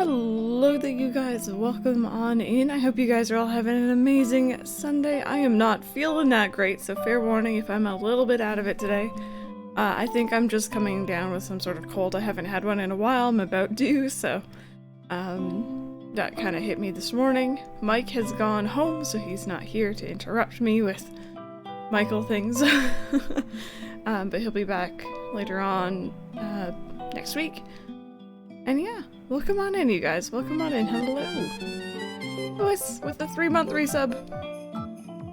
Hello there, you guys. Welcome on in. I hope you guys are all having an amazing Sunday. I am not feeling that great, so fair warning if I'm a little bit out of it today. I think I'm just coming down with some sort of cold. I haven't had one in a while. I'm about due, so that kind of hit me this morning. Mike has gone home, so he's not here to interrupt me with Michael things. But he'll be back later on next week. And yeah, welcome on in, you guys. Welcome on in. Hello. Lewis with the 3-month resub.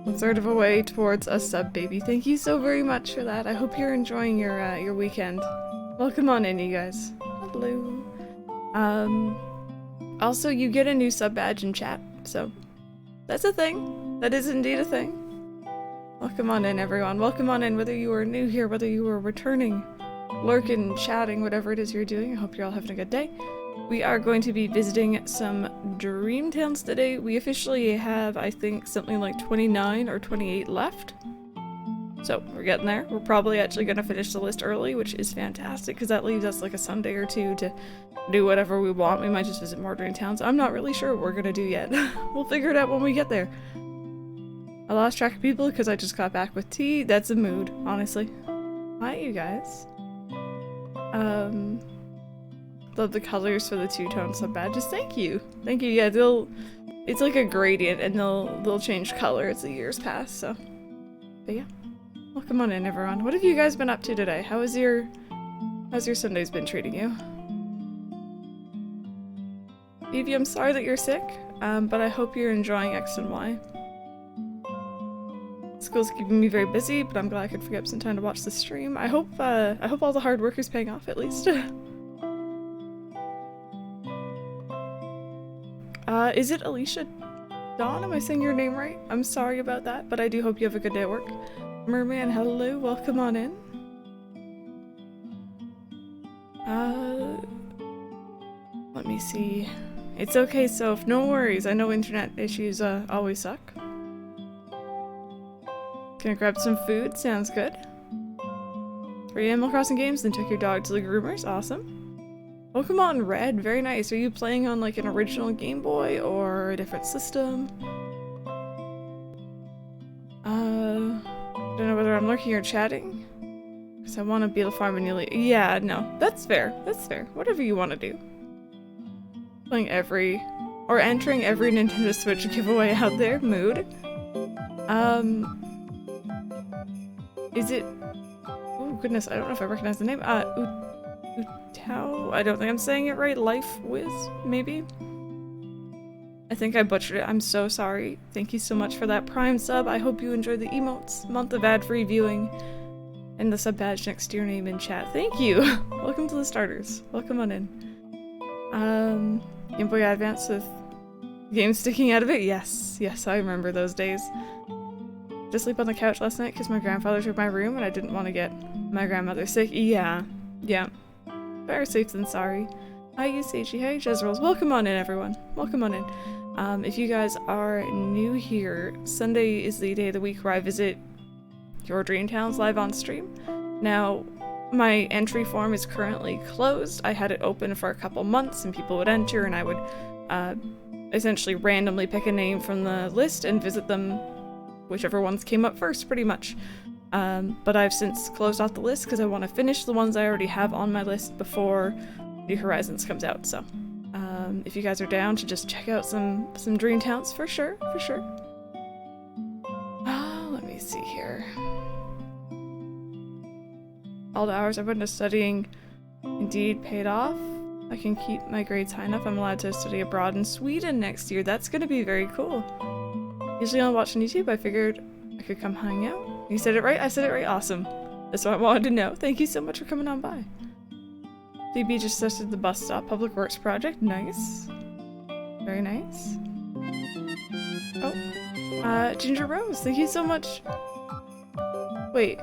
A third of a way towards a sub, baby. Thank you so very much for that. I hope you're enjoying your weekend. Welcome on in, you guys. Hello. Also, you get a new sub badge in chat, so that's a thing. That is indeed a thing. Welcome on in, everyone. Welcome on in, whether you are new here, whether you are returning, lurking, chatting, whatever it is you're doing. I hope you're all having a good day. We are going to be visiting some dream towns today. We officially have, I think, something like 29 or 28 left. So we're getting there. We're probably actually going to finish the list early, which is fantastic because that leaves us like a Sunday or two to do whatever we want. We might just visit more dream towns. I'm not really sure what we're going to do yet. We'll figure it out when we get there. I lost track of people because I just got back with tea. That's a mood, honestly. Hi, you guys. Love the colors for the two-tone sub badges. Thank you. Thank you. Yeah, it's like a gradient and they'll change color as the years pass, so. But yeah. Welcome on in, everyone. What have you guys been up to today? How's your Sundays been treating you? Evie, I'm sorry that you're sick, but I hope you're enjoying X and Y. School's keeping me very busy, but I'm glad I could free up some time to watch the stream. I hope all the hard work is paying off at least. Is it Alicia Dawn? Am I saying your name right? I'm sorry about that, but I do hope you have a good day at work. Merman, hello, welcome on in. Let me see. It's okay, Soph, no worries. I know internet issues always suck. Gonna grab some food, sounds good. 3 Animal Crossing games, then took your dog to the groomers, awesome. Pokemon Red, very nice. Are you playing on like an original Game Boy or a different system? Don't know whether I'm lurking or chatting. Because I want to be the farm and yeah, no, that's fair, that's fair. Whatever you want to do. Playing entering every Nintendo Switch giveaway out there, mood. Is it... Oh goodness, I don't know if I recognize the name. Utao? I don't think I'm saying it right. Life Wiz, maybe? I think I butchered it. I'm so sorry. Thank you so much for that Prime sub. I hope you enjoy the emotes, month of ad-free viewing, and the sub badge next to your name in chat. Thank you! Welcome to the starters. Welcome on in. Game Boy Advance with games sticking out of it? Yes. Yes, I remember those days. Just sleep on the couch last night because my grandfather took my room and I didn't want to get my grandmother sick. Yeah. Yeah. Better safe than sorry. Hi, Usagi. Hi, Jezreels. Welcome on in, everyone. Welcome on in. If you guys are new here, Sunday is the day of the week where I visit your dream towns live on stream. Now, my entry form is currently closed. I had it open for a couple months and people would enter and I would essentially randomly pick a name from the list and visit them, whichever ones came up first, pretty much. But I've since closed off the list because I want to finish the ones I already have on my list before New Horizons comes out, so if you guys are down to just check out some dream towns, for sure, for sure. Let me see here. All the hours I put into studying indeed paid off. I can keep my grades high enough. I'm allowed to study abroad in Sweden next year. That's gonna be very cool. Usually I'm watching YouTube. I figured I could come hang out. You said it right? I said it right? Awesome. That's what I wanted to know. Thank you so much for coming on by. Phoebe just tested the bus stop public works project. Nice. Very nice. Oh. Ginger Rose, thank you so much. Wait.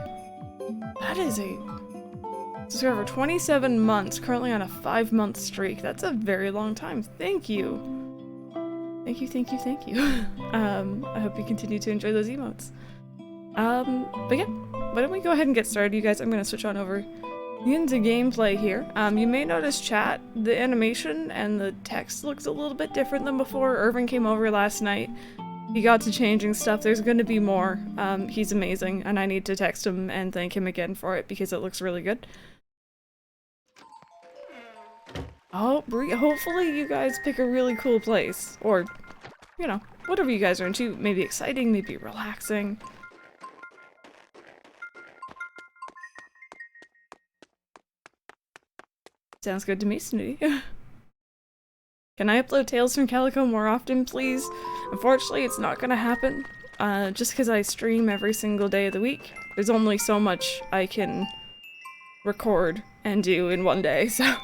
That is a subscriber for 27 months, currently on a 5-month streak. That's a very long time. Thank you. Thank you, thank you, thank you. I hope you continue to enjoy those emotes. But yeah, why don't we go ahead and get started, you guys. I'm gonna switch on over Into gameplay here. You may notice chat, the animation and the text looks a little bit different than before. Irvin came over last night. He got to changing stuff. There's gonna be more. He's amazing, and I need to text him and thank him again for it because it looks really good. Oh, hopefully you guys pick a really cool place. Or, you know, whatever you guys are into. Maybe exciting, maybe relaxing. Sounds good to me, Snooty. Can I upload Tales from Calico more often, please? Unfortunately, it's not gonna happen. Just because I stream every single day of the week. There's only so much I can record and do in one day, so...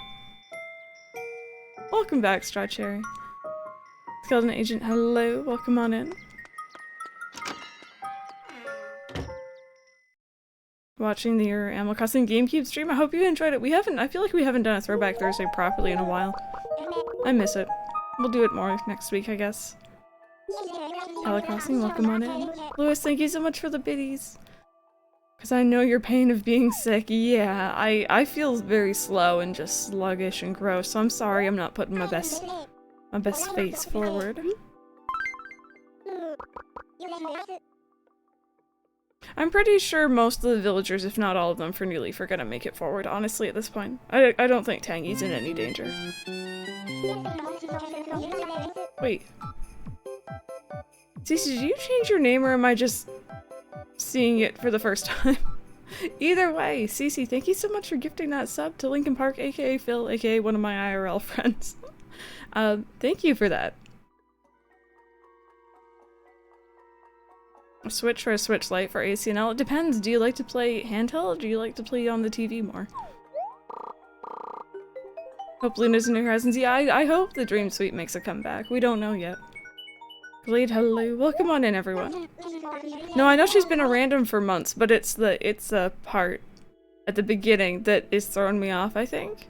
Welcome back, Strawberry. Skeleton Agent, hello, welcome on in. Watching your Animal Crossing GameCube stream. I hope you enjoyed it. I feel like we haven't done a Throwback Thursday properly in a while. I miss it. We'll do it more next week, I guess. Animal Crossing, welcome on in. Lewis, thank you so much for the biddies. Because I know your pain of being sick. Yeah, I feel very slow and just sluggish and gross, so I'm sorry I'm not putting my best face forward. I'm pretty sure most of the villagers, if not all of them, for New Leaf are gonna make it forward, honestly, at this point. I don't think Tangy's in any danger. Wait. Cece, did you change your name or am I just seeing it for the first time? Either way, Cece, thank you so much for gifting that sub to Lincoln Park, aka Phil, aka one of my IRL friends. Thank you for that. A Switch or a Switch Lite for ACNL? It depends. Do you like to play handheld or do you like to play on the TV more? Hope Luna's in New Horizons. Yeah, I hope the Dream Suite makes a comeback. We don't know yet. Glade, hello. Welcome on in, everyone. No, I know she's been a random for months, but it's the part at the beginning that is throwing me off, I think.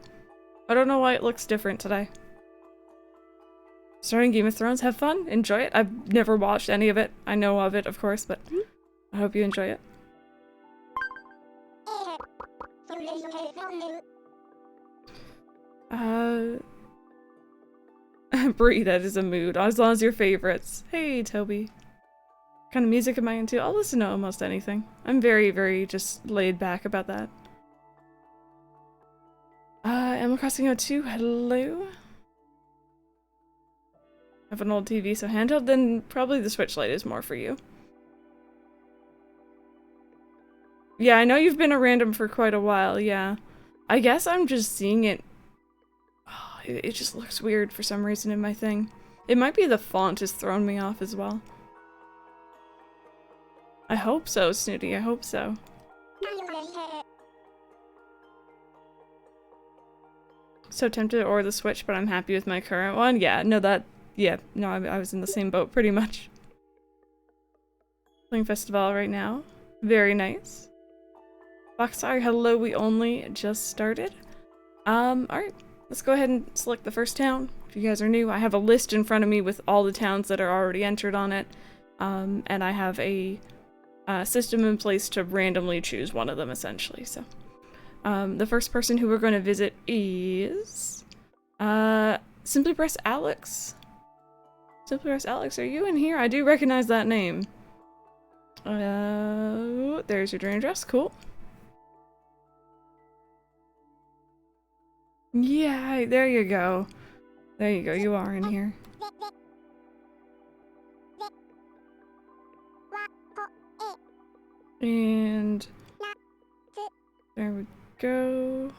I don't know why it looks different today. Starting Game of Thrones, have fun, enjoy it. I've never watched any of it. I know of it, of course, but I hope you enjoy it. Brie, that is a mood. As long as your favorites. Hey, Toby. What kind of music am I into? I'll listen to almost anything. I'm very, very just laid back about that. Animal Crossing 02, hello. Have an old TV, so handheld, then probably the Switch Lite is more for you. Yeah, I know you've been a random for quite a while, yeah. I guess I'm just seeing it. Oh, it just looks weird for some reason in my thing. It might be the font has thrown me off as well. I hope so, Snooty, I hope so. So tempted to order the Switch, but I'm happy with my current one. Yeah, no, I was in the same boat pretty much. Playing Festival right now. Very nice. Boxar, hello, we only just started. Alright, let's go ahead and select the first town. If you guys are new, I have a list in front of me with all the towns that are already entered on it. And I have a system in place to randomly choose one of them, essentially, so. The first person who we're going to visit is SimplyPressStart. SimplyPressStart, are you in here? I do recognize that name. There's your dream address, cool. Yeah, there you go. There you go, you are in here. And there we go.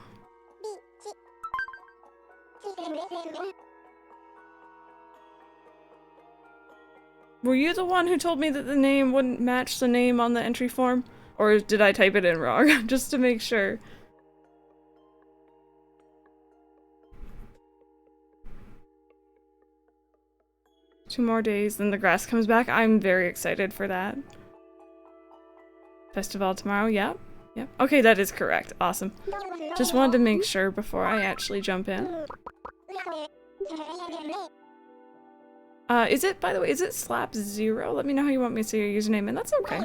Were you the one who told me that the name wouldn't match the name on the entry form? Or did I type it in wrong? Just to make sure. Two more days, then the grass comes back. I'm very excited for that. Festival tomorrow, yep. Yep. Okay, that is correct. Awesome. Just wanted to make sure before I actually jump in. Is it, by the way, is it Slap0? Let me know how you want me to say your username, and that's okay.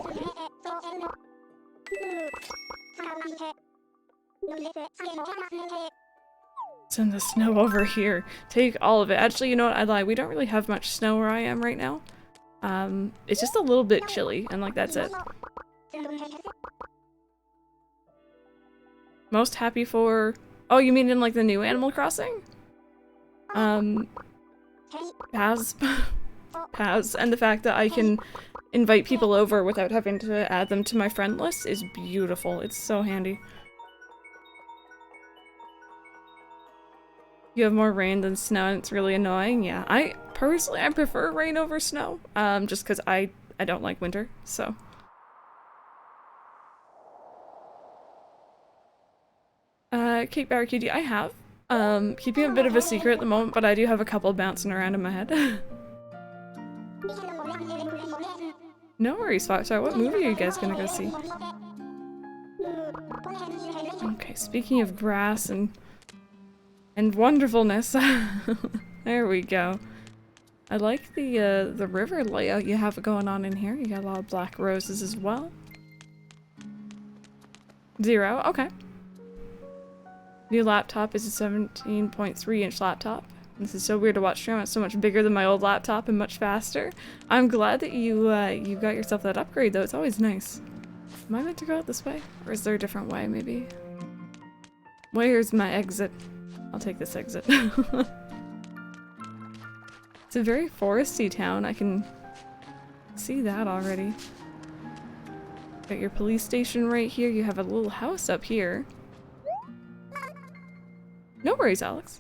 Send the snow over here. Take all of it. Actually, you know what? I lie. We don't really have much snow where I am right now. It's just a little bit chilly, and like that's it. Most happy for... Oh, you mean in like the new Animal Crossing? Pass. Pass. And the fact that I can invite people over without having to add them to my friend list is beautiful. It's so handy. You have more rain than snow and it's really annoying. Yeah, I prefer rain over snow. Just because I don't like winter, so. Cake Barracuda, I have. Keeping a bit of a secret at the moment, but I do have a couple bouncing around in my head. No worries, Foxstar. What movie are you guys gonna go see? Okay, speaking of grass and wonderfulness. There we go. I like the river layout you have going on in here. You got a lot of black roses as well. 0, okay. New laptop is a 17.3-inch laptop. This is so weird to watch stream. It's so much bigger than my old laptop and much faster. I'm glad that you got yourself that upgrade though. It's always nice. Am I meant to go out this way? Or is there a different way maybe? Where's my exit? I'll take this exit. It's a very foresty town. I can see that already. Got your police station right here. You have a little house up here. No worries, Alex.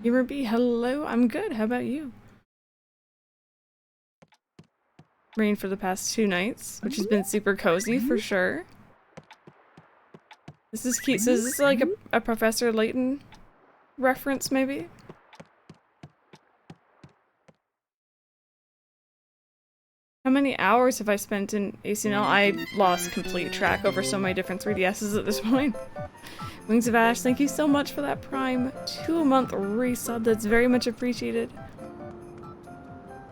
Gamer B, hello. I'm good. How about you? Rain for the past 2 nights, which has been super cozy for sure. This is cute. So is this like a Professor Layton reference, maybe? How many hours have I spent in ACNL? I lost complete track over so many different 3DSs at this point. Wings of Ash, thank you so much for that Prime 2-month resub. That's very much appreciated.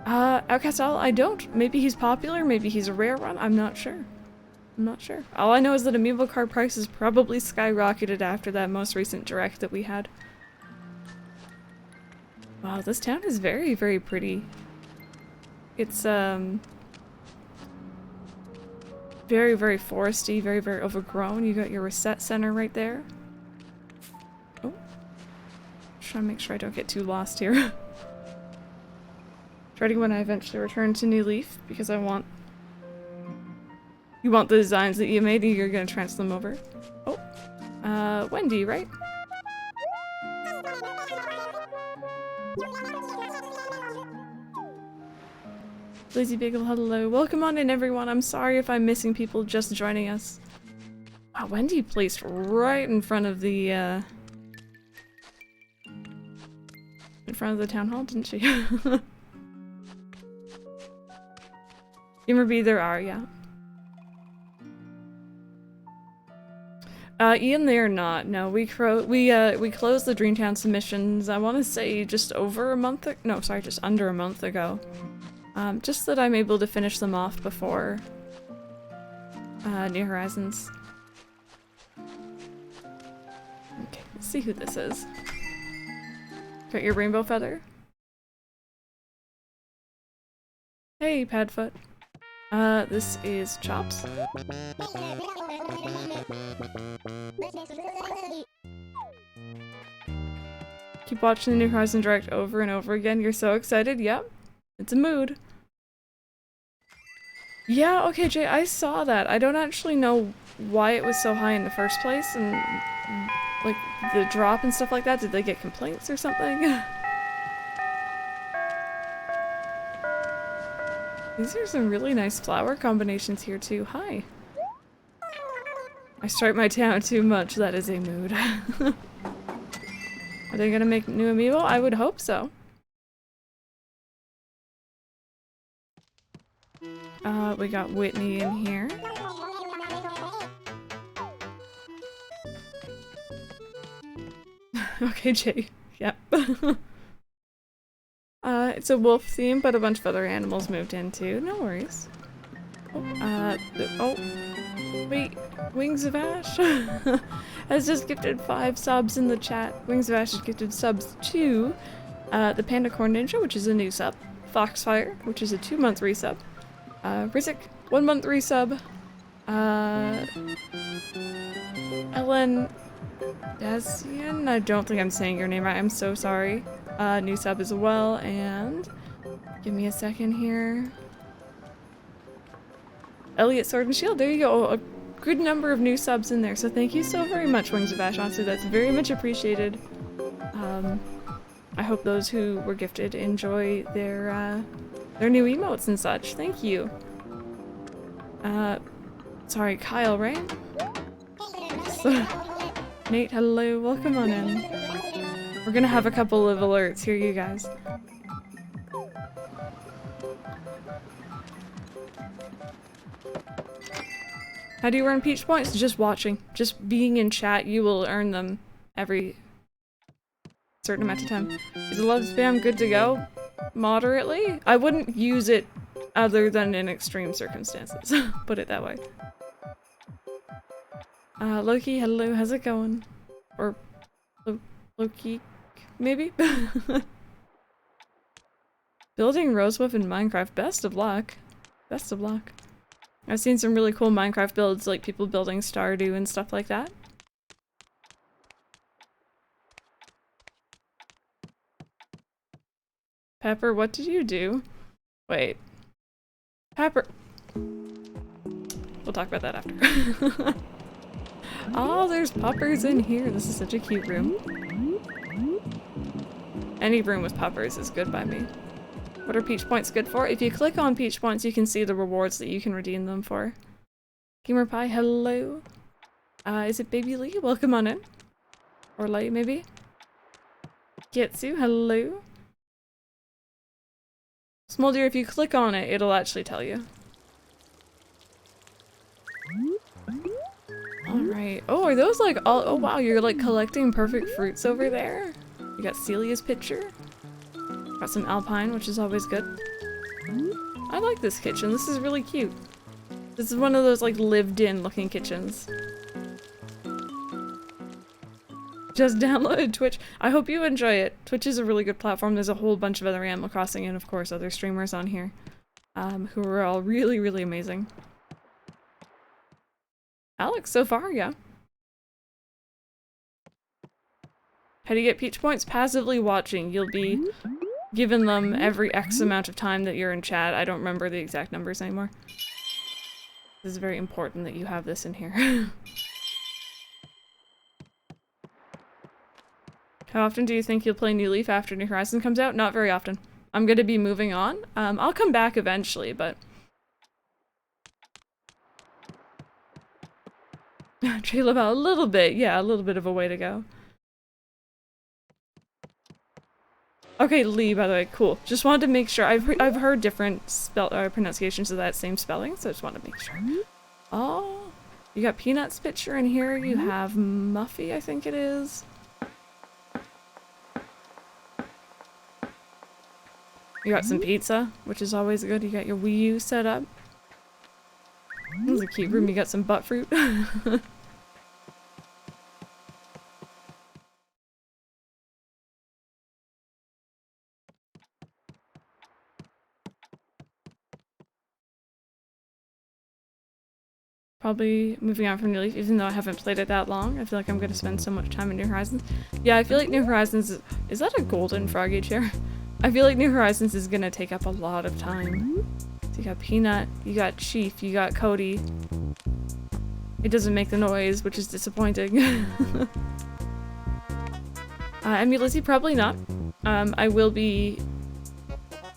Outcast Owl, I don't. Maybe he's popular, maybe he's a rare one. I'm not sure. I'm not sure. All I know is that amiibo card prices probably skyrocketed after that most recent direct that we had. Wow, this town is very, very pretty. It's, very, very foresty, very, very overgrown. You got your reset center right there. Oh. Just trying to make sure I don't get too lost here. Dreading when I eventually return to New Leaf, because I want... You want the designs that you made and you're gonna transfer them over. Oh. Wendy, right? Lazy Bagel, hello. Welcome on in, everyone. I'm sorry if I'm missing people just joining us. Wow, Wendy placed right in front of the, in front of the town hall, didn't she? Gamer B, there are, yeah. Ian, they are not. No, we closed the Dreamtown submissions, I want to say just over a month, no, sorry, just under a month ago. Just that I'm able to finish them off before New Horizons. Okay, let's see who this is. Got your rainbow feather? Hey, Padfoot. This is Chops. Keep watching the New Horizon Direct over and over again. You're so excited. Yep. It's a mood. Yeah, okay, Jay, I saw that. I don't actually know why it was so high in the first place, and like the drop and stuff like that. Did they get complaints or something? These are some really nice flower combinations here too. Hi. I stripe my town too much. That is a mood. Are they gonna make new amiibo? I would hope so. We got Whitney in here. Okay, Jay. Yep. It's a wolf theme, but a bunch of other animals moved in too. No worries. Oh, wait, Wings of Ash has just gifted 5 subs in the chat. Wings of Ash has gifted subs to the Panda Corn Ninja, which is a new sub. Foxfire, which is a 2-month resub. Rizik, 1-month resub. Ellen Dazian, I don't think I'm saying your name right, I'm so sorry. New sub as well, and give me a second here. Elliot Sword and Shield, there you go. A good number of new subs in there, so thank you so very much, Wings of Ash. Honestly, that's very much appreciated. I hope those who were gifted enjoy their new emotes and such. Thank you. Sorry, Kyle, right? So, Nate, hello, welcome on in. We're gonna have a couple of alerts here, you guys. How do you earn peach points? Just watching. Just being in chat, you will earn them every certain amount of time. Is the love spam good to go? Moderately? I wouldn't use it other than in extreme circumstances. Put it that way. Loki, hello, how's it going? Or Loki, maybe? Building Rosewolf in Minecraft, best of luck. Best of luck. I've seen some really cool Minecraft builds, like people building Stardew and stuff like that. Pepper, what did you do? Wait. Pepper. We'll talk about that after. Oh, there's puppers in here. This is such a cute room. Any room with puppers is good by me. What are peach points good for? If you click on peach points, you can see the rewards that you can redeem them for. Gamer Pie, hello. Is it Baby Lee? Welcome on in. Or Light, maybe? Getsu, hello. Smolder, if you click on it, it'll actually tell you. Alright. Oh, are those like all- oh wow, you're like collecting perfect fruits over there? You got Celia's picture. Got some Alpine, which is always good. I like this kitchen, this is really cute. This is one of those like lived-in looking kitchens. Just downloaded Twitch. I hope you enjoy it. Twitch is a really good platform. There's a whole bunch of other Animal Crossing and of course other streamers on here. Who are all really, really amazing. Alex, so far, yeah. How do you get peach points? Passively watching. You'll be given them every X amount of time that you're in chat. I don't remember the exact numbers anymore. This is very important that you have this in here. How often do you think you'll play New Leaf after New Horizons comes out? Not very often. I'm gonna be moving on. I'll come back eventually, but... Tree Lavelle, a little bit. Yeah, a little bit of a way to go. Okay, Lee, by the way, cool. Just wanted to make sure. I've heard different pronunciations of that same spelling, so I just wanted to make sure. Oh, you got Peanut's picture in here. You have Muffy, I think it is. You got some pizza, which is always good. You got your Wii U set up. This is a cute room. You got some butt fruit. Probably moving on from New Leaf, even though I haven't played it that long. I feel like I'm going to spend so much time in New Horizons. Yeah, I feel like New Horizons is that a golden froggy chair? I feel like New Horizons is going to take up a lot of time. So you got Peanut, you got Chief, you got Cody. It doesn't make the noise, which is disappointing. Lizzie, probably not. I will be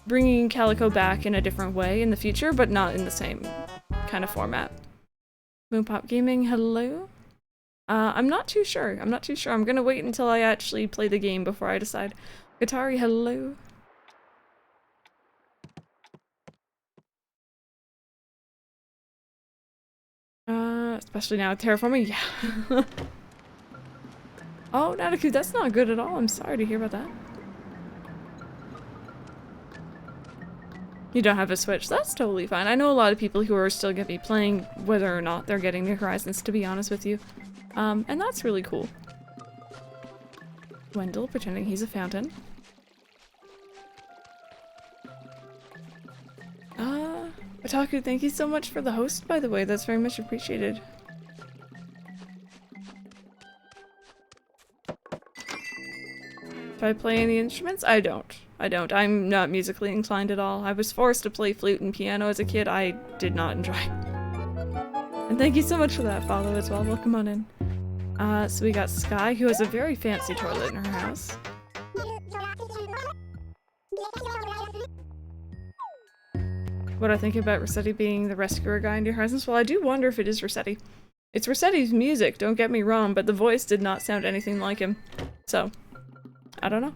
bringing Calico back in a different way in the future, but not in the same kind of format. Moonpop Gaming, hello? I'm not too sure. I'm not too sure. I'm gonna wait until I actually play the game before I decide. Katari, hello? Especially now with terraforming, yeah. Oh, Nataku, that's not good at all. I'm sorry to hear about that. You don't have a Switch. That's totally fine. I know a lot of people who are still gonna be playing whether or not they're getting New Horizons, to be honest with you. And that's really cool. Wendell pretending he's a fountain. Otaku, thank you so much for the host, by the way. That's very much appreciated. Do I play any instruments? I don't. I'm not musically inclined at all. I was forced to play flute and piano as a kid. I did not enjoy. And thank you so much for that follow as well. Welcome on in. So we got Sky, who has a very fancy toilet in her house. What I think about Rossetti being the rescuer guy in New Horizons? Well, I do wonder if it is Rossetti. It's Rossetti's music, don't get me wrong, but the voice did not sound anything like him. So, I don't know.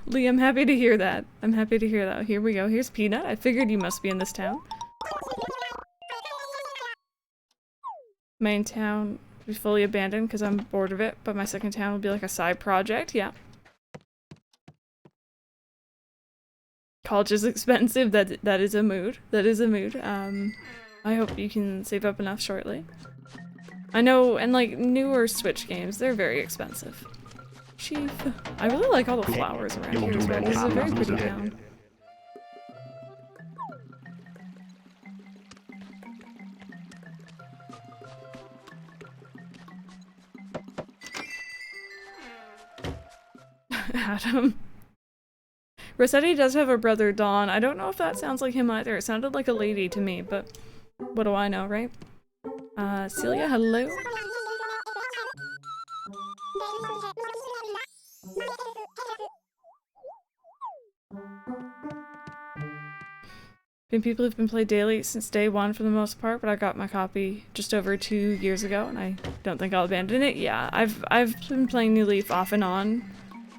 Lee, I'm happy to hear that. I'm happy to hear that. Here we go. Here's Peanut. I figured you must be in this town. Main town will be fully abandoned because I'm bored of it, but my second town will be like a side project. Yeah. College is expensive. That is a mood. That is a mood. I hope you can save up enough shortly. I know, and like newer Switch games, they're very expensive. Chief. I really like all the flowers around here as well. This is a very pretty town. Adam. Rossetti does have a brother, Dawn. I don't know if that sounds like him either. It sounded like a lady to me, but what do I know, right? Celia, hello? People have been played daily since day one for the most part, but I got my copy just over 2 years ago, and I don't think I'll abandon it. Yeah, I've been playing New Leaf off and on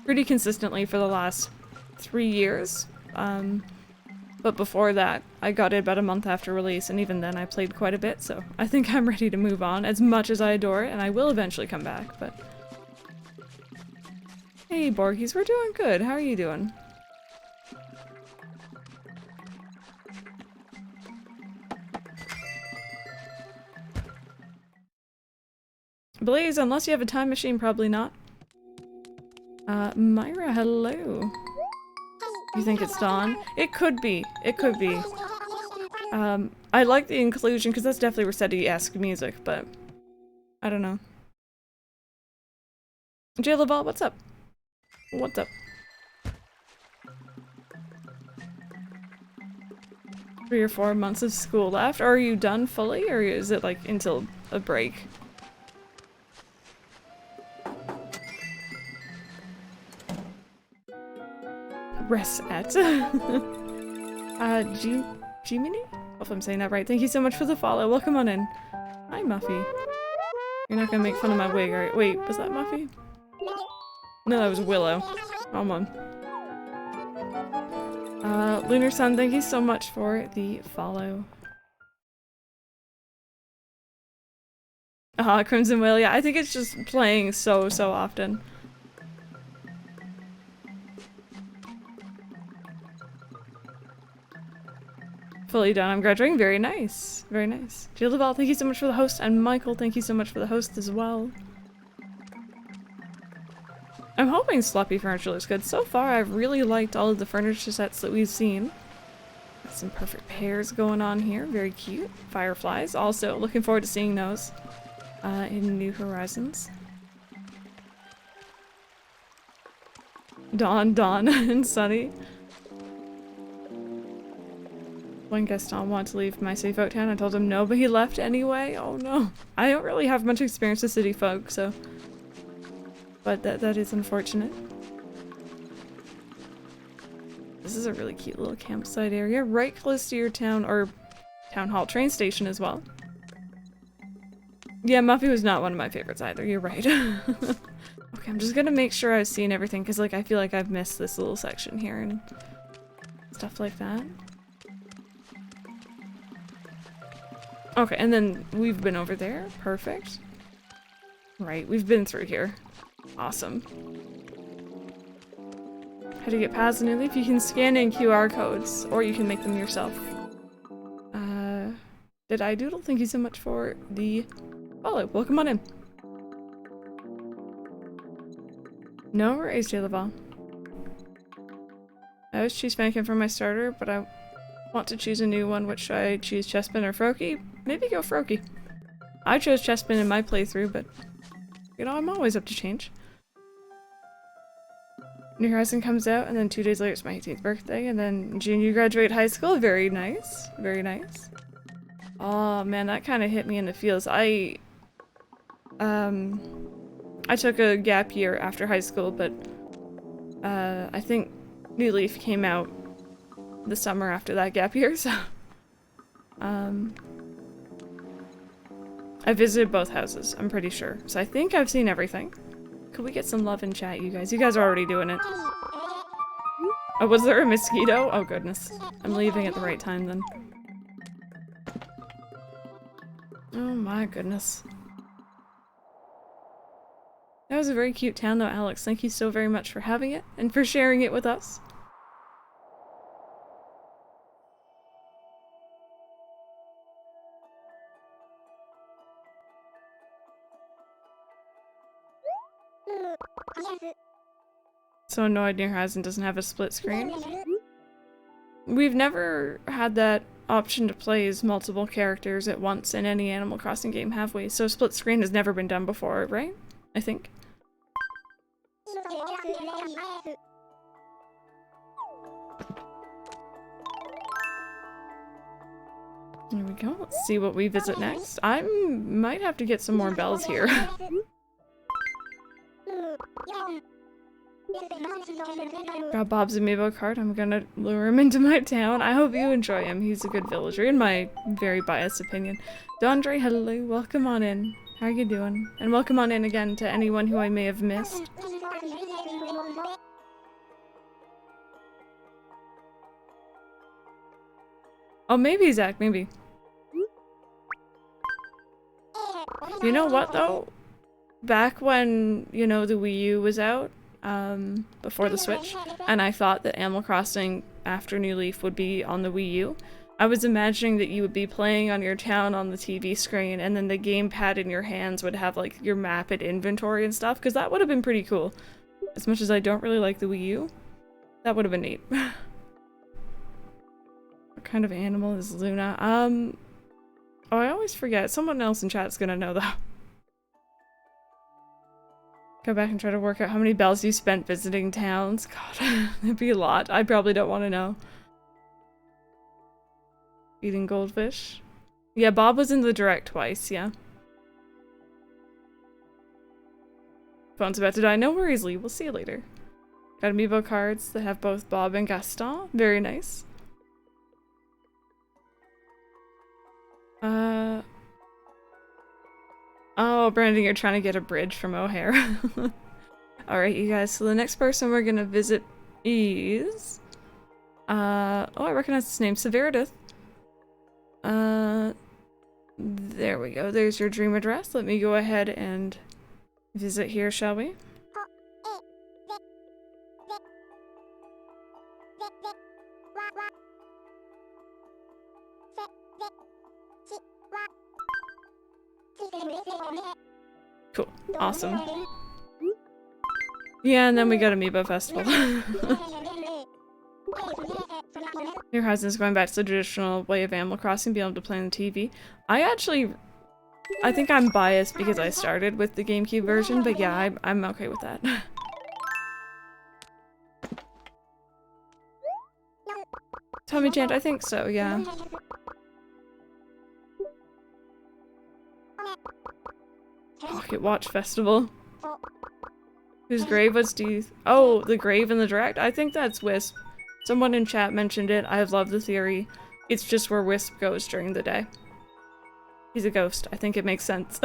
pretty consistently for the last 3 years. But before that, I got it about a month after release, and even then I played quite a bit, so I think I'm ready to move on, as much as I adore it, and I will eventually come back, but... Hey, Borgies, we're doing good. How are you doing? Blaze, unless you have a time machine, probably not. Myra, hello. You think it's Dawn? It could be. It could be. I like the inclusion, because that's definitely Rossetti-esque music, but I don't know. Jay Laval, what's up? What's up? 3 or 4 months of school left. Are you done fully, or is it like until a break? Reset. Jiminy? Hope I'm saying that right. Thank you so much for the follow. Welcome on in. Hi, Muffy. You're not gonna make fun of my wig, right? Wait, was that Muffy? No, that was Willow. Wrong one. Lunar Sun, thank you so much for the follow. Crimson Whale, yeah, I think it's just playing so often. Fully done. I'm graduating. Very nice. Very nice. Jill Laval, thank you so much for the host. And Michael, thank you so much for the host as well. I'm hoping Sloppy Furniture looks good. So far, I've really liked all of the furniture sets that we've seen. Got some perfect pairs going on here. Very cute. Fireflies. Also, looking forward to seeing those in New Horizons. Dawn, and Sunny. When Gaston wanted to leave my city folk town, I told him no, but he left anyway. Oh no. I don't really have much experience with city folk, so... But that is unfortunate. This is a really cute little campsite area, right close to your town, or town hall train station as well. Yeah, Muffy was not one of my favorites either, you're right. Okay, I'm just gonna make sure I've seen everything, because like I feel like I've missed this little section here and stuff like that. Okay, and then we've been over there. Perfect. Right, we've been through here. Awesome. How to get past a new leaf? You can scan in QR codes, or you can make them yourself. Did I doodle? Thank you so much for the follow. Welcome on in. No worries, J. Laval. I always choose Fankin for my starter, but I want to choose a new one. Which should I choose, Chespin or Froakie? Maybe go Froakie. I chose Chespin in my playthrough, but you know, I'm always up to change. New Horizon comes out, and then 2 days later it's my 18th birthday, and then in June you graduate high school. Very nice. Very nice. Oh man, that kind of hit me in the feels. I took a gap year after high school, but I think New Leaf came out the summer after that gap year, so I visited both houses, I'm pretty sure. So I think I've seen everything. Could we get some love in chat, you guys? You guys are already doing it. Oh, was there a mosquito? Oh goodness. I'm leaving at the right time then. Oh my goodness. That was a very cute town though, Alex. Thank you so very much for having it and for sharing it with us. So annoyed New Horizon doesn't have a split screen. We've never had that option to play as multiple characters at once in any Animal Crossing game, have we? So split screen has never been done before, right? I think. There we go. Let's see what we visit next. I might have to get some more bells here. Got Bob's amiibo card. I'm gonna lure him into my town. I hope you enjoy him. He's a good villager, in my very biased opinion. Dondre, hello. Welcome on in. How are you doing? And welcome on in again to anyone who I may have missed. Oh, maybe, Zach, maybe. You know what, though? Back when, you know, the Wii U was out, before the Switch, and I thought that Animal Crossing After New Leaf would be on the Wii U, I was imagining that you would be playing on your town on the TV screen, and then the gamepad in your hands would have, like, your map and inventory and stuff, because that would have been pretty cool. As much as I don't really like the Wii U, that would have been neat. What kind of animal is Luna? Oh, I always forget. Someone else in chat's gonna know, though. Go back and try to work out how many bells you spent visiting towns. God, that'd be a lot. I probably don't want to know. Eating goldfish. Yeah, Bob was in the direct twice, yeah. Phone's about to die. No worries, Lee. We'll see you later. Got amiibo cards that have both Bob and Gaston. Very nice. Oh, Brandon, you're trying to get a bridge from O'Hare. Alright, you guys, so the next person we're gonna visit is... oh, I recognize this name. Severadith. There we go. There's your dream address. Let me go ahead and visit here, shall we? Cool. Awesome. Yeah, and then we go to Amiibo Festival. New Horizon's going back to the traditional way of Animal Crossing, being able to play on the TV. I think I'm biased because I started with the GameCube version, but yeah, I'm okay with that. Tommy Chant, I think so, yeah. Pocket Watch Festival. Whose grave was oh, the grave in the direct? I think that's Wisp. Someone in chat mentioned it. I love the theory. It's just where Wisp goes during the day. He's a ghost. I think it makes sense.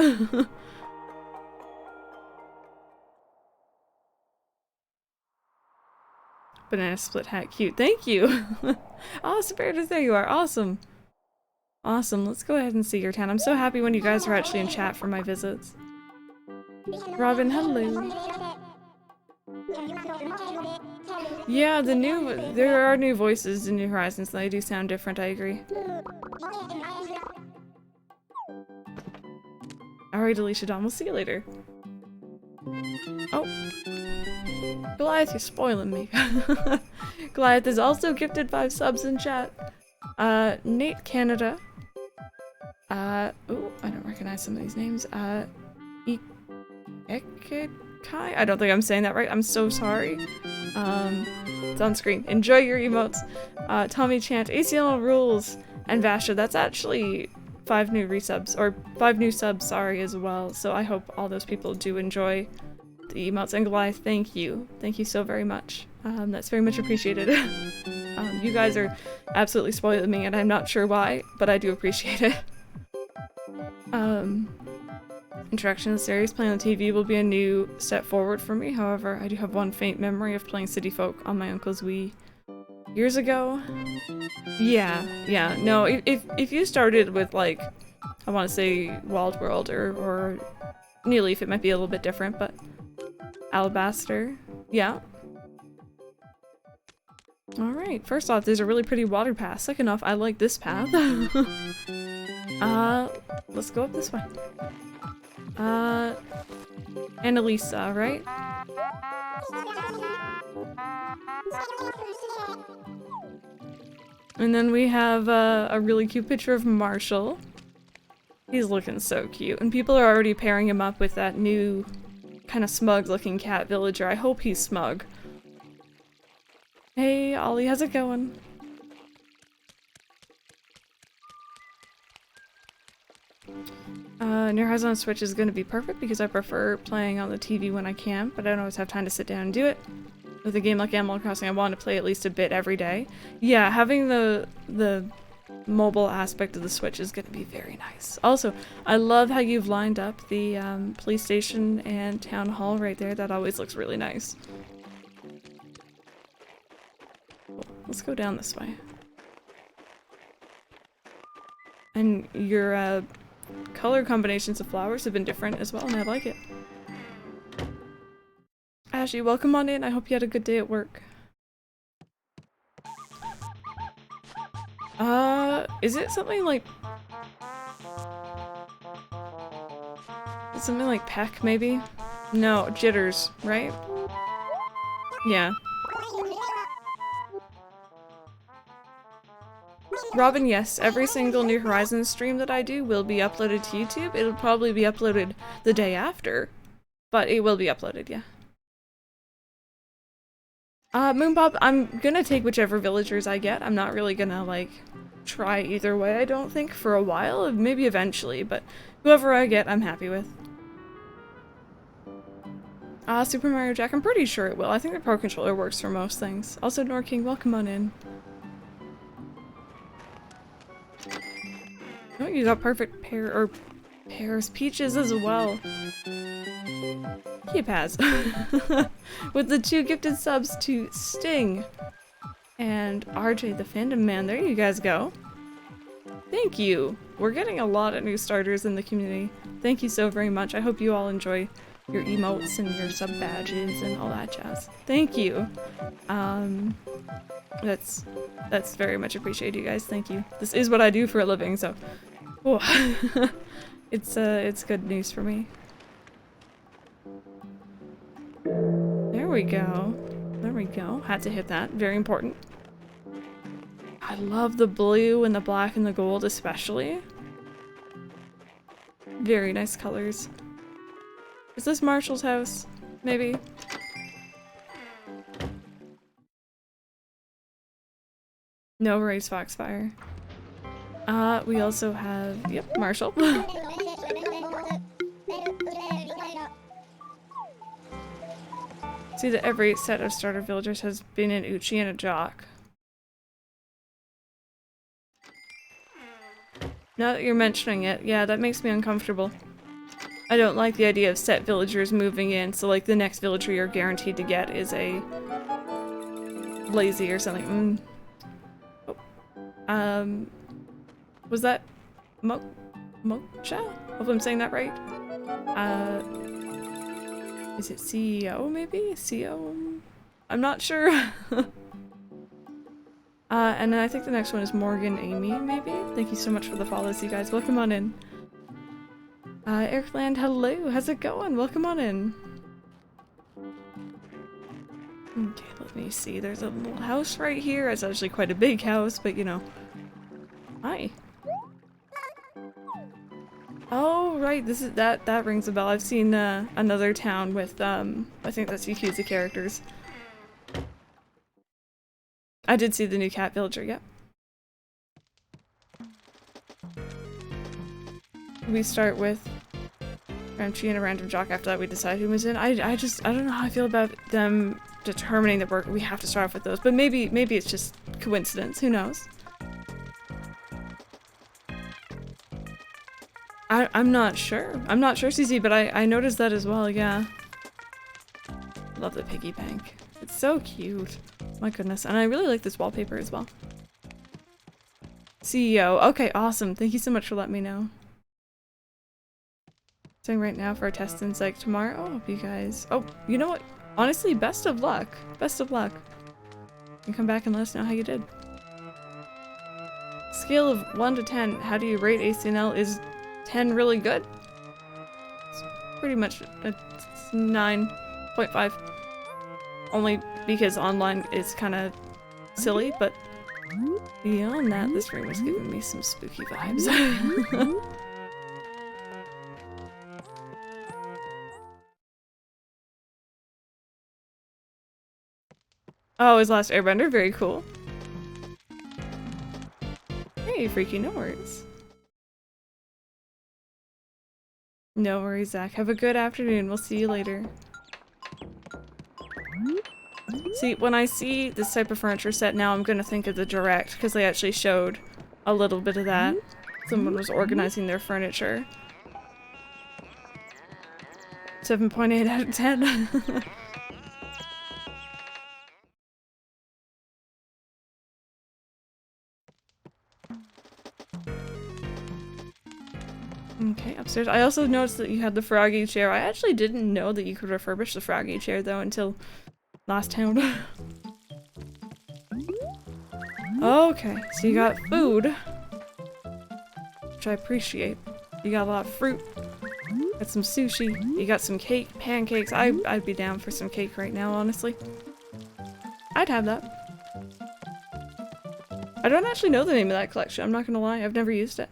Banana split hat. Cute. Thank you. Oh, Severadith, there you are. Awesome. Awesome, let's go ahead and see your town. I'm so happy when you guys are actually in chat for my visits. Robin, hello. Yeah, there are new voices in New Horizons, and they do sound different, I agree. Alright, Alicia Dawn, we'll see you later. Oh. Goliath, you're spoiling me. Goliath is also gifted 5 subs in chat. Nate Canada. Oh, I don't recognize some of these names. Ekekai? I don't think I'm saying that right. I'm so sorry. It's on screen. Enjoy your emotes. Tommy Chant, ACL rules, and Vasha. That's actually 5 new resubs, or 5 new subs, sorry, as well. So I hope all those people do enjoy the emotes. And Goliath, thank you. Thank you so very much. That's very much appreciated. You guys are absolutely spoiling me, and I'm not sure why, but I do appreciate it. Interaction in the series playing on the TV will be a new step forward for me. However, I do have one faint memory of playing City Folk on my uncle's Wii years ago. Yeah. No, if you started with, like, I want to say Wild World or New Leaf, it might be a little bit different, but Alabaste, yeah. Alright, first off, there's a really pretty water path. Second off, I like this path. Let's go up this way. Annalisa, right? And then we have a really cute picture of Marshall. He's looking so cute. And people are already pairing him up with that new kind of smug looking cat villager. I hope he's smug. Hey, Ollie, how's it going? New Horizons on Switch is going to be perfect because I prefer playing on the TV when I can, but I don't always have time to sit down and do it. With a game like Animal Crossing, I want to play at least a bit every day. Yeah, having the mobile aspect of the Switch is going to be very nice. Also, I love how you've lined up the police station and town hall right there. That always looks really nice. Let's go down this way. And your color combinations of flowers have been different as well, and I like it. Ashley, welcome on in. I hope you had a good day at work. Is it something like... something like peck, maybe? No, jitters, right? Yeah. Robin, yes, every single New Horizons stream that I do will be uploaded to YouTube. It'll probably be uploaded the day after, but it will be uploaded, yeah. Moonpop, I'm gonna take whichever villagers I get. I'm not really gonna, like, try either way, I don't think, for a while. Maybe eventually, but whoever I get, I'm happy with. Super Mario Jack, I'm pretty sure it will. I think the Pro Controller works for most things. Also, Norking, welcome on in. Oh, you got perfect pears, peaches as well. He has. With the 2 gifted subs to Sting and RJ the Fandom Man. There you guys go. Thank you. We're getting a lot of new starters in the community. Thank you so very much. I hope you all enjoy your emotes and your sub badges and all that jazz. Thank you. That's very much appreciated, you guys. Thank you. This is what I do for a living, so oh. It's good news for me. There we go. There we go. Had to hit that. Very important. I love the blue and the black and the gold especially. Very nice colors. Is this Marshall's house? Maybe? No worries, Foxfire. We also have, yep, Marshall. See that every set of starter villagers has been an Uchi and a Jock. Now that you're mentioning it, yeah, that makes me uncomfortable. I don't like the idea of set villagers moving in, so like the next villager you're guaranteed to get is a lazy or something. Oh. Was that Mocha? Hope I'm saying that right. Is it CEO maybe? CEO? I'm not sure. And then I think the next one is Morgan Amy, maybe? Thank you so much for the follows, you guys. Welcome on in. Eric Land, hello. How's it going? Welcome on in. Okay, let me see. There's a little house right here. It's actually quite a big house, but you know. Hi. Oh, right. This is that rings a bell. I've seen another town with I think that's Yakuza characters. I did see the new cat villager, yep. We start with Ramchi and a random jock. After that we decide who was in. I don't know how I feel about them determining that we have to start off with those, but maybe it's just coincidence, who knows? I'm not sure. I'm not sure, CC, but I noticed that as well, yeah. Love the piggy bank. It's so cute. My goodness. And I really like this wallpaper as well. CEO. Okay, awesome. Thank you so much for letting me know. Doing right now for a test in psych tomorrow. Oh, hope you guys. Oh, you know what? Honestly, best of luck. Best of luck. You can come back and let us know how you did. Scale of 1 to 10. How do you rate ACNL? Is 10 really good? It's pretty much a 9.5. Only because online is kind of silly, but beyond that, this room is giving me some spooky vibes. Oh, his last airbender, very cool. Hey, Freaky, no worries. No worries, Zach. Have a good afternoon. We'll see you later. See, when I see this type of furniture set now, I'm gonna think of the direct, because they actually showed a little bit of that. Someone was organizing their furniture. 7.8 out of 10. Okay, upstairs. I also noticed that you had the Froggy chair. I actually didn't know that you could refurbish the Froggy chair, though, until last town. Okay, so you got food, which I appreciate. You got a lot of fruit. Got some sushi. You got some cake, pancakes. I'd be down for some cake right now, honestly. I'd have that. I don't actually know the name of that collection. I'm not gonna lie. I've never used it.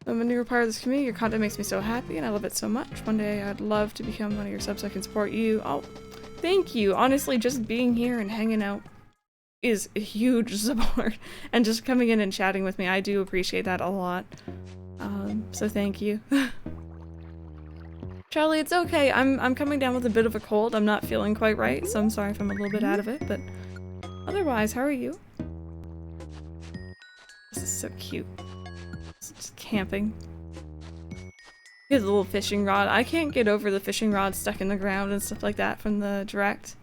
I'm a newer part of this community. Your content makes me so happy and I love it so much. One day I'd love to become one of your subs so I can support you. Oh, thank you. Honestly, just being here and hanging out is a huge support. And just coming in and chatting with me, I do appreciate that a lot. So thank you. Charlie, it's okay. I'm coming down with a bit of a cold. I'm not feeling quite right, so I'm sorry if I'm a little bit out of it, but otherwise, how are you? This is so cute. Just camping. Here's a little fishing rod. I can't get over the fishing rod stuck in the ground and stuff like that from the direct.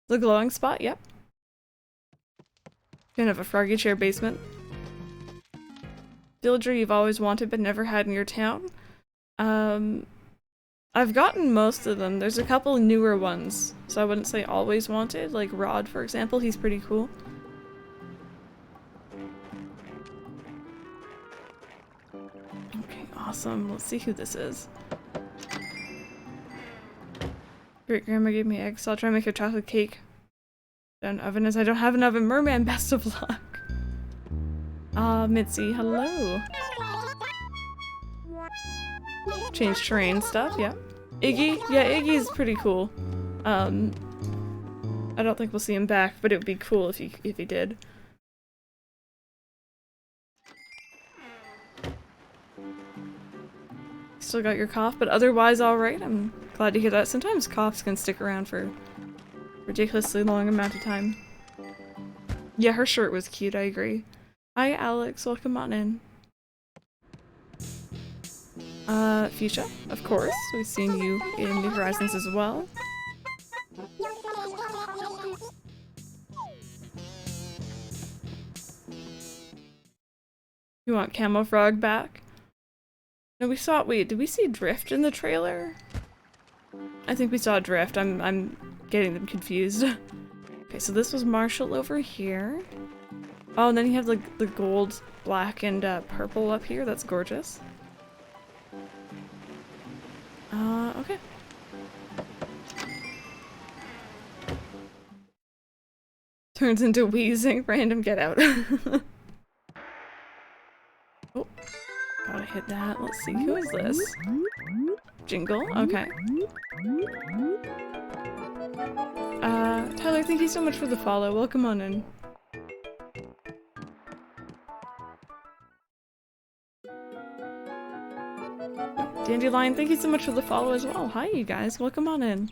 The glowing spot, yep. Kind of a Froggy chair basement. Villager you've always wanted but never had in your town. I've gotten most of them. There's a couple newer ones, so I wouldn't say always wanted. Like Rod, for example, he's pretty cool. Okay, awesome. Let's see who this is. Great grandma gave me eggs, so I'll try and make a chocolate cake. An oven as I don't have an oven. Merman, best of luck. Mitzi, hello. Change terrain stuff, yeah. Iggy? Yeah, Iggy's pretty cool. I don't think we'll see him back, but it would be cool if he did. Still got your cough, but otherwise alright. I'm glad to hear that. Sometimes coughs can stick around for ridiculously long amount of time. Yeah, her shirt was cute, I agree. Hi Alex, welcome on in. Fuchsia, of course. We've seen you in New Horizons as well. You want Camo Frog back? No, we saw- wait, did we see Drift in the trailer? I think we saw Drift. I'm getting them confused. Okay, so this was Marshall over here. Oh, and then you have like the gold, black, and purple up here. That's gorgeous. Okay. Turns into wheezing. Random get out. Oh, gotta hit that. Let's see, who is this? Jingle, okay. Tyler, thank you so much for the follow. Welcome on in. Dandelion, thank you so much for the follow as well. Hi, you guys. Welcome on in.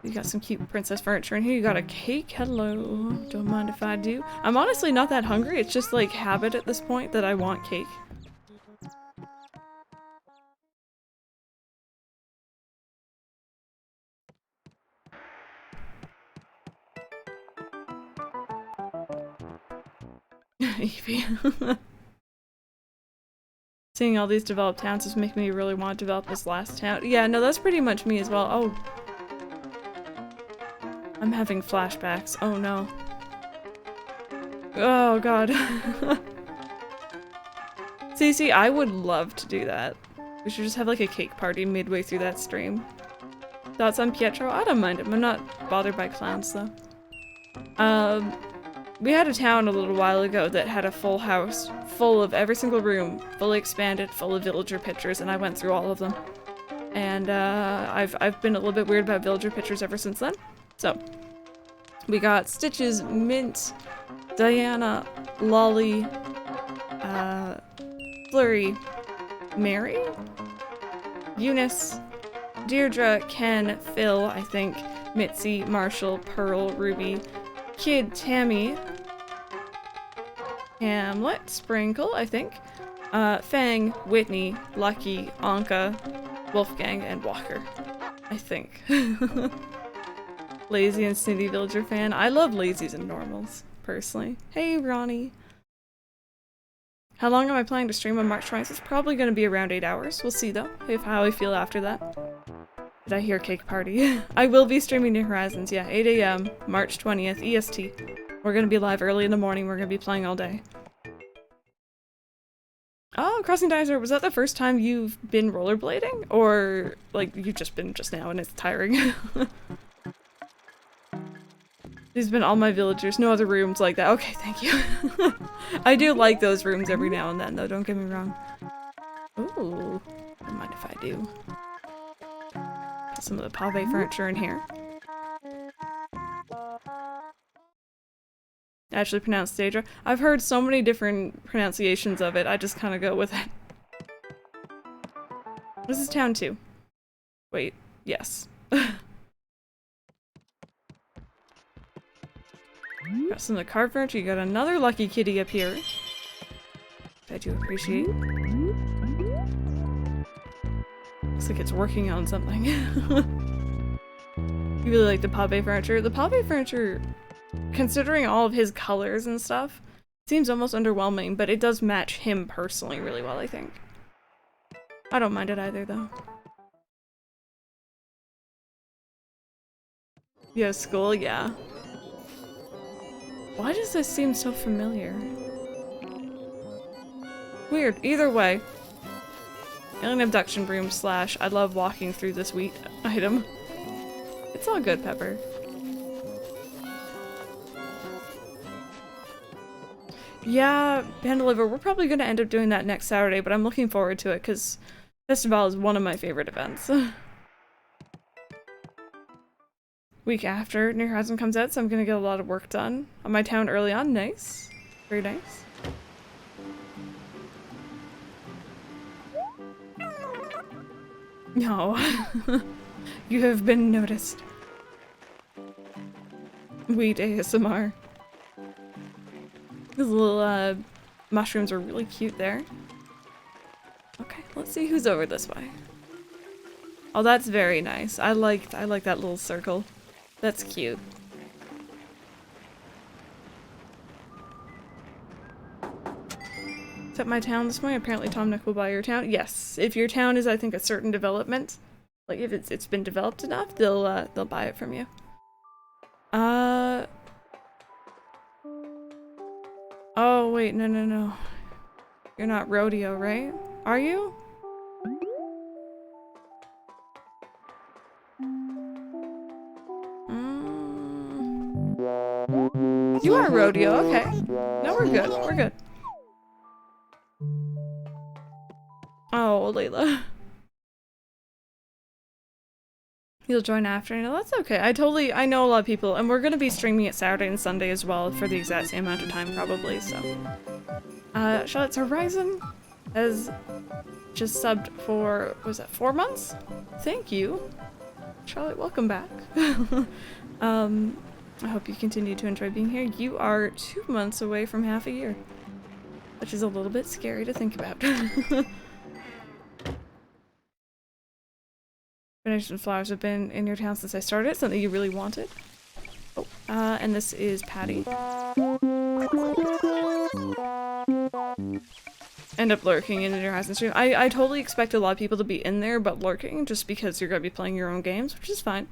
You got some cute princess furniture in here. You got a cake. Hello. Don't mind if I do. I'm honestly not that hungry. It's just like habit at this point that I want cake. Evie. Seeing all these developed towns is making me really want to develop this last town. Yeah, no, that's pretty much me as well. Oh. I'm having flashbacks. Oh no. Oh god. See, I would love to do that. We should just have like a cake party midway through that stream. Thoughts on Pietro? I don't mind him. I'm not bothered by clowns though. We had a town a little while ago that had a full house, full of every single room, fully expanded, full of villager pictures, and I went through all of them. And I've been a little bit weird about villager pictures ever since then. So, we got Stitches, Mint, Diana, Lolly, Flurry, Mary, Eunice, Deirdre, Ken, Phil, I think, Mitzi, Marshall, Pearl, Ruby, Kid, Tammy, Hamlet, Sprinkle, I think, Fang, Whitney, Lucky, Anka, Wolfgang, and Walker, I think. Lazy and Snooty Villager fan. I love lazies and normals, personally. Hey, Ronnie. How long am I planning to stream on March 20th? It's probably going to be around 8 hours. We'll see, though, how I feel after that. Did I hear cake party? I will be streaming New Horizons, yeah, 8 AM, March 20th, EST. We're going to be live early in the morning. We're going to be playing all day. Oh, Crossing Dinosaur, was that the first time you've been rollerblading? Or, like, you've just been just now and it's tiring? These have been all my villagers, no other rooms like that. Okay, thank you. I do like those rooms every now and then, though, don't get me wrong. Ooh, don't mind if I do. Put some of the pave furniture in here. Actually pronounced Daedra. I've heard so many different pronunciations of it, I just kind of go with it. This is town 2. Wait, yes. Got some of the card furniture. You got another lucky kitty up here. I do appreciate. Looks like it's working on something. You really like the pave furniture? The pave furniture, considering all of his colors and stuff, seems almost underwhelming, but it does match him personally really well, I think. I don't mind it either, though. Yeah, school, yeah. Why does this seem so familiar? Weird. Either way. Alien abduction broom / I love walking through this wheat item. It's all good, Pepper. Yeah, Bandoliver, we're probably going to end up doing that next Saturday, but I'm looking forward to it because Festival is one of my favorite events. Week after New Horizon comes out, so I'm going to get a lot of work done on my town early on. Nice. Very nice. No. You have been noticed. Wheat ASMR. These little mushrooms are really cute there. Okay, let's see who's over this way. Oh, that's very nice. I like that little circle. That's cute. looked at my town this morning. Apparently Tom Nook will buy your town. Yes, if your town is, I think, a certain development, like if it's been developed enough, they'll buy it from you. Oh wait, no. You're not Rodeo, right? Are you? You are Rodeo, okay. No, we're good, we're good. Oh, Layla. You'll join after? No, that's okay. I know a lot of people, and we're gonna be streaming it Saturday and Sunday as well for the exact same amount of time probably, so. Charlotte's Horizon has just subbed for, what was that, 4 months? Thank you. Charlotte, welcome back. I hope you continue to enjoy being here. You are 2 months away from half a year, which is a little bit scary to think about. Carnation flowers have been in your town since I started. Something you really wanted. Oh, and this is Patty. End up lurking in your Horizon stream. I totally expect a lot of people to be in there, but lurking just because you're gonna be playing your own games, which is fine.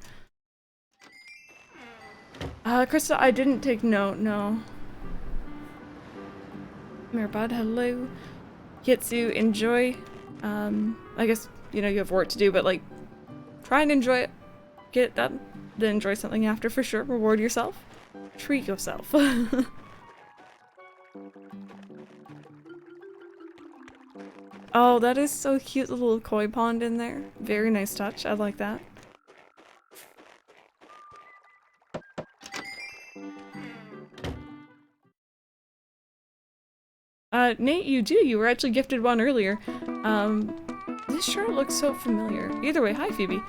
Krista, I didn't take note, no. Mirabad, hello. Kitsu, enjoy. I guess, you know, you have work to do, but like, try and enjoy it. Get it done. Then enjoy something after for sure. Reward yourself. Treat yourself. Oh, that is so cute, the little koi pond in there. Very nice touch. I like that. Nate, you do. You were actually gifted one earlier. This shirt looks so familiar. Either way, hi Phoebe.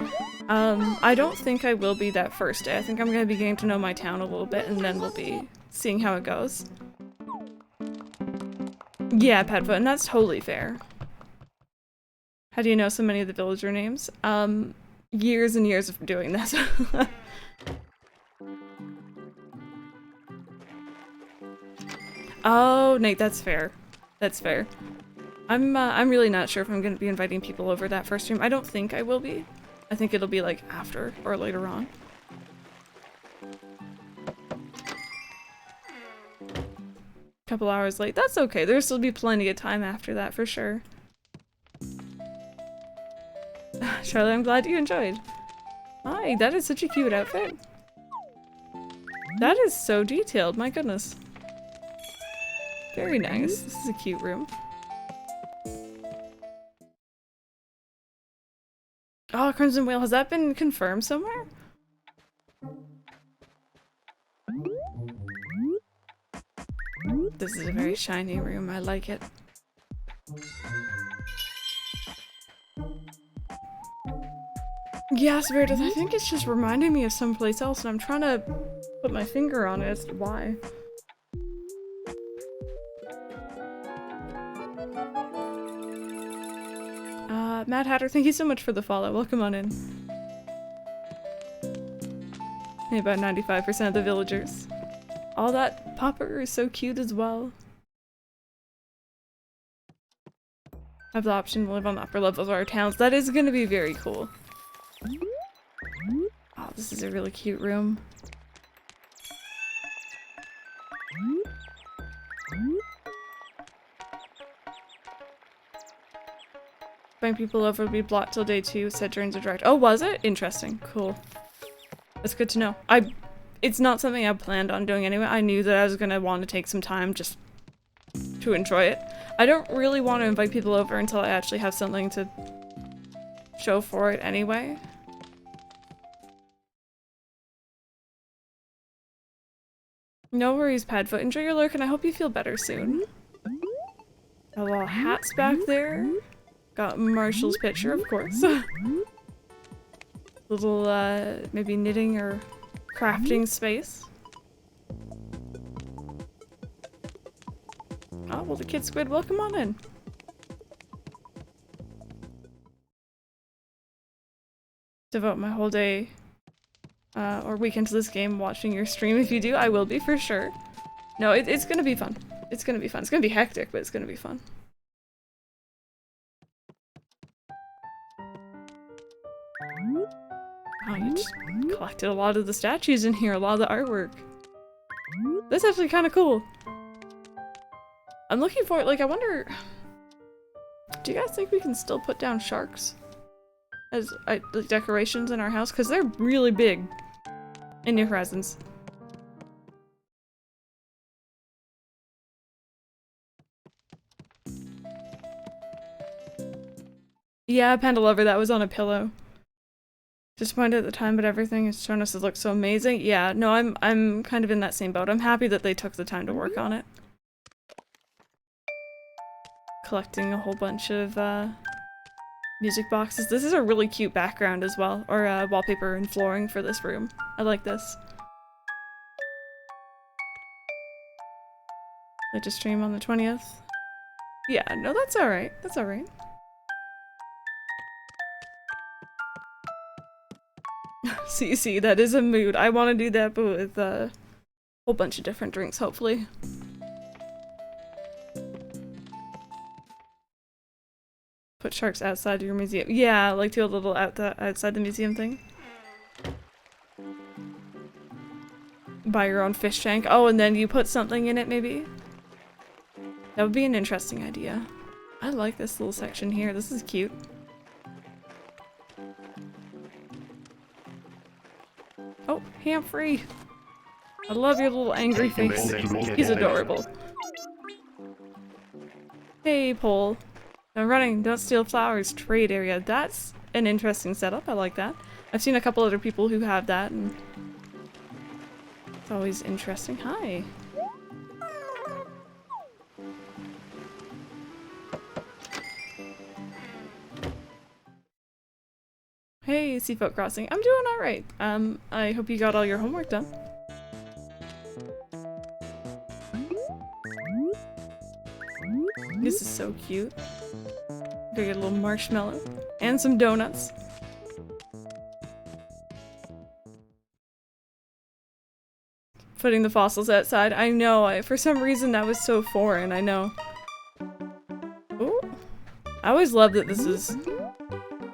I don't think I will be that first day. I think I'm gonna be getting to know my town a little bit and then we'll be seeing how it goes. Yeah, Padfoot, and that's totally fair. How do you know so many of the villager names? Years and years of doing this. Oh, Nate, that's fair. That's fair. I'm really not sure if I'm gonna be inviting people over that first stream. I don't think I will be. I think it'll be like after or later on. Couple hours late. That's okay. There'll still be plenty of time after that for sure. Charlotte, I'm glad you enjoyed. Hi, that is such a cute outfit. That is so detailed, my goodness. Very nice. This is a cute room. Oh, Crimson Whale, has that been confirmed somewhere? This is a very shiny room, I like it. Yeah, Severadith, I think it's just reminding me of someplace else and I'm trying to put my finger on it as to why. Mad Hatter, thank you so much for the follow. Welcome on in. Maybe about 95% of the villagers. All that popper is so cute as well. Have the option to live on the upper levels of our towns. That is going to be very cool. Oh, this is a really cute room. Bring people over will be blocked till day 2, said during the direct. Oh, was it? Interesting. Cool. That's good to know. It's not something I planned on doing anyway. I knew that I was gonna want to take some time just to enjoy it. I don't really want to invite people over until I actually have something to show for it anyway. No worries, Padfoot. Enjoy your lurk and I hope you feel better soon. A little hats back there. Got Marshall's picture, of course. Little, maybe knitting or crafting space. Oh, well, the kid squid, welcome on in. Devote my whole day, or weekend to this game, watching your stream. If you do, I will be for sure. No, it's gonna be fun. It's gonna be fun. It's gonna be hectic, but it's gonna be fun. Oh, you just collected a lot of the statues in here, a lot of the artwork. That's actually kind of cool. I'm looking for, like, I wonder... Do you guys think we can still put down sharks as like, decorations in our house? Because they're really big in New Horizons. Yeah, Panda Lover, that was on a pillow. Disappointed at the time, but everything has shown us it looks so amazing. Yeah, no, I'm kind of in that same boat. I'm happy that they took the time to work on it. Collecting a whole bunch of music boxes. This is a really cute background as well, or wallpaper and flooring for this room. I like this. Like to stream on the 20th. Yeah, no, that's alright. That's alright. See, that is a mood. I want to do that, but with a whole bunch of different drinks, hopefully. Put sharks outside your museum. Yeah, like do a little outside the museum thing. Buy your own fish tank. Oh, and then you put something in it, maybe? That would be an interesting idea. I like this little section here. This is cute. Oh, Humphrey! I love your little angry face. He's adorable. Hey, Pole. I'm running. Don't steal flowers. Trade area. That's an interesting setup. I like that. I've seen a couple other people who have that, and it's always interesting. Hi. Hey, Seafoot Crossing. I'm doing alright. I hope you got all your homework done. This is so cute. Gonna get a little marshmallow and some donuts. Putting the fossils outside. I know, for some reason that was so foreign, I know. Ooh. I always love that this is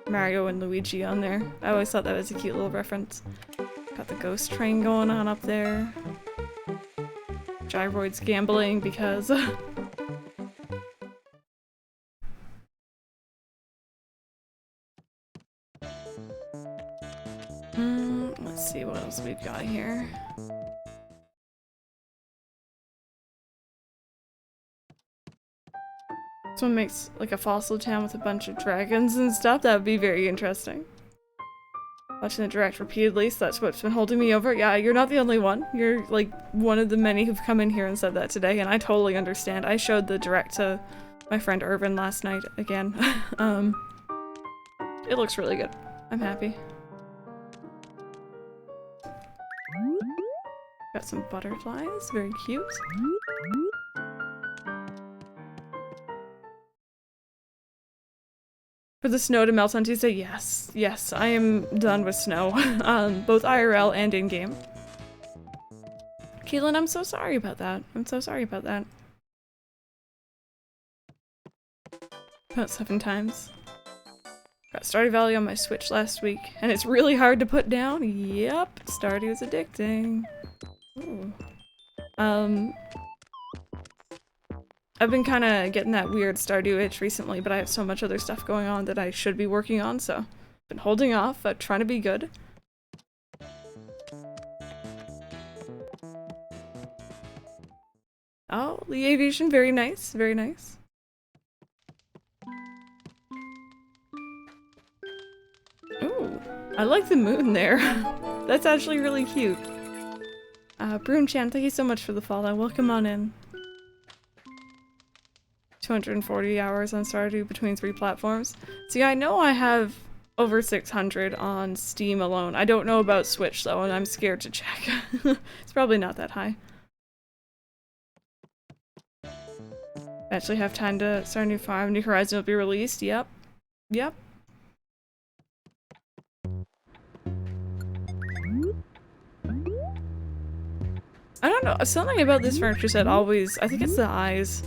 Mario and Luigi on there. I always thought that was a cute little reference. Got the ghost train going on up there. Gyroid's gambling because... Let's see what else we've got here. This one makes like a fossil town with a bunch of dragons and stuff. That would be very interesting. Watching the direct repeatedly, so that's what's been holding me over. Yeah, you're not the only one. You're like one of the many who've come in here and said that today, and I totally understand. I showed the direct to my friend Irvin last night again. It looks really good. I'm happy. Got some butterflies, very cute. For the snow to melt on Tuesday, yes. Yes, I am done with snow. Both IRL and in-game. Keelan, I'm so sorry about that. I'm so sorry about that. About 7 times. Got Stardew Valley on my Switch last week, and it's really hard to put down. Yep, Stardew is addicting. Ooh. I've been kind of getting that weird Stardew itch recently, but I have so much other stuff going on that I should be working on, so I've been holding off, trying to be good. Oh, the aviation, very nice, very nice. Ooh, I like the moon there. That's actually really cute. Brune Chan, thank you so much for the follow. Welcome on in. 240 hours on Stardew between 3 platforms. See, I know I have over 600 on Steam alone. I don't know about Switch though, and I'm scared to check. It's probably not that high. Actually have time to start a new farm. New Horizon will be released. Yep. Yep. I don't know, something about this furniture set always, I think it's the eyes.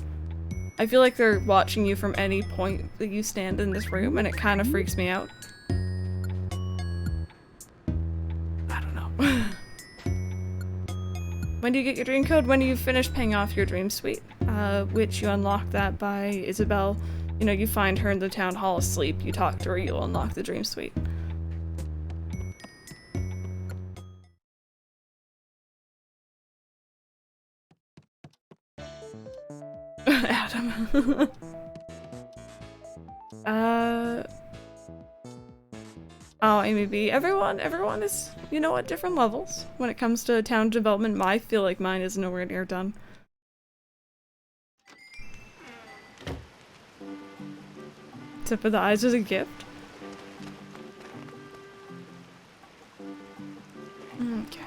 I feel like they're watching you from any point that you stand in this room, and it kind of freaks me out. When do you get your dream code? When you finish paying off your dream suite, which you unlock that by Isabel. You know, you find her in the town hall asleep, you talk to her, you'll unlock the dream suite. Adam. Oh, Amy B. Everyone is, you know, at different levels. When it comes to town development, I feel like mine is nowhere near done. Tip of the eyes is a gift. Okay,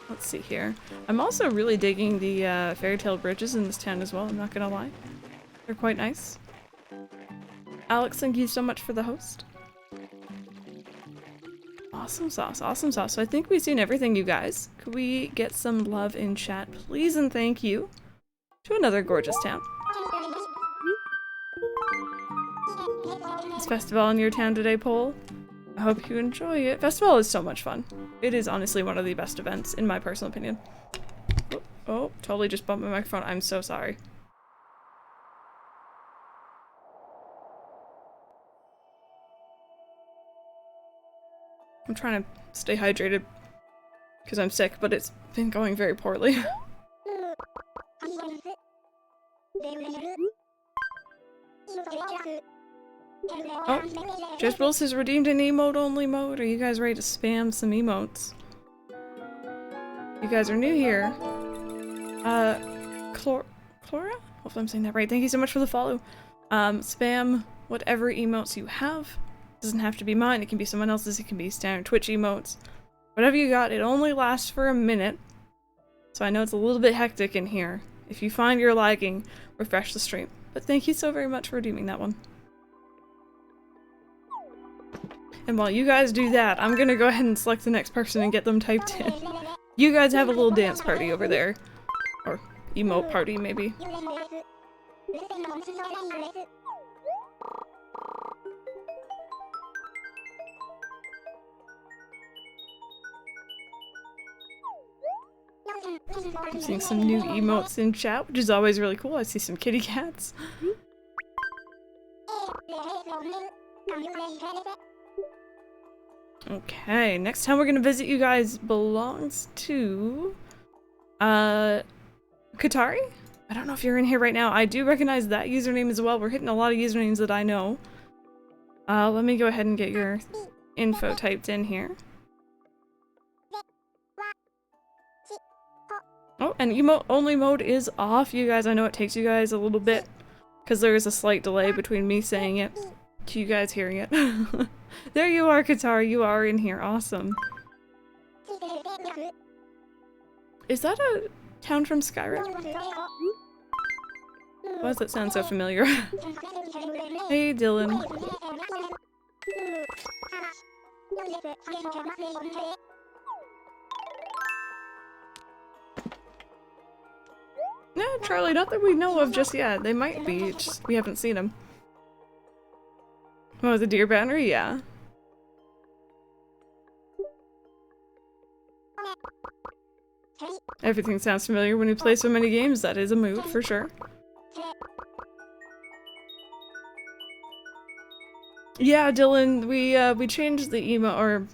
let's see here. I'm also really digging the fairy tale bridges in this town as well, I'm not gonna lie. They're quite nice. Alex, thank you so much for the host. Awesome sauce, awesome sauce. So I think we've seen everything, you guys. Could we get some love in chat, please and thank you to another gorgeous town. Is festival in your town today, Paul? I hope you enjoy it. Festival is so much fun. It is honestly one of the best events, in my personal opinion. Oh, totally just bumped my microphone. I'm so sorry. I'm trying to stay hydrated because I'm sick, but it's been going very poorly. Oh, Judge Wills has redeemed an emote-only mode. Are you guys ready to spam some emotes? You guys are new here. Clora? Hopefully I'm saying that right. Thank you so much for the follow. Spam whatever emotes you have. Doesn't have to be mine, it can be someone else's, it can be standard Twitch emotes. Whatever you got, it only lasts for a minute. So I know it's a little bit hectic in here. If you find you're lagging, refresh the stream. But thank you so very much for redeeming that one. And while you guys do that, I'm gonna go ahead and select the next person and get them typed in. You guys have a little dance party over there. Or emote party, maybe. I'm seeing some new emotes in chat, which is always really cool. I see some kitty cats. Okay, next time we're gonna visit you guys belongs to Katari? I don't know if you're in here right now. I do recognize that username as well. We're hitting a lot of usernames that I know. Let me go ahead and get your info typed in here. Oh, and emote only mode is off, you guys. I know it takes you guys a little bit because there is a slight delay between me saying it to you guys hearing it. There you are, Qatar. You are in here. Awesome. Is that a town from Skyrim? Why does that sound so familiar? Hey, Dylan. No, Charlie, not that we know of just yet. They might be, just we haven't seen them. Oh, the deer banner? Yeah. Everything sounds familiar when you play so many games. That is a mood, for sure. Yeah, Dylan, we changed the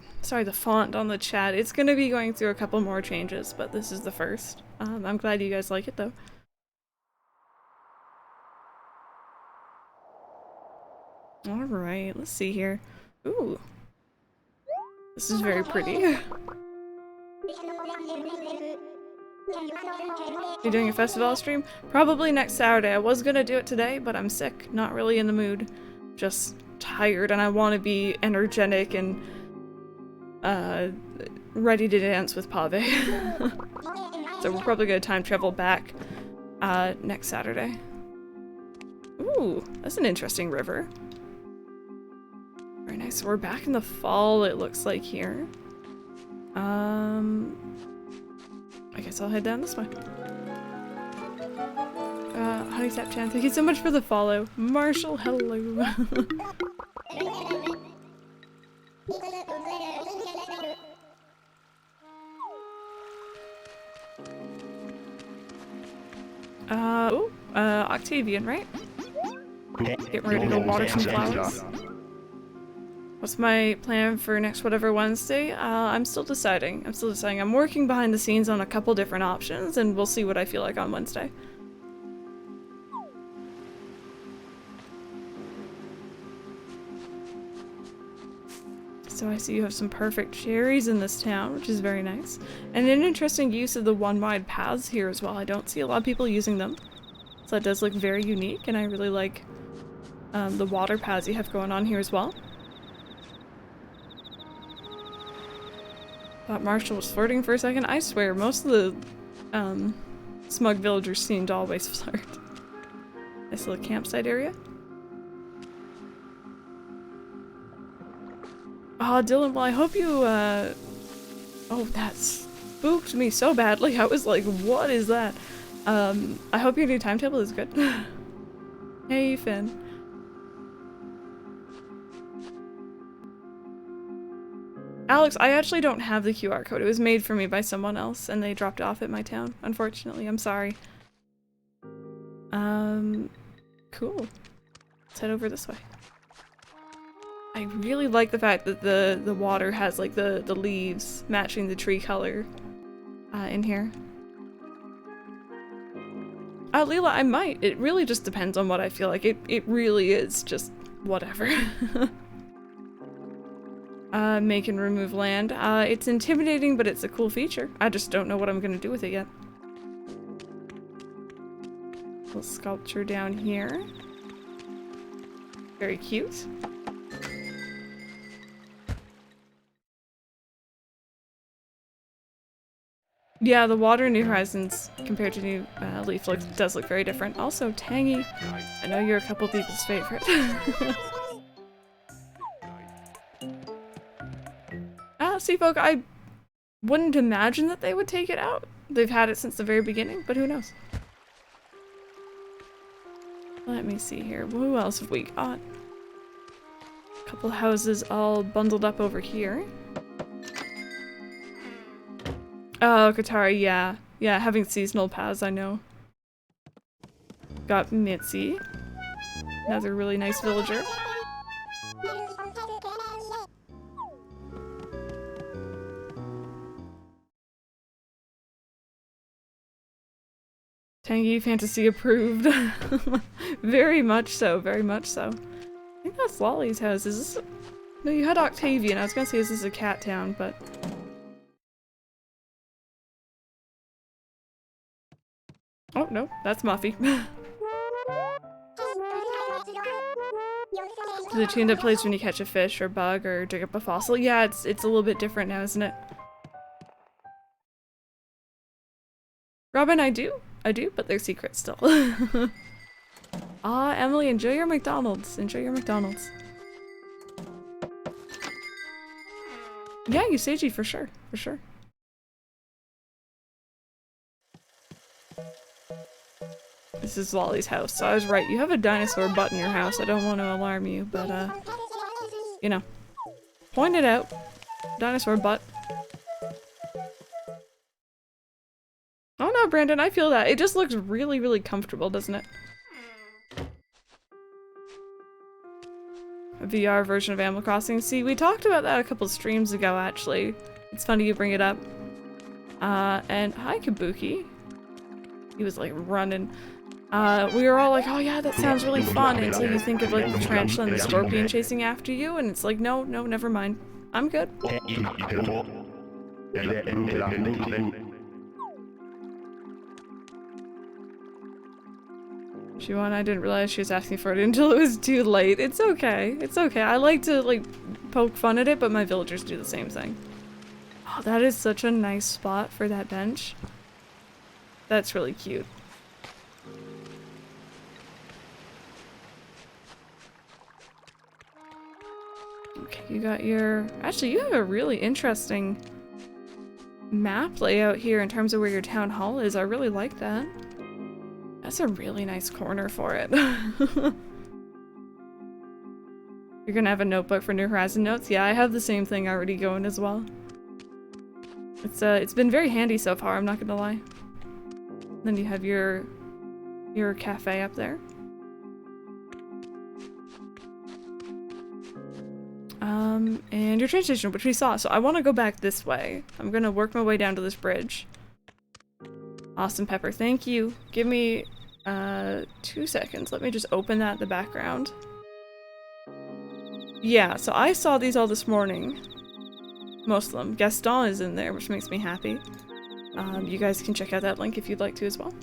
the font on the chat. It's gonna be going through a couple more changes, but this is the first. I'm glad you guys like it, though. Alright, let's see here. Ooh. This is very pretty. You doing a festival stream? Probably next Saturday. I was gonna do it today, but I'm sick. Not really in the mood. Just tired, and I want to be energetic and ready to dance with Pave. So we're probably gonna time travel back next Saturday. Ooh, that's an interesting river. Very nice. So we're back in the fall, it looks like here. I guess I'll head down this way. Honey Tap Chan, thank you so much for the follow. Marshall, hello. Octavian, right? Get ready to go water some flowers. What's my plan for next whatever Wednesday? I'm still deciding. I'm working behind the scenes on a couple different options, and we'll see what I feel like on Wednesday. So I see you have some perfect cherries in this town, which is very nice. And an interesting use of the one-wide paths here as well. I don't see a lot of people using them. So that does look very unique, and I really like the water paths you have going on here as well. Thought Marshall was flirting for a second. I swear, most of the smug villagers seem to always flirt. Nice little campsite area. Oh, Dylan, well, I hope you, oh, that spooked me so badly. I was like, what is that? I hope your new timetable is good. Hey, Finn. Alex, I actually don't have the QR code. It was made for me by someone else, and they dropped it off at my town, unfortunately. I'm sorry. Cool. Let's head over this way. I really like the fact that the water has, like, the leaves matching the tree color in here. Leela, I might. It really just depends on what I feel like. It really is just whatever. Make and remove land. It's intimidating, but it's a cool feature. I just don't know what I'm gonna do with it yet. Little sculpture down here. Very cute. Yeah, the water in New Horizons compared to New Leaf does look very different. Also, tangy. I know you're a couple people's favorite. Sea folk, I wouldn't imagine that they would take it out. They've had it since the very beginning, but who knows? Let me see here. Who else have we got? A couple houses all bundled up over here. Oh, Katari, yeah. Yeah, having seasonal paths, I know. Got Mitzi. Another really nice villager. Tangy fantasy approved. Very much so, very much so. I think that's Lolly's house. Is this no, you had Octavian. I was gonna say is this a cat town, but oh no, that's Muffy. The tune that plays when you catch a fish or bug or dig up a fossil. Yeah, it's a little bit different now, isn't it? Robin, I do, but they're secret still. Ah, Emily, enjoy your McDonald's. Enjoy your McDonald's. Yeah, Usagi, for sure, for sure. This is Lolly's house, so I was right. You have a dinosaur butt in your house. I don't want to alarm you, but, you know, point it out. Dinosaur butt. Oh no, Brandon, I feel that. It just looks really, really comfortable, doesn't it? A VR version of Animal Crossing. See, we talked about that a couple streams ago, actually. It's funny you bring it up. And hi, Kabuki. He was, like, running. We were all like, oh yeah, that sounds really fun, until you think of, like, the tarantula and the scorpion chasing after you, and it's like, no, no, never mind. I'm good. I didn't realize she was asking for it until it was too late. It's okay. It's okay. I like to, like, poke fun at it, but my villagers do the same thing. Oh, that is such a nice spot for that bench. That's really cute. Okay, you got your... Actually, you have a really interesting map layout here in terms of where your town hall is. I really like that. That's a really nice corner for it. You're gonna have a notebook for New Horizon notes? Yeah, I have the same thing already going as well. It's been very handy so far, I'm not gonna lie. Then you have your your cafe up there. And your train station, which we saw. So I want to go back this way. I'm gonna work my way down to this bridge. Awesome, Pepper. Thank you. Give me 2 seconds. Let me just open that in the background. Yeah, so I saw these all this morning. Most of them. Gaston is in there, which makes me happy. You guys can check out that link if you'd like to as well.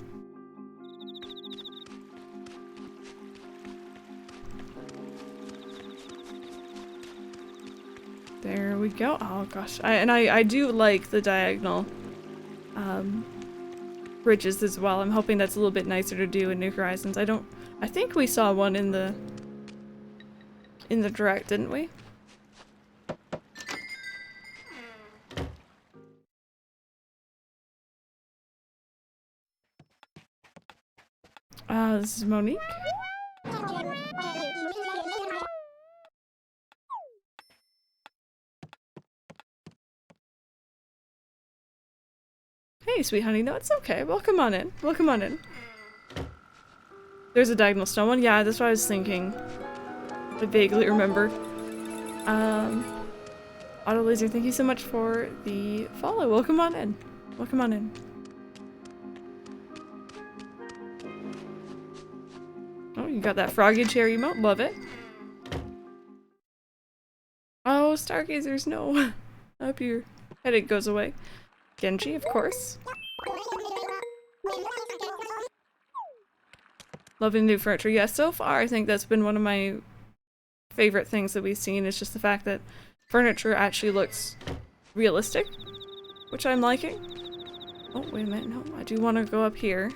There we go. Oh gosh. I do like the diagonal bridges as well. I'm hoping that's a little bit nicer to do in New Horizons. I think we saw one in the direct, didn't we? This is Monique. Hey, sweet honey. No, it's okay. Welcome on in. Welcome on in. There's a diagonal stone one. Yeah, that's what I was thinking. I vaguely remember. Auto Laser, thank you so much for the follow. Welcome on in. Welcome on in. Oh, you got that froggy cherry emote. Love it. Oh, Stargazers, no. Up your headache goes away. Genji, of course. Loving new furniture. Yeah, so far I think that's been one of my favorite things that we've seen, is just the fact that furniture actually looks realistic, which I'm liking. Oh, wait a minute. No, I do want to go up here.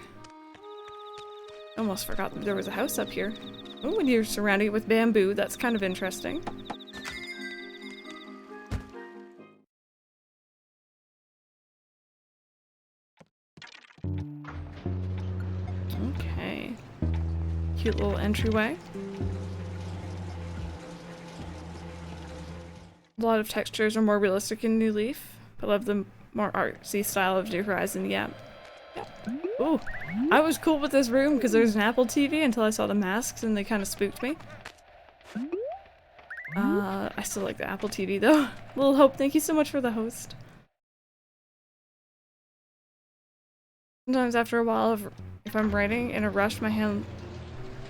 Almost forgot that there was a house up here. Oh, and you're surrounding it with bamboo. That's kind of interesting. Okay. Cute little entryway. A lot of textures are more realistic in New Leaf. I love the more artsy style of New Horizon, yeah. Ooh, I was cool with this room because there's an Apple TV until I saw the masks and they kind of spooked me. I still like the Apple TV though. Little Hope, thank you so much for the host. Sometimes after a while, if I'm writing in a rush, my hand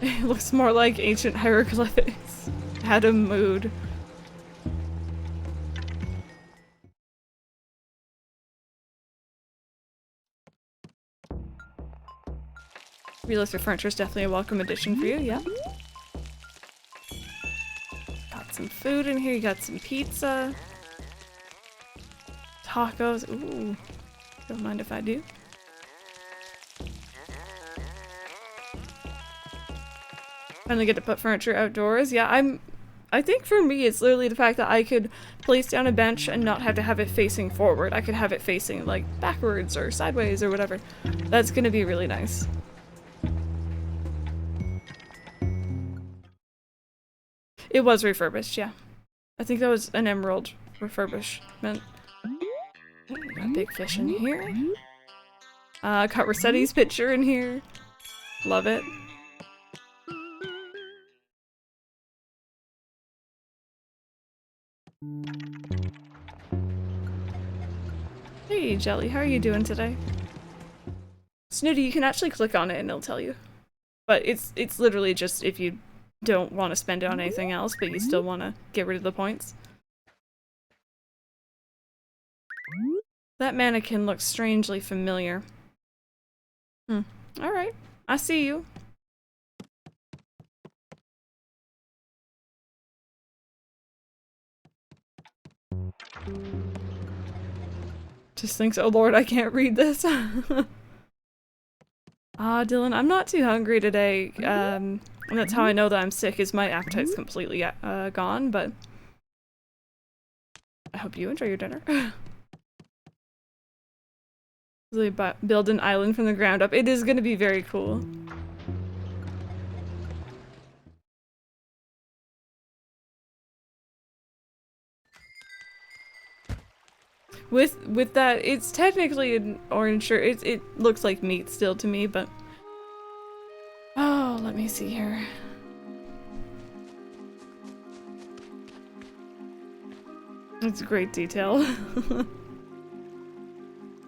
it looks more like ancient hieroglyphics. Adam mood. Realistic furniture is definitely a welcome addition for you, yeah. Got some food in here, you got some pizza. Tacos, ooh. Don't mind if I do. Finally get to put furniture outdoors. Yeah, I think for me it's literally the fact that I could place down a bench and not have to have it facing forward. I could have it facing like backwards or sideways or whatever. That's gonna be really nice. It was refurbished, yeah. I think that was an emerald refurbishment. Got big fish in here. Got Rossetti's picture in here. Love it. Hey Jelly, how are you doing today? Snooty, you can actually click on it and it'll tell you. But it's literally just if you don't want to spend it on anything else, but you still want to get rid of the points. That mannequin looks strangely familiar. Alright. I see you. Just thinks, oh lord, I can't read this. Dylan, I'm not too hungry today. And that's how I know that I'm sick, is my appetite's completely gone, but I hope you enjoy your dinner. Really build an island from the ground up. It is going to be very cool. With that, it's technically an orange shirt. It looks like meat still to me, but Oh, let me see here. It's great detail.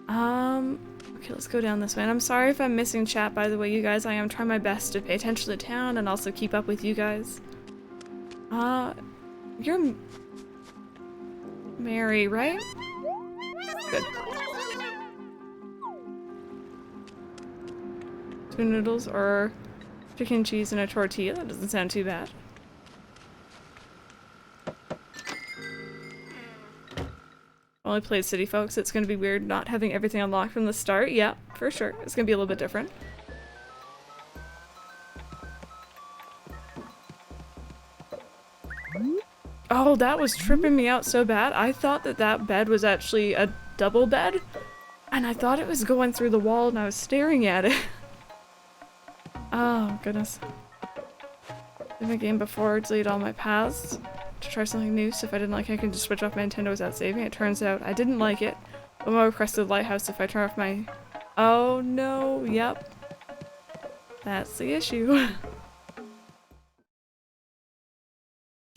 Okay, let's go down this way. And I'm sorry if I'm missing chat, by the way, you guys. I am trying my best to pay attention to the town and also keep up with you guys. You're Mary, right? Good. 2 noodles or chicken, cheese, and a tortilla. That doesn't sound too bad. Only played City Folks. It's gonna be weird not having everything unlocked from the start. Yeah, for sure. It's gonna be a little bit different. Oh, that was tripping me out so bad. I thought that that bed was actually a double bed, and I thought it was going through the wall, and I was staring at it. Oh, goodness. In the game before, delete all my paths to try something new, so if I didn't like it, I can just switch off my Nintendo without saving. It turns out I didn't like it. But my request to the lighthouse if I turn off my... Oh, no. Yep. That's the issue.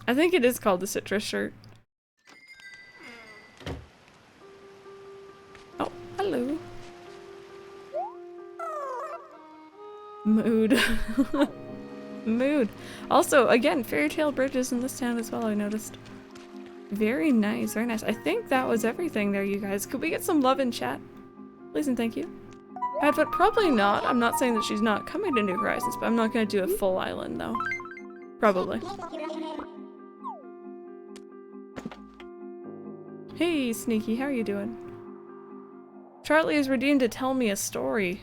I think it is called the citrus shirt. Oh, hello. Mood. Mood. Also, again, fairy tale bridges in this town as well, I noticed. Very nice, very nice. I think that was everything there, you guys. Could we get some love in chat? Please and thank you. But probably not. I'm not saying that she's not coming to New Horizons, but I'm not going to do a full island, though. Probably. Hey, Sneaky, how are you doing? Charlie is redeemed to tell me a story.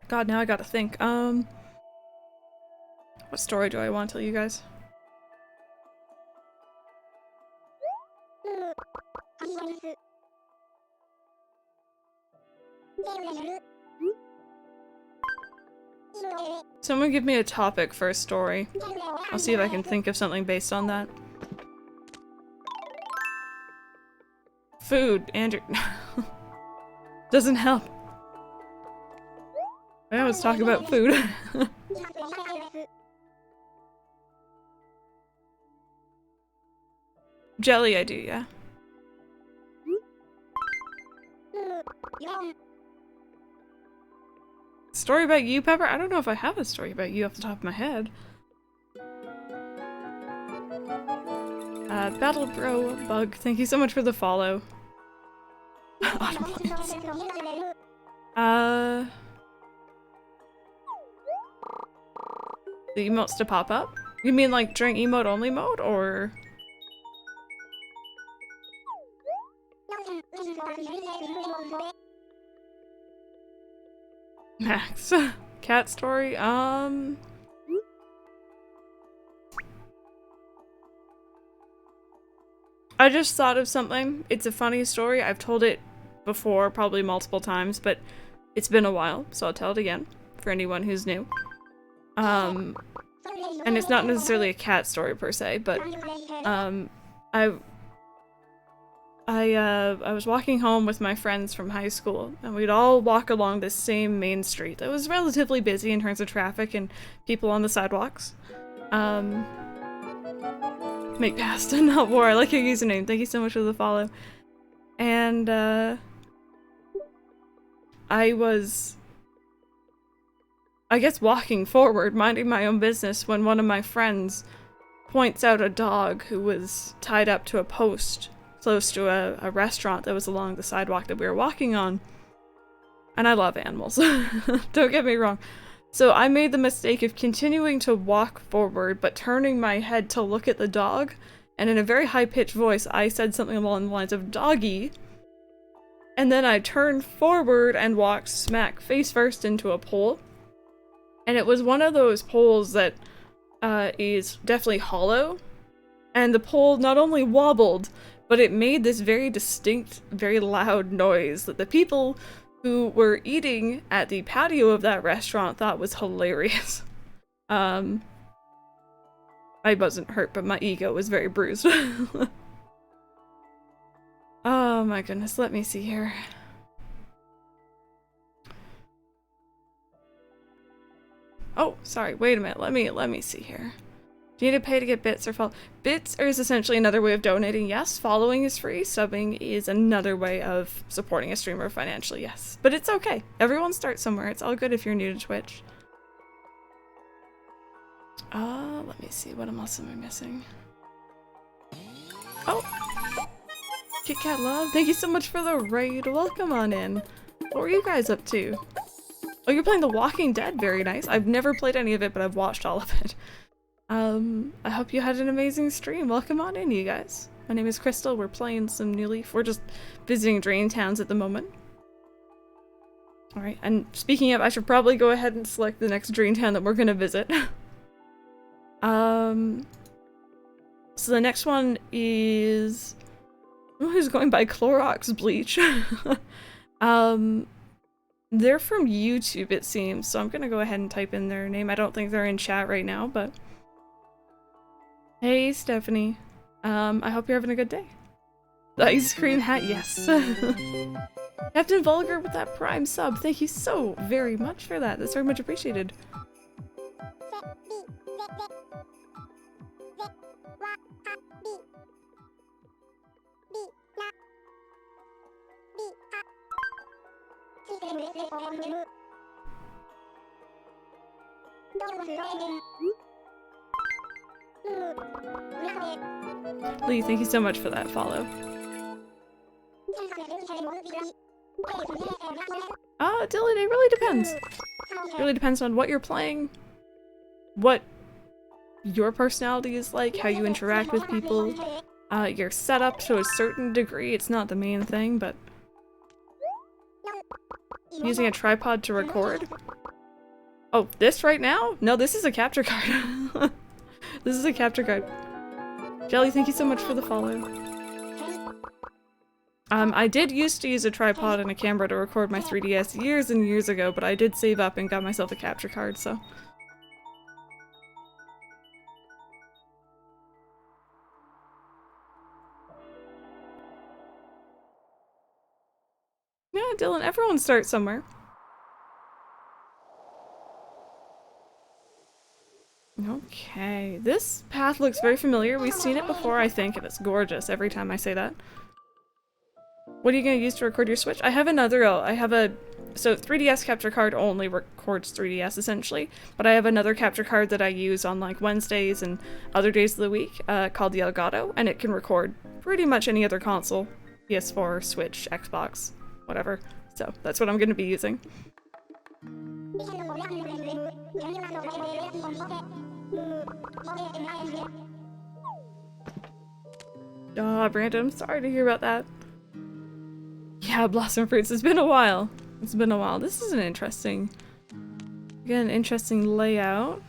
God, now I gotta think. What story do I want to tell you guys? Someone give me a topic for a story. I'll see if I can think of something based on that. Food, Andrew. Doesn't help. I always talk about food. Jelly I do, yeah. Story about you, Pepper? I don't know if I have a story about you off the top of my head. Battle Bro Bug, thank you so much for the follow. The emotes to pop up? You mean like during emote only mode, or? Max. Cat story? I just thought of something. It's a funny story. I've told it before, probably multiple times, but it's been a while, so I'll tell it again for anyone who's new. And it's not necessarily a cat story per se, but I was walking home with my friends from high school, and we'd all walk along this same main street that was relatively busy in terms of traffic and people on the sidewalks. Make past and not war. I like your username. Thank you so much for the follow. And I was, I guess, walking forward, minding my own business, when one of my friends points out a dog who was tied up to a post close to a restaurant that was along the sidewalk that we were walking on. And I love animals. Don't get me wrong. So I made the mistake of continuing to walk forward, but turning my head to look at the dog, and in a very high-pitched voice, I said something along the lines of, "Doggy," and then I turned forward and walked smack face first into a pole. And it was one of those poles that is definitely hollow, and the pole not only wobbled, but it made this very distinct, very loud noise that the people who were eating at the patio of that restaurant thought was hilarious. I wasn't hurt, but my ego was very bruised. Oh my goodness, let me see here. Oh, sorry, wait a minute, let me see here. Do you need to pay to get bits or follow? Bits is essentially another way of donating, yes. Following is free, subbing is another way of supporting a streamer financially, yes. But it's okay. Everyone starts somewhere. It's all good if you're new to Twitch. Let me see, what else am I missing? Oh! Kit Kat Love, thank you so much for the raid. Welcome on in. What were you guys up to? Oh, you're playing The Walking Dead, very nice. I've never played any of it, but I've watched all of it. I hope you had an amazing stream. Welcome on in, you guys. My name is Crystal. We're playing some New Leaf. We're just visiting drain towns at the moment. Alright, and speaking of, I should probably go ahead and select the next drain town that we're gonna visit. So the next one is... who's going by Clorox Bleach? They're from YouTube, it seems, so I'm gonna go ahead and type in their name. I don't think they're in chat right now, but... Hey, Stephanie. I hope you're having a good day. The ice cream hat, yes. Captain Vulgar with that Prime sub. Thank you so very much for that. That's very much appreciated. Lee, thank you so much for that follow. Dylan, it really depends. It really depends on what you're playing, what your personality is like, how you interact with people, your setup to a certain degree. It's not the main thing, but using a tripod to record. Oh, this right now? No, this is a capture card. This is a capture card. Jelly, thank you so much for the follow. I did used to use a tripod and a camera to record my 3DS years and years ago, but I did save up and got myself a capture card, so. Yeah, Dylan, everyone starts somewhere. Okay, this path looks very familiar. We've seen it before, I think, and it's gorgeous every time I say that. What are you going to use to record your Switch? I have another, so 3DS capture card only records 3DS essentially, but I have another capture card that I use on like Wednesdays and other days of the week called the Elgato, and it can record pretty much any other console, PS4, Switch, Xbox, whatever. So that's what I'm going to be using. Oh, Brandon, I'm sorry to hear about that. Yeah, Blossom Fruits, it's been a while. It's been a while. This is an interesting, again, an interesting layout.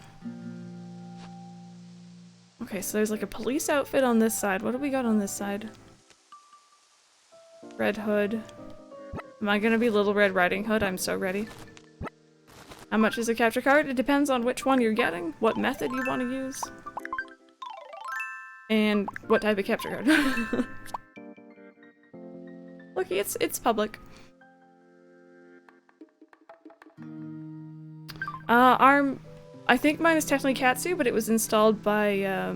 Okay, so there's like a police outfit on this side. What do we got on this side? Red Hood. Am I gonna be Little Red Riding Hood? I'm so ready. How much is a capture card? It depends on which one you're getting, what method you want to use, and what type of capture card. Look, it's public. ARM, I think mine is technically Katsu, but it was installed by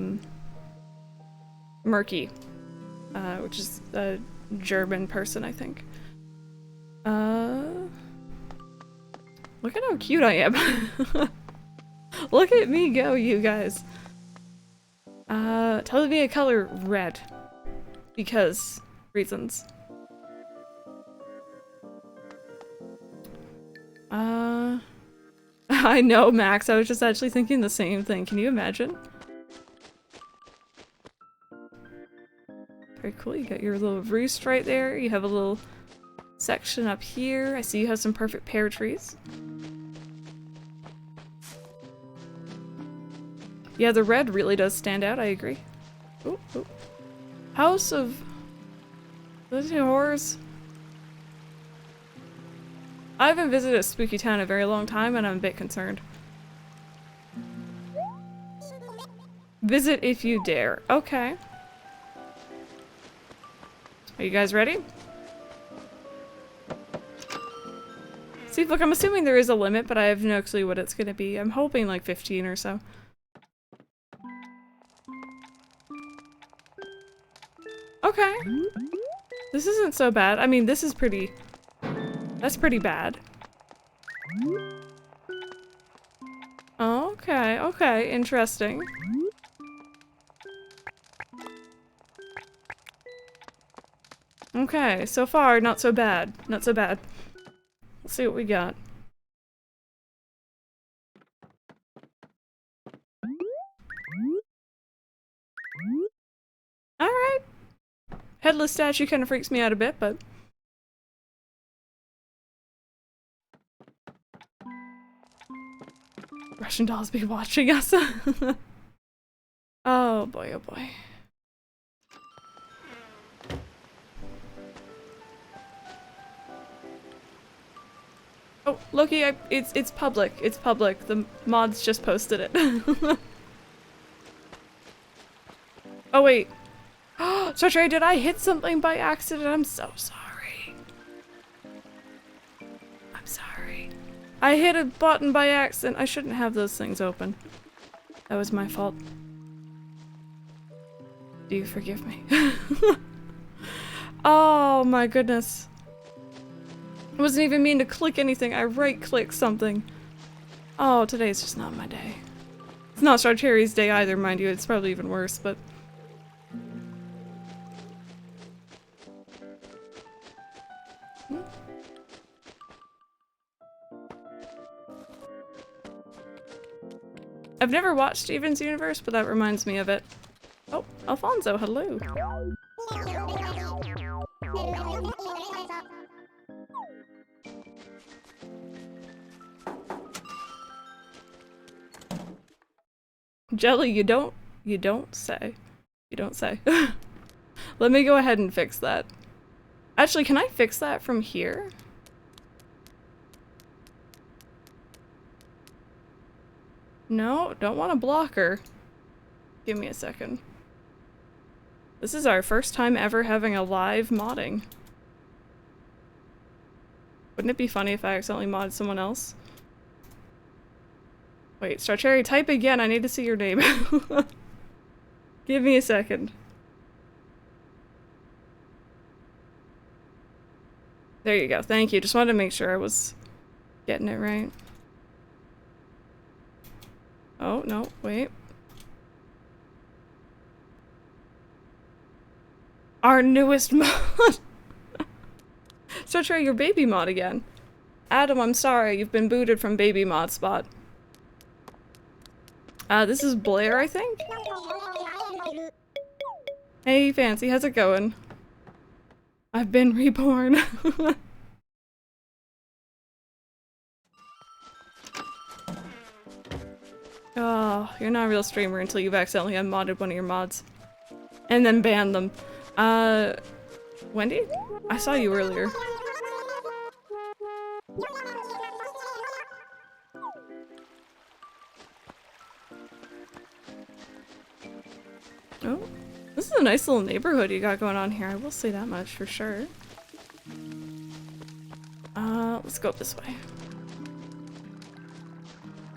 Murky, which is a German person, I think. Look at how cute I am. Look at me go, you guys. Tell me a color red. Because reasons. I know, Max. I was just actually thinking the same thing. Can you imagine? Very cool. You got your little roost right there. You have a little section up here. I see you have some perfect pear trees. Yeah, the red really does stand out. I agree. Ooh, ooh. House of Horrors. I haven't visited a spooky town in a very long time, and I'm a bit concerned. Visit if you dare. Okay. Are you guys ready? See, look, I'm assuming there is a limit, but I have no clue what it's gonna be. I'm hoping like 15 or so. Okay. This isn't so bad. I mean, this is pretty... That's pretty bad. Okay, okay, interesting. Okay, so far, not so bad. Not so bad. Let's see what we got. Alright. Headless statue kind of freaks me out a bit, but... Russian dolls be watching us. Oh boy, oh boy. Oh, Loki, it's public. It's public. The mods just posted it. Oh wait. Sorry, did I hit something by accident? I'm so sorry. I'm sorry. I hit a button by accident. I shouldn't have those things open. That was my fault. Do you forgive me? Oh my goodness. I wasn't even mean to click anything. I right-clicked something. Oh, today's just not my day. It's not Star Cherry's day either, mind you. It's probably even worse, but... I've never watched Steven's Universe, but that reminds me of it. Oh, Alfonso, hello. Jelly, you don't say. You don't say. Let me go ahead and fix that. Actually, can I fix that from here? No, don't want a blocker. Give me a second. This is our first time ever having a live modding. Wouldn't it be funny if I accidentally modded someone else? Wait, Star Cherry, type again. I need to see your name. Give me a second. There you go. Thank you. Just wanted to make sure I was getting it right. Oh, no, wait. Our newest mod! Star Cherry, your baby mod again. Adam, I'm sorry. You've been booted from baby mod spot. This is Blair, I think? Hey, Fancy, how's it going? I've been reborn. Oh, you're not a real streamer until you've accidentally unmodded one of your mods. And then banned them. Wendy? I saw you earlier. Oh, this is a nice little neighborhood you got going on here. I will say that much for sure. Let's go this way.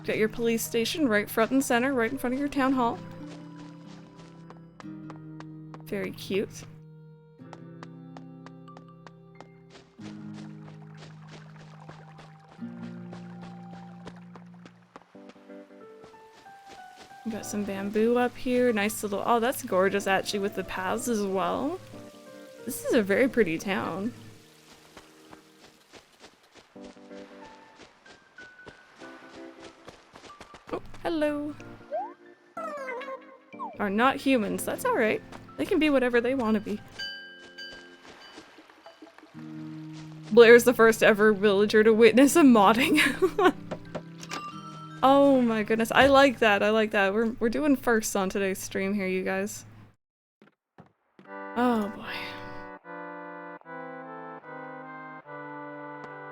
Got your police station right front and center, right in front of your town hall. Very cute. Got some bamboo up here. Nice little... Oh, that's gorgeous actually with the paths as well. This is a very pretty town. Oh, hello. Are not humans. That's alright. They can be whatever they want to be. Blair's the first ever villager to witness a modding. Oh my goodness, I like that, I like that. We're doing firsts on today's stream here, you guys. Oh boy.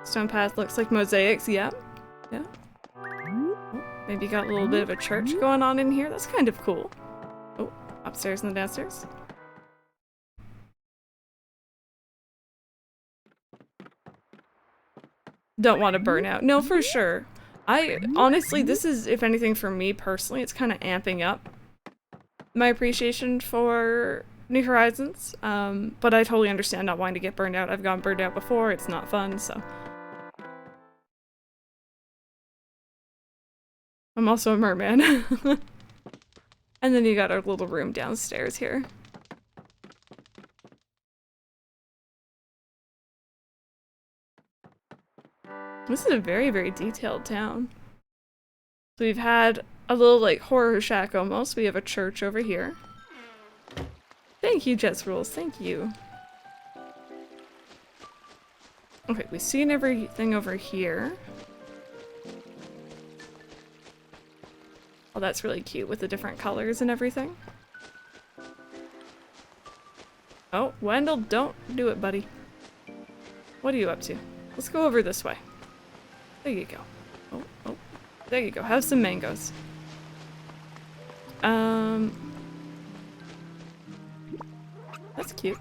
Stone path looks like mosaics, yeah. Yeah. Oh, maybe got a little bit of a church going on in here, that's kind of cool. Oh, upstairs and downstairs. don't want to burn out. No, for sure. Honestly, this is, if anything for me personally, it's kind of amping up my appreciation for New Horizons. But I totally understand not wanting to get burned out. I've gotten burned out before, it's not fun, so. I'm also a merman. And then you got our little room downstairs here. This is a very, very detailed town. So we've had a little, like, horror shack almost. We have a church over here. Thank you, Jets Rules. Thank you. Okay, we've seen everything over here. Oh, that's really cute with the different colors and everything. Oh, Wendell, don't do it, buddy. What are you up to? Let's go over this way. There you go. Oh, oh. There you go. Have some mangoes. That's cute.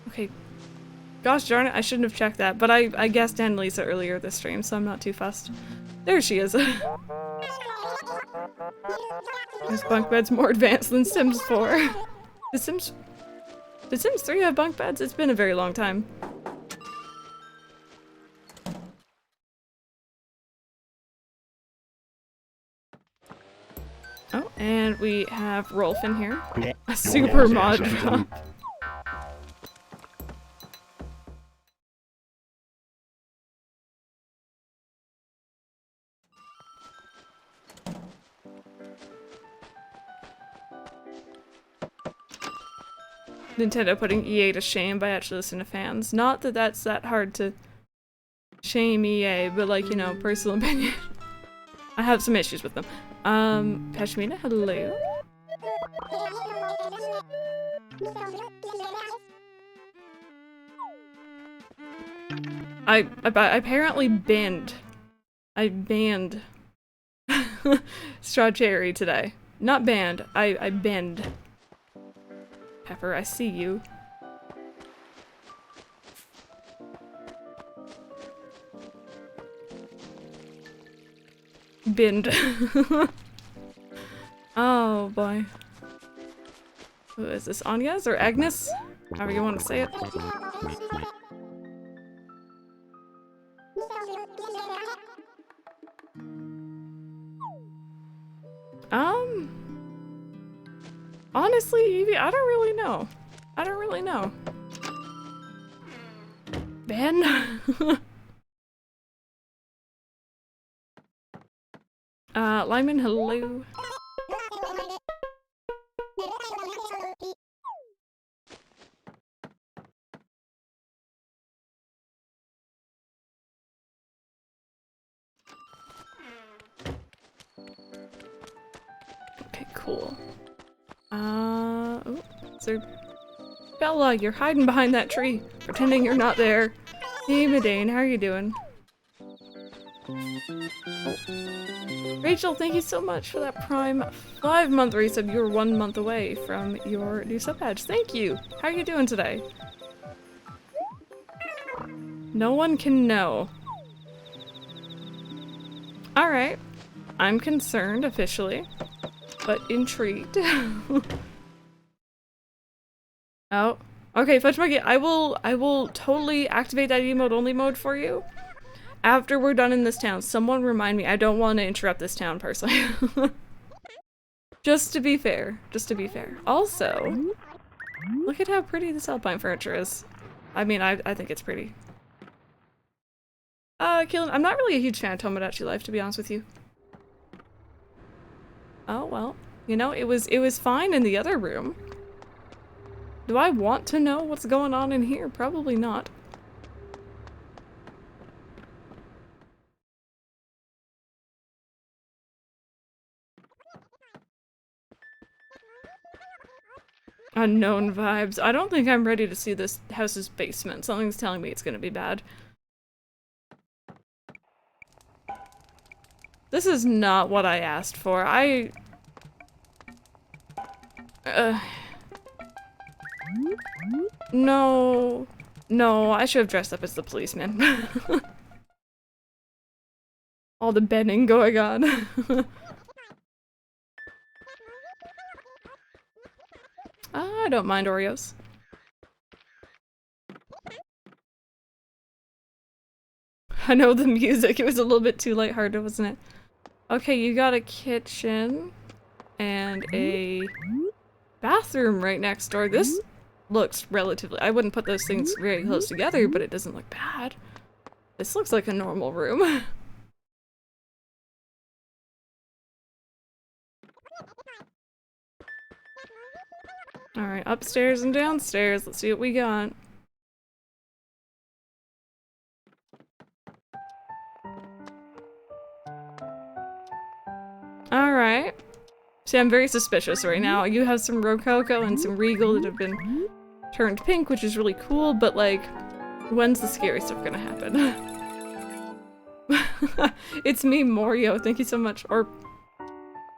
Okay. Gosh darn it, I shouldn't have checked that, but I guessed Annalisa earlier this stream, so I'm not too fussed. There she is. This bunk bed's more advanced than Sims 4. Did Sims 3 have bunk beds? It's been a very long time. Oh, and we have Rolf in here. A super mod drop. Nintendo putting EA to shame by actually listening to fans. Not that that's that hard to shame EA, but like, you know, personal opinion. I have some issues with them. Pashmina, hello. I apparently banned. I banned Straw Cherry today. Not banned, I banned. Pepper, I see you. Binned. Oh boy. Who is this? Anya's or Agnes? However you want to say it. Honestly, Evie, I don't really know. I don't really know. Ben? Lyman, hello. Okay, cool. Oh, is there... Bella, you're hiding behind that tree, pretending you're not there. Hey, Medane, how are you doing? Oh. Rachel, thank you so much for that Prime 5-month resub. You're 1 month away from your new sub badge. Thank you. How are you doing today? No one can know. Alright. I'm concerned officially, but intrigued. Oh. Okay, Fudge Monkey, I will totally activate that emote only mode for you. After we're done in this town, someone remind me. I don't want to interrupt this town personally. Just to be fair. Just to be fair. Also, look at how pretty this alpine furniture is. I mean, I think it's pretty. Keelan, I'm not really a huge fan of Tomodachi Life, to be honest with you. Oh, well. You know, it was fine in the other room. Do I want to know what's going on in here? Probably not. Unknown vibes. I don't think I'm ready to see this house's basement. Something's telling me it's gonna be bad. This is not what I asked for. No. No, I should have dressed up as the policeman. All the bending going on. I don't mind Oreos. I know the music, it was a little bit too lighthearted, wasn't it? Okay, you got a kitchen and a bathroom right next door. This looks relatively— I wouldn't put those things very close together, but it doesn't look bad. This looks like a normal room. Alright, upstairs and downstairs. Let's see what we got. Alright. See, I'm very suspicious right now. You have some Rococo and some Regal that have been turned pink, which is really cool, but like, when's the scary stuff gonna happen? It's me, Morio. Thank you so much. Or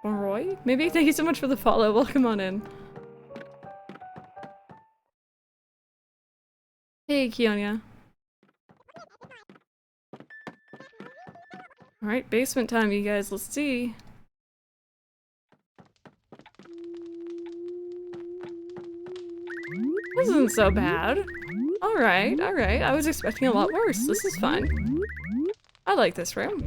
Roy? Maybe? Thank you so much for the follow. Welcome on in. Hey, Kionia. Alright, basement time, you guys. Let's see. This isn't so bad. Alright, alright. I was expecting a lot worse. This is fine. I like this room.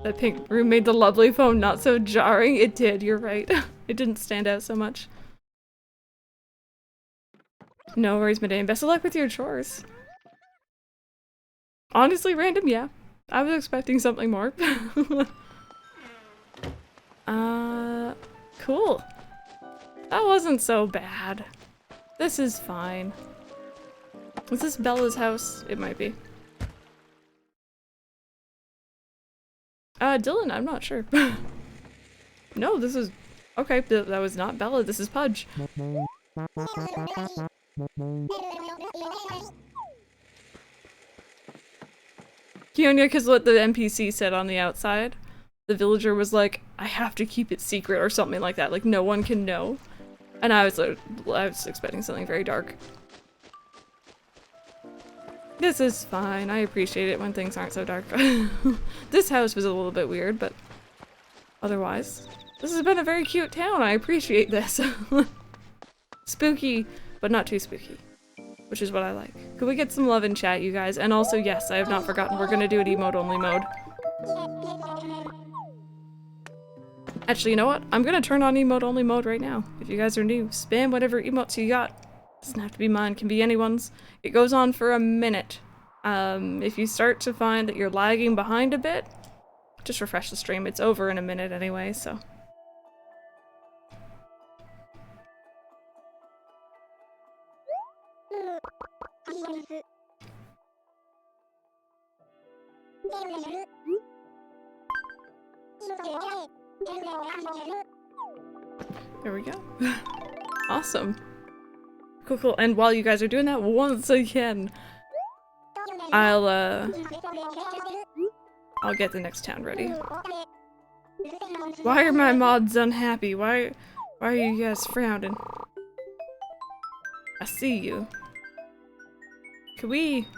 That pink room made the lovely foam not so jarring. It did, you're right. It didn't stand out so much. No worries, Madame. Best of luck with your chores. Honestly, random, yeah. I was expecting something more. Cool. That wasn't so bad. This is fine. Is this Bella's house? It might be. Dylan, I'm not sure. No, this is— okay, that was not Bella, this is Pudge. Kionia, because what the NPC said on the outside, the villager was like, I have to keep it secret or something like that, like no one can know. And I was expecting something very dark. This is fine, I appreciate it when things aren't so dark. This house was a little bit weird, but otherwise, this has been a very cute town, I appreciate this. Spooky, but not too spooky. Which is what I like. Could we get some love in chat, you guys? And also, yes, I have not forgotten, we're gonna do an emote-only mode. Actually, you know what? I'm gonna turn on emote-only mode right now. If you guys are new, spam whatever emotes you got. Doesn't have to be mine, can be anyone's. It goes on for a minute. If you start to find that you're lagging behind a bit, just refresh the stream. It's over in a minute anyway, so. There we go. Awesome. Cool, cool. And while you guys are doing that, once again, I'll get the next town ready. Why are my mods unhappy? Why are you guys frowning? I see you. Can we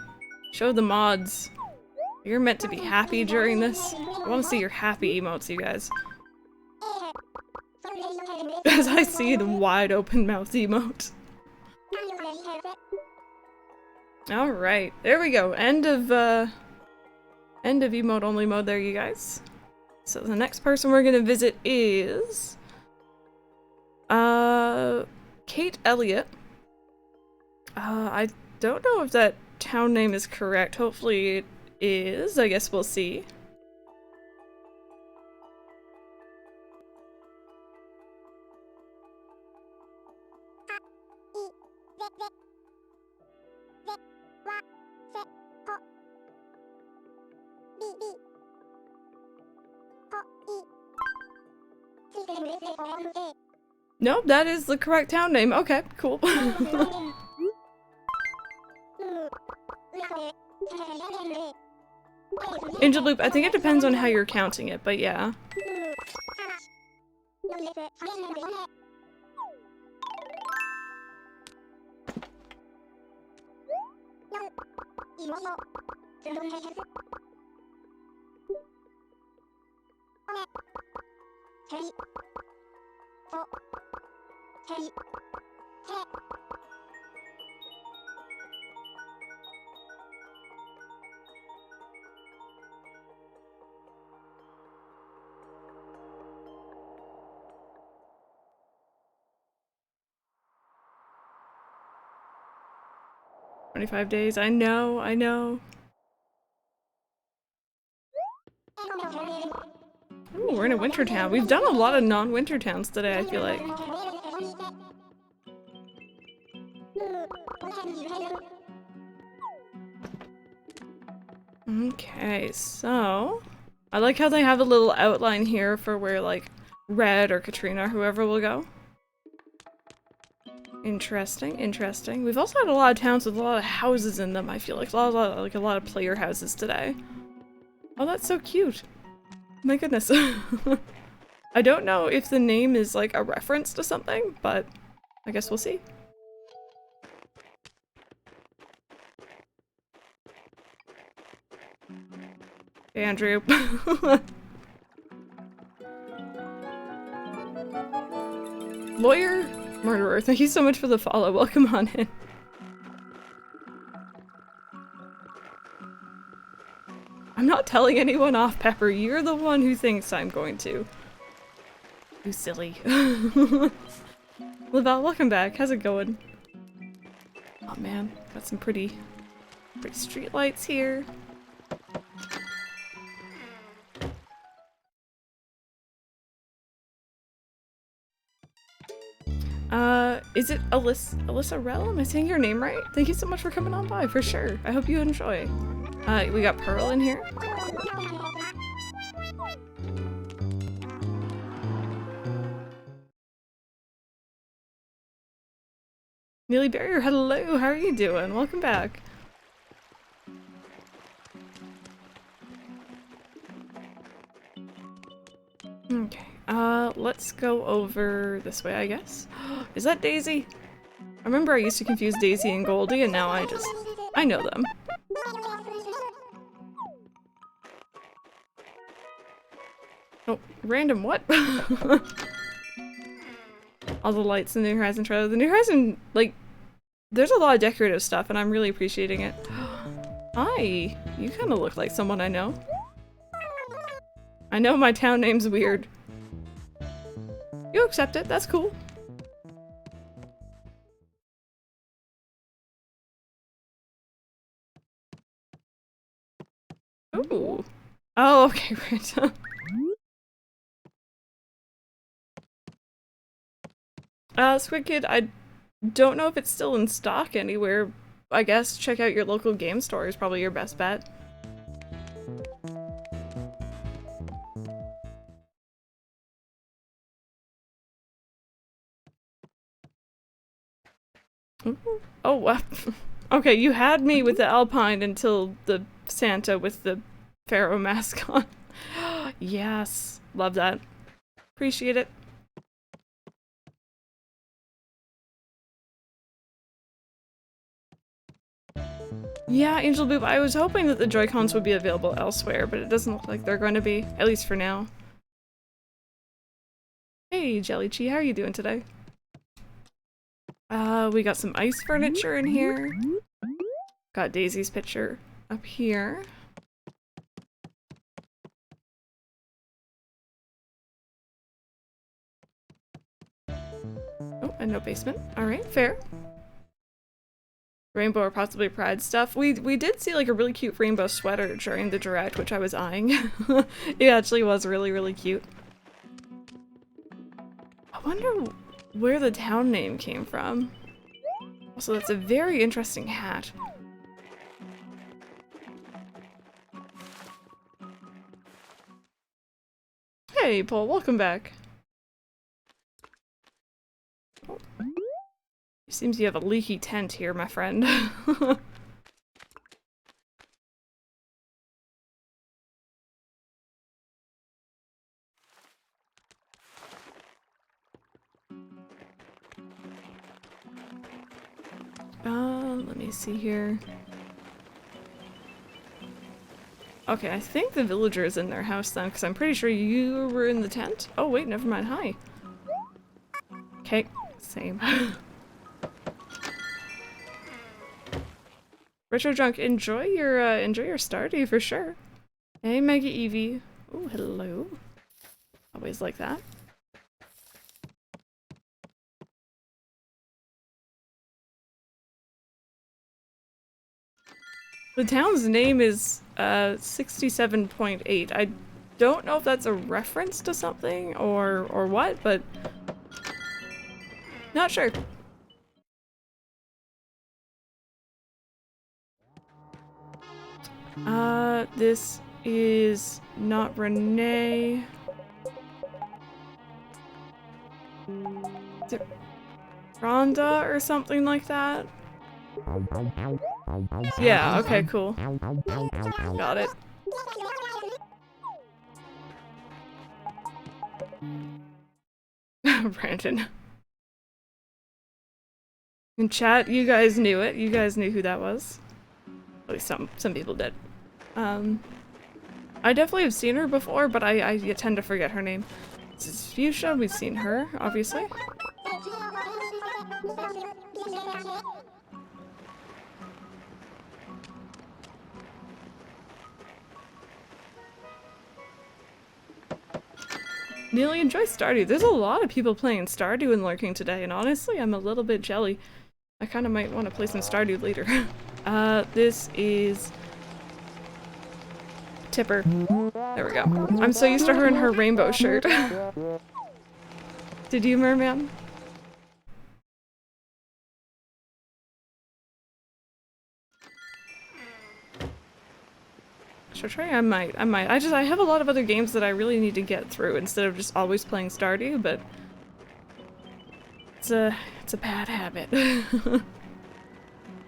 show the mods you're meant to be happy during this? I want to see your happy emotes, you guys. As I see the wide open mouth emote. Alright, there we go. End of emote only mode there, you guys. So the next person we're gonna visit is Kate Elliott. I don't know if that town name is correct. Hopefully it is. I guess we'll see. Nope, that is the correct town name. Okay, cool. Angel Loop, I think it depends on how you're counting it, but yeah. 25 days. I know, I know. Ooh, we're in a winter town. We've done a lot of non-winter towns today, I feel like. Okay, so I like how they have a little outline here for where like Red or Katrina or whoever will go. Interesting, interesting. We've also had a lot of towns with a lot of houses in them, I feel like. A lot of player houses today. Oh, that's so cute. My goodness. I don't know if the name is like a reference to something, but I guess we'll see. Hey, Andrew. Lawyer Murderer, thank you so much for the follow. Welcome on in. I'm not telling anyone off, Pepper. You're the one who thinks I'm going to. You silly. Laval, welcome back. How's it going? Oh man, got some pretty street lights here. Is it Alyssa Rell? Am I saying your name right? Thank you so much for coming on by, for sure. I hope you enjoy. We got Pearl in here. Neely Barrier, hello, how are you doing? Welcome back. Okay, let's go over this way, I guess. Is that Daisy? I remember I used to confuse Daisy and Goldie, and now I know them. Oh, random what? All the lights in the New Horizon trailer. The New Horizon, like, there's a lot of decorative stuff, and I'm really appreciating it. Hi! You kind of look like someone I know. I know my town name's weird. You accept it, that's cool. Ooh. Oh, okay, right. Squid Kid, I don't know if it's still in stock anywhere. I guess check out your local game store is probably your best bet. Ooh. Oh, wow. Okay, you had me with the Alpine until the Santa with the Pharaoh mask on. Yes, love that. Appreciate it. Yeah, Angel Boob, I was hoping that the Joy-Cons would be available elsewhere, but it doesn't look like they're going to be, at least for now. Hey, Jelly Chi, how are you doing today? We got some ice furniture in here. Got Daisy's picture up here. Oh, and no basement. Alright, fair. Rainbow or possibly Pride stuff. We did see like a really cute rainbow sweater during the direct, which I was eyeing. It actually was really, really cute. I wonder where the town name came from. Also, that's a very interesting hat. Hey, Paul, welcome back. Oh. Seems you have a leaky tent here, my friend. Let me see here. Okay, I think the villager is in their house then, because I'm pretty sure you were in the tent. Oh wait, never mind. Hi. Okay, same. Retro Drunk, enjoy your Stardew for sure. Hey, Mega Evie. Oh, hello. Always like that. The town's name is 67.8. I don't know if that's a reference to something or what, but not sure. This is not Renee. Is it Rhonda or something like that? Yeah, okay, cool. Got it. Brandon. In chat, you guys knew it. You guys knew who that was. At least some people did. I definitely have seen her before, but I tend to forget her name. This is Fuchsia. We've seen her, obviously. Nearly enjoy Stardew. There's a lot of people playing Stardew and lurking today, and honestly, I'm a little bit jelly. I kind of might want to play some Stardew later. This is Tipper. There we go. I'm so used to her in her rainbow shirt. Did you, Merman? Sure, try. I might. I have a lot of other games that I really need to get through instead of just always playing Stardew, but it's a bad habit.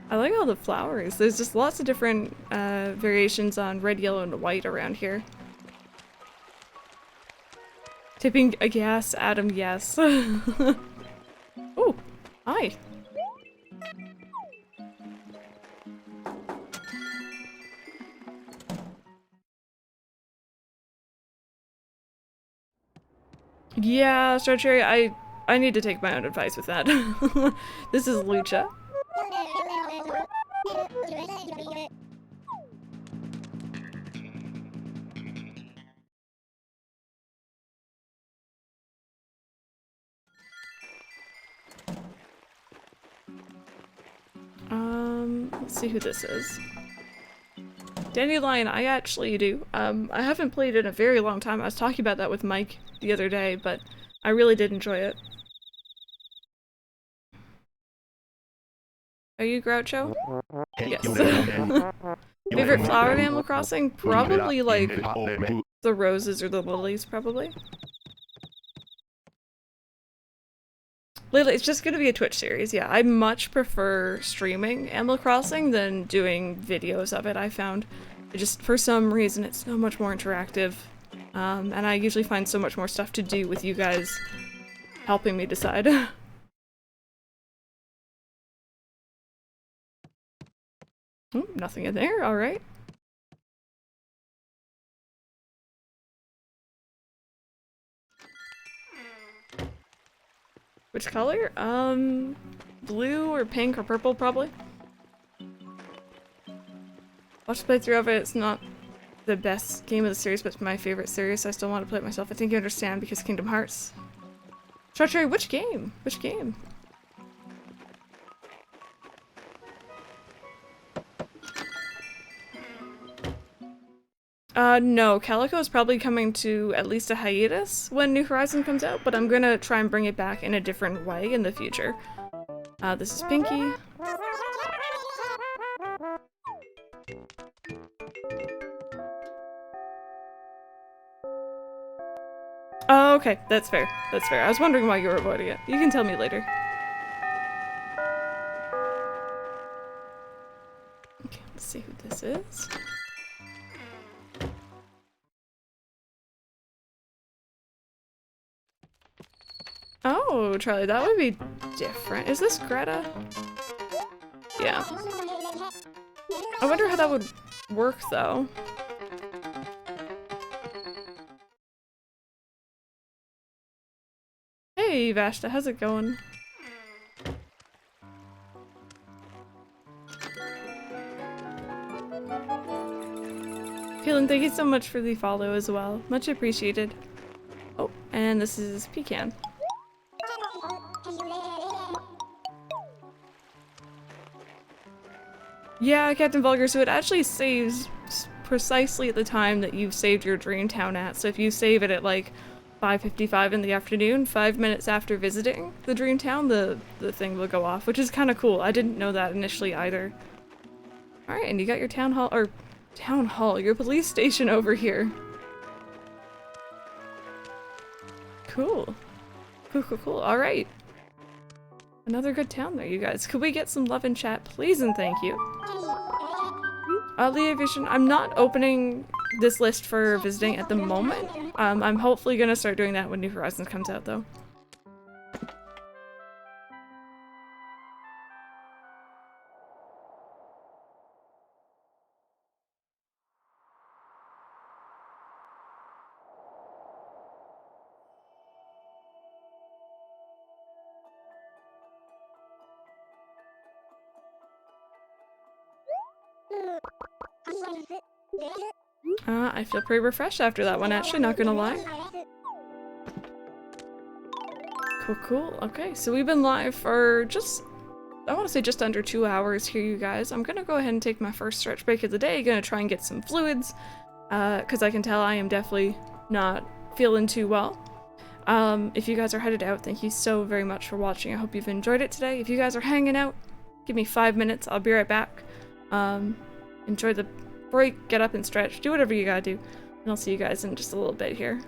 I like all the flowers. There's just lots of different variations on red, yellow, and white around here. Tipping a gas, Adam, yes. Oh, hi. Yeah, Strawberry, I need to take my own advice with that. This is Lucha. Let's see who this is. Dandelion, I actually do. I haven't played it in a very long time. I was talking about that with Mike the other day, but I really did enjoy it. Are you Groucho? Yes. Favorite flower in Animal Crossing? Probably like the roses or the lilies, probably. Lately, it's just gonna be a Twitch series, yeah. I much prefer streaming Animal Crossing than doing videos of it, I found. It just, for some reason, it's so much more interactive. And I usually find so much more stuff to do with you guys helping me decide. Oh, nothing in there, alright. Which color? Blue or pink or purple, probably. Watched playthrough of it. It's not the best game of the series, but it's my favorite series, so I still want to play it myself. I think you understand because Kingdom Hearts. Strawberry, which game? Which game? No, Calico is probably coming to at least a hiatus when New Horizon comes out, but I'm gonna try and bring it back in a different way in the future. This is Pinky. Oh, okay, that's fair. That's fair. I was wondering why you were avoiding it. You can tell me later. Okay, let's see who this is. Oh, Charlie, that would be different. Is this Greta? Yeah. I wonder how that would work, though. Hey, Vashta, how's it going? Kaylin, thank you so much for the follow as well. Much appreciated. Oh, and this is Pecan. Yeah, Captain Vulgar, so it actually saves precisely at the time that you've saved your dream town at. So if you save it at like 5:55 in the afternoon, 5 minutes after visiting the dream town, the thing will go off, which is kind of cool. I didn't know that initially either. Alright, and you got your town hall, your police station over here. Cool. Cool. Alright. Another good town there, you guys. Could we get some love in chat, please and thank you? Leo Vision, I'm not opening this list for visiting at the moment. I'm hopefully gonna start doing that when New Horizons comes out, though. I feel pretty refreshed after that one, actually, not gonna lie. Cool. Okay, so we've been live for I want to say just under 2 hours here, you guys. I'm gonna go ahead and take my first stretch break of the day. Gonna try and get some fluids, because I can tell I am definitely not feeling too well. If you guys are headed out, thank you so very much for watching. I hope you've enjoyed it today. If you guys are hanging out, give me 5 minutes. I'll be right back. Enjoy the break, get up and stretch, do whatever you gotta do, and I'll see you guys in just a little bit here.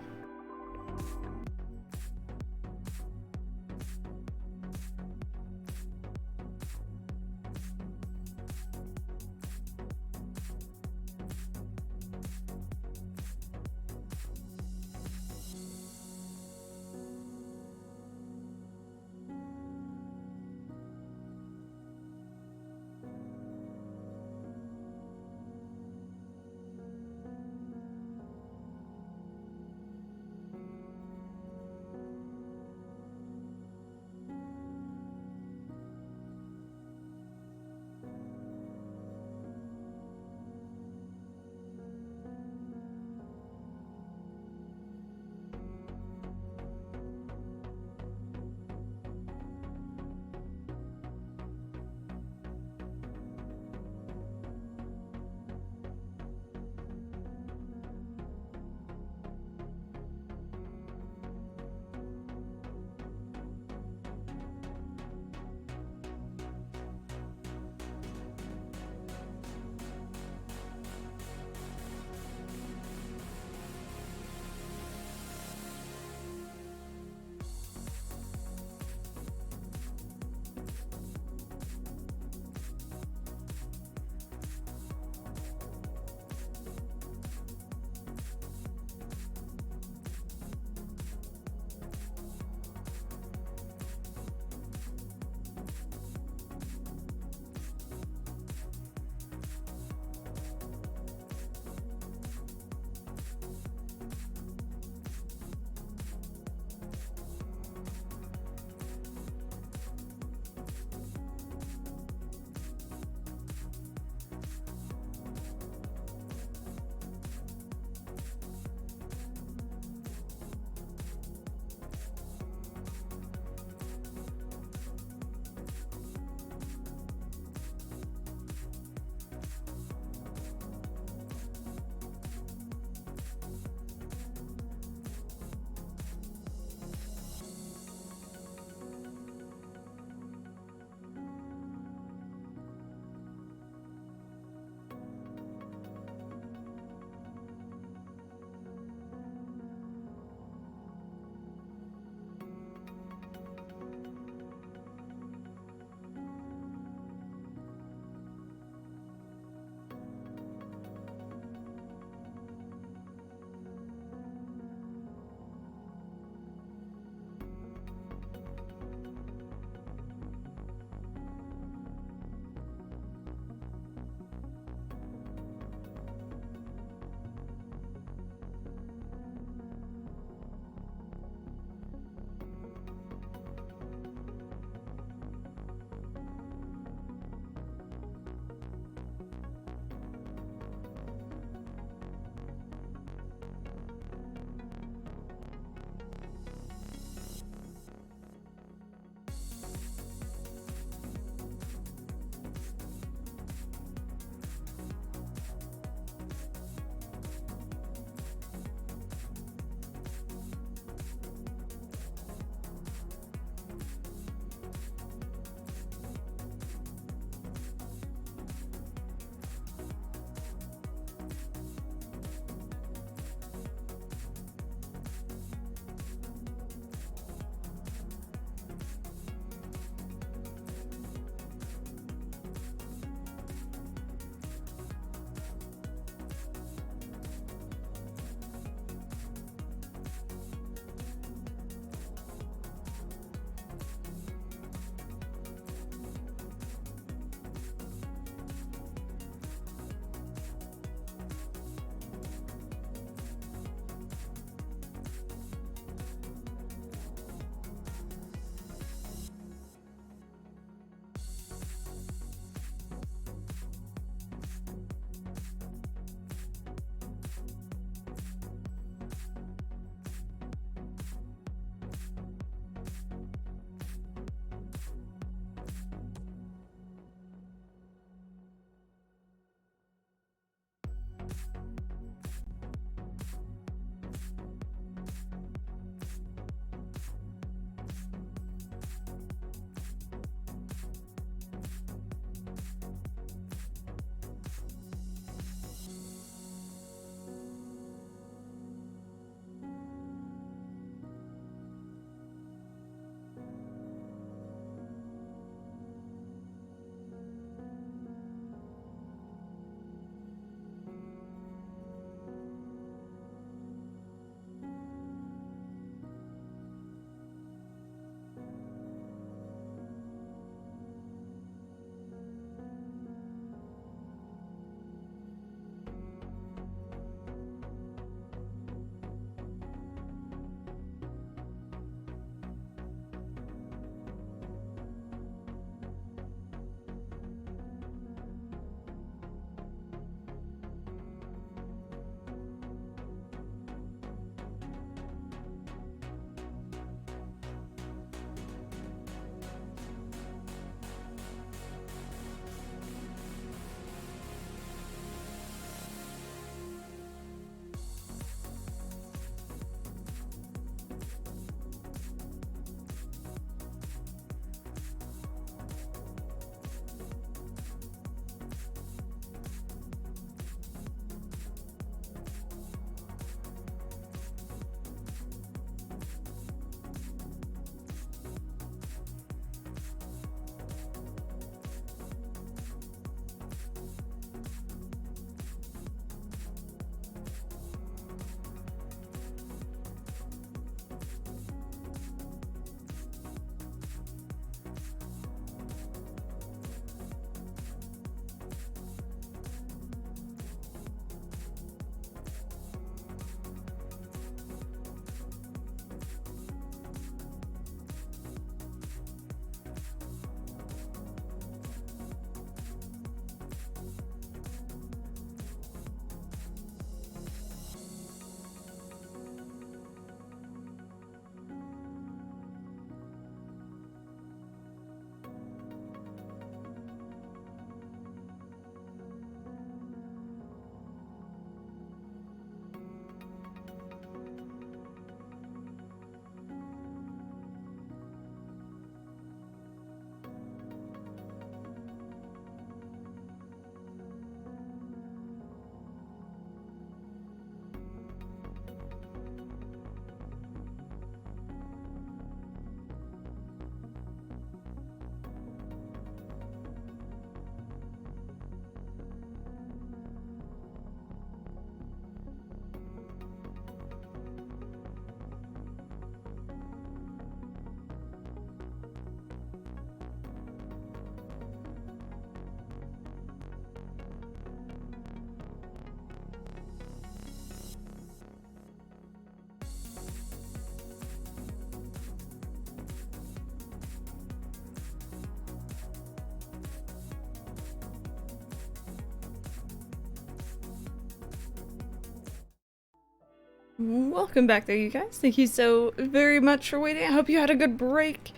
Welcome back there, you guys. Thank you so very much for waiting. I hope you had a good break.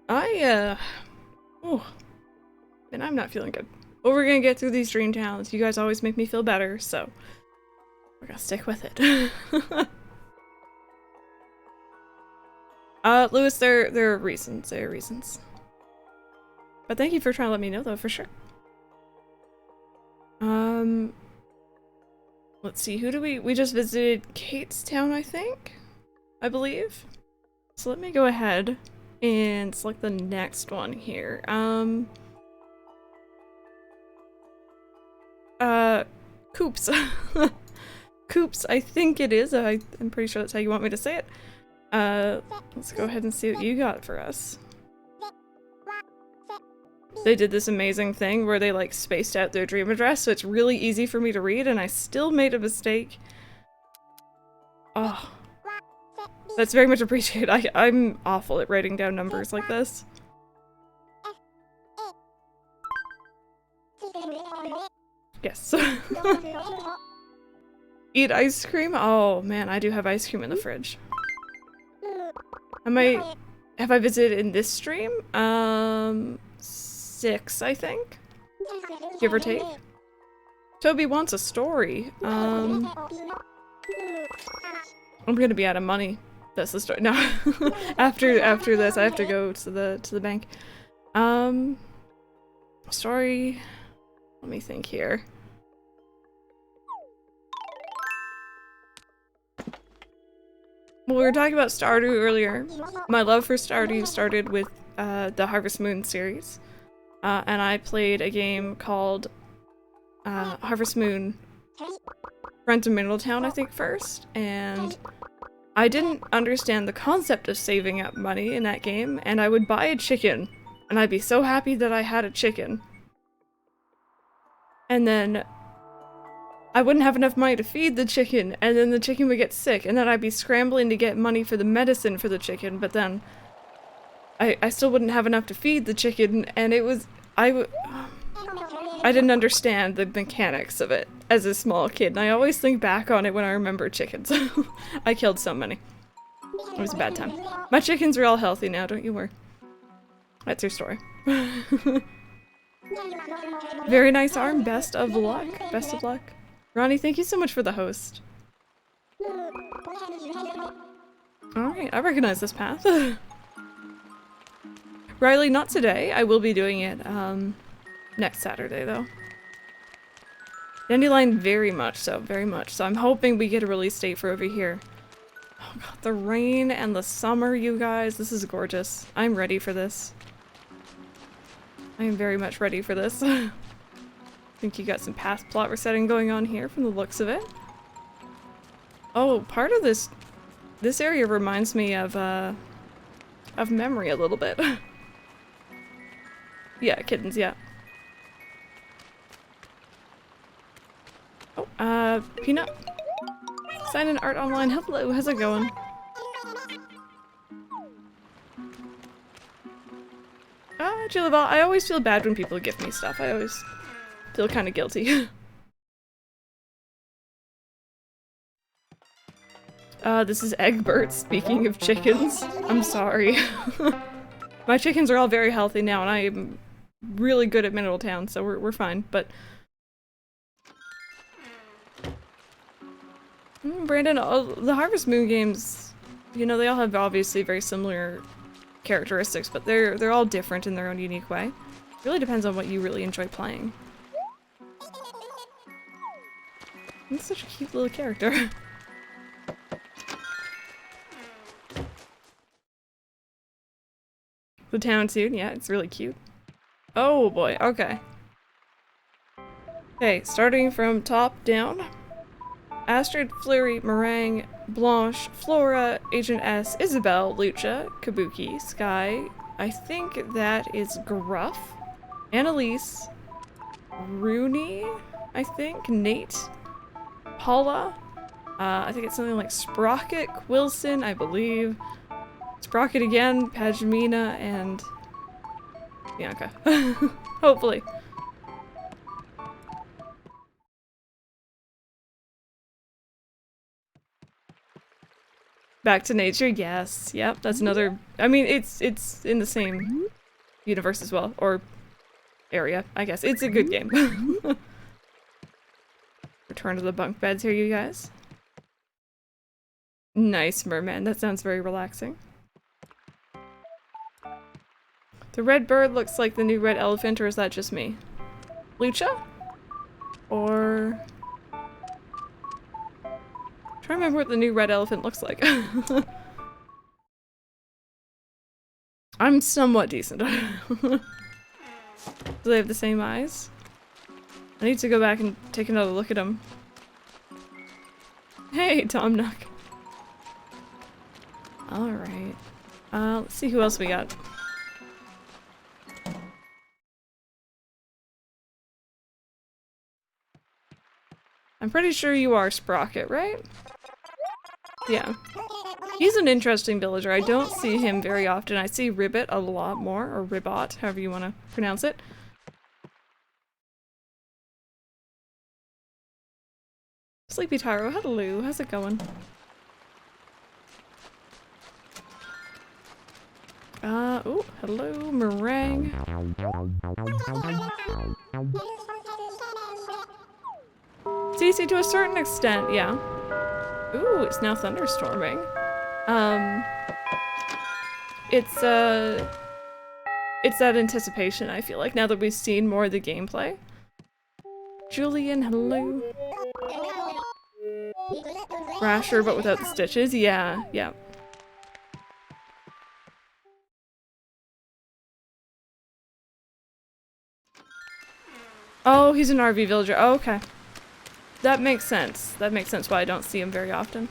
Oh, and I'm not feeling good. But we're gonna get through these dream towns. You guys always make me feel better, so we're gonna stick with it. Lewis, there are reasons. There are reasons. But thank you for trying to let me know, though, for sure. Let's see, who do we just visited Kate's town, I think? I believe. So let me go ahead and select the next one here. Coops. Coops, I think it is. I'm pretty sure that's how you want me to say it. Let's go ahead and see what you got for us. They did this amazing thing where they like spaced out their dream address, so it's really easy for me to read, and I still made a mistake. Oh, that's very much appreciated. I'm awful at writing down numbers like this. Yes. Eat ice cream? Oh man, I do have ice cream in the fridge. Have I visited in this stream? 6, I think? Give or take. Toby wants a story. I'm gonna be out of money. That's the story. No. after this, I have to go to the bank. Story. Let me think here. Well, we were talking about Stardew earlier. My love for Stardew started with the Harvest Moon series. And I played a game called Harvest Moon Rent a Middletown, I think, first. And I didn't understand the concept of saving up money in that game, and I would buy a chicken, and I'd be so happy that I had a chicken. And then I wouldn't have enough money to feed the chicken, and then the chicken would get sick, and then I'd be scrambling to get money for the medicine for the chicken, but then I still wouldn't have enough to feed the chicken, and it was- I didn't understand the mechanics of it as a small kid, and I always think back on it when I remember chickens. I killed so many. It was a bad time. My chickens are all healthy now, don't you worry. That's your story. Very nice arm, best of luck. Best of luck. Ronnie, thank you so much for the host. Alright, I recognize this path. Riley, not today. I will be doing it next Saturday, though. Dandelion, very much so, very much. So I'm hoping we get a release date for over here. Oh god, the rain and the summer, you guys. This is gorgeous. I'm ready for this. I am very much ready for this. I think you got some past plot resetting going on here from the looks of it. Oh, part of this area reminds me of memory a little bit. Yeah, kittens, yeah. Oh, Peanut. Sign in art online. Hello, how's it going? Julie, I always feel bad when people gift me stuff. I always feel kind of guilty. This is Egbert, speaking of chickens. I'm sorry. My chickens are all very healthy now, and I am really good at Middletown, so we're fine, but... Brandon, the Harvest Moon games, you know, they all have obviously very similar characteristics, but they're all different in their own unique way. It really depends on what you really enjoy playing. He's such a cute little character. The town soon, yeah, it's really cute. Oh boy, okay. Okay, starting from top down. Astrid, Fleury, Meringue, Blanche, Flora, Agent S, Isabelle, Lucha, Kabuki, Sky, I think that is Gruff, Annalise, Rooney, I think, Nate, Paula, I think it's something like Sprocket, Quilson, I believe, Sprocket again, Pajamina, and Bianca. Hopefully. Back to nature, yes. Yep, that's another... I mean, it's in the same universe as well, or area, I guess. It's a good game. Return to the bunk beds here, you guys. Nice, merman. That sounds very relaxing. The red bird looks like the new red elephant, or is that just me? Lucha? Or... I'm trying to remember what the new red elephant looks like. I'm somewhat decent. Do they have the same eyes? I need to go back and take another look at them. Hey, Tom Nook. Alright. Let's see who else we got. I'm pretty sure you are Sprocket, right? Yeah. He's an interesting villager. I don't see him very often. I see Ribbit a lot more, or Ribbot, however you want to pronounce it. Sleepy Taro, hello. How's it going? Oh, hello, Meringue. It's easy to a certain extent, yeah. Ooh, it's now thunderstorming. It's that anticipation, I feel like, now that we've seen more of the gameplay. Julian, hello. Rasher, but without the stitches, yeah, yeah. Oh, he's an RV villager. Oh, okay. That makes sense. That makes sense why I don't see him very often.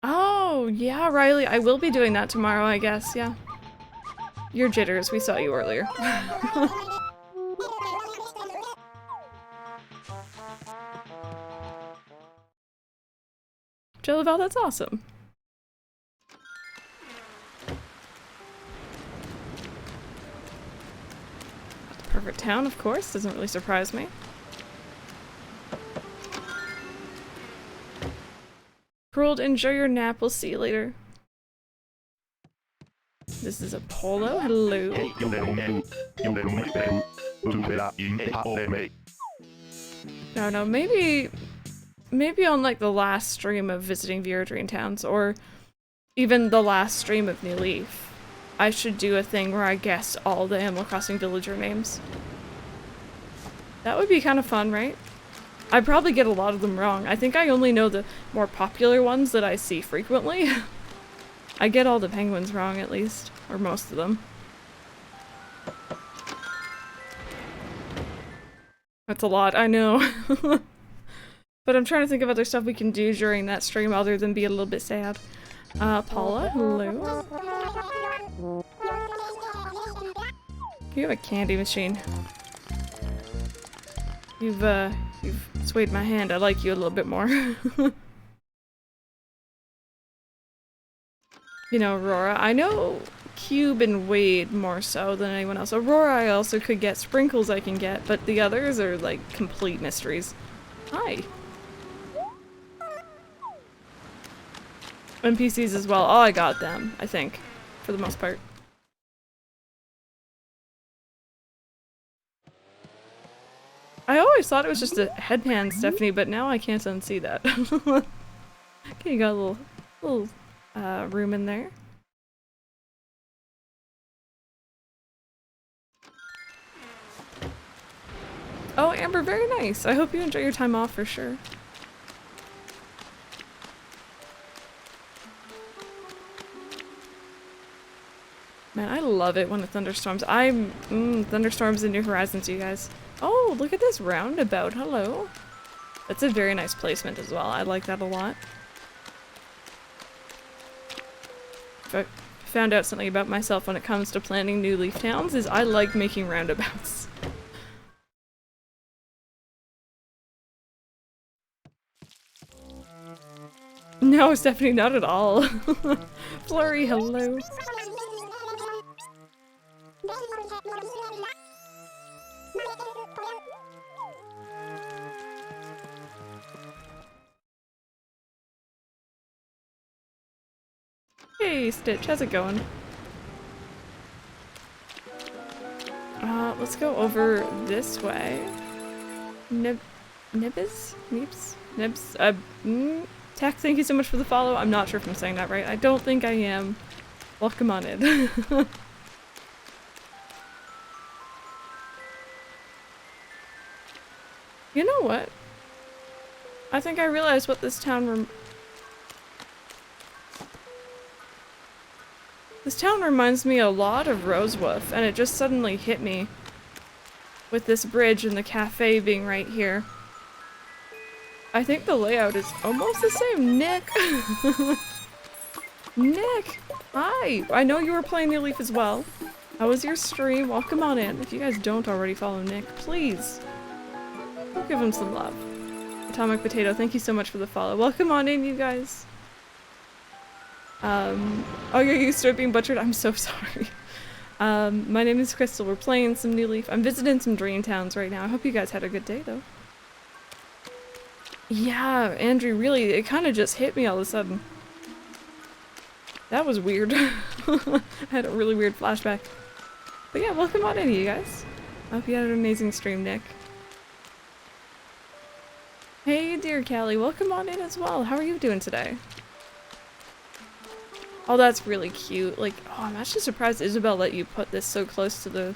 Oh, yeah, Riley. I will be doing that tomorrow, I guess, yeah. Your jitters. We saw you earlier. Jillabelle, that's awesome. Perfect town, of course. Doesn't really surprise me. Cruel, enjoy your nap. We'll see you later. This is Apollo. Hello. No, maybe on like the last stream of visiting Viradrine Towns, or even the last stream of New Leaf, I should do a thing where I guess all the Animal Crossing villager names. That would be kind of fun, right? I probably get a lot of them wrong. I think I only know the more popular ones that I see frequently. I get all the penguins wrong, at least. Or most of them. That's a lot, I know. But I'm trying to think of other stuff we can do during that stream other than be a little bit sad. Paula, hello. You have a candy machine. You've swayed my hand. I like you a little bit more. You know, Aurora. I know Cube and Wade more so than anyone else. Aurora I also could get. Sprinkles I can get, but the others are like complete mysteries. Hi. NPCs as well. Oh, I got them, I think, for the most part. I always thought it was just a headband, Stephanie, but now I can't unsee that. Okay, you got a little room in there. Oh, Amber, very nice. I hope you enjoy your time off for sure. Man, I love it when it thunderstorms. Thunderstorms in New Horizons, you guys. Oh, look at this roundabout. Hello. That's a very nice placement as well. I like that a lot. If I found out something about myself when it comes to planning new Leaf Towns is I like making roundabouts. No, Stephanie, not at all. Flurry, hello. Hey, Stitch, how's it going? Let's go over this way. Nibs? Tack, thank you so much for the follow. I'm not sure if I'm saying that right. I don't think I am. Welcome on in. You know what? I think I realized what this town reminds me a lot of Rosewolf, and it just suddenly hit me with this bridge and the cafe being right here. I think the layout is almost the same. Nick! Nick! Hi! I know you were playing New Leaf as well. How was your stream? Welcome on in. If you guys don't already follow Nick, please go give him some love. Atomic Potato, thank you so much for the follow. Welcome on in, you guys. Oh, you're used to it being butchered? I'm so sorry. My name is Crystal. We're playing some New Leaf. I'm visiting some Dream Towns right now. I hope you guys had a good day, though. Yeah, Andrew, really, it kind of just hit me all of a sudden. That was weird. I had a really weird flashback. But yeah, welcome on in, you guys. I hope you had an amazing stream, Nick. Hey, dear Callie, welcome on in as well. How are you doing today? Oh, that's really cute. Like, oh, I'm actually surprised Isabel let you put this so close to the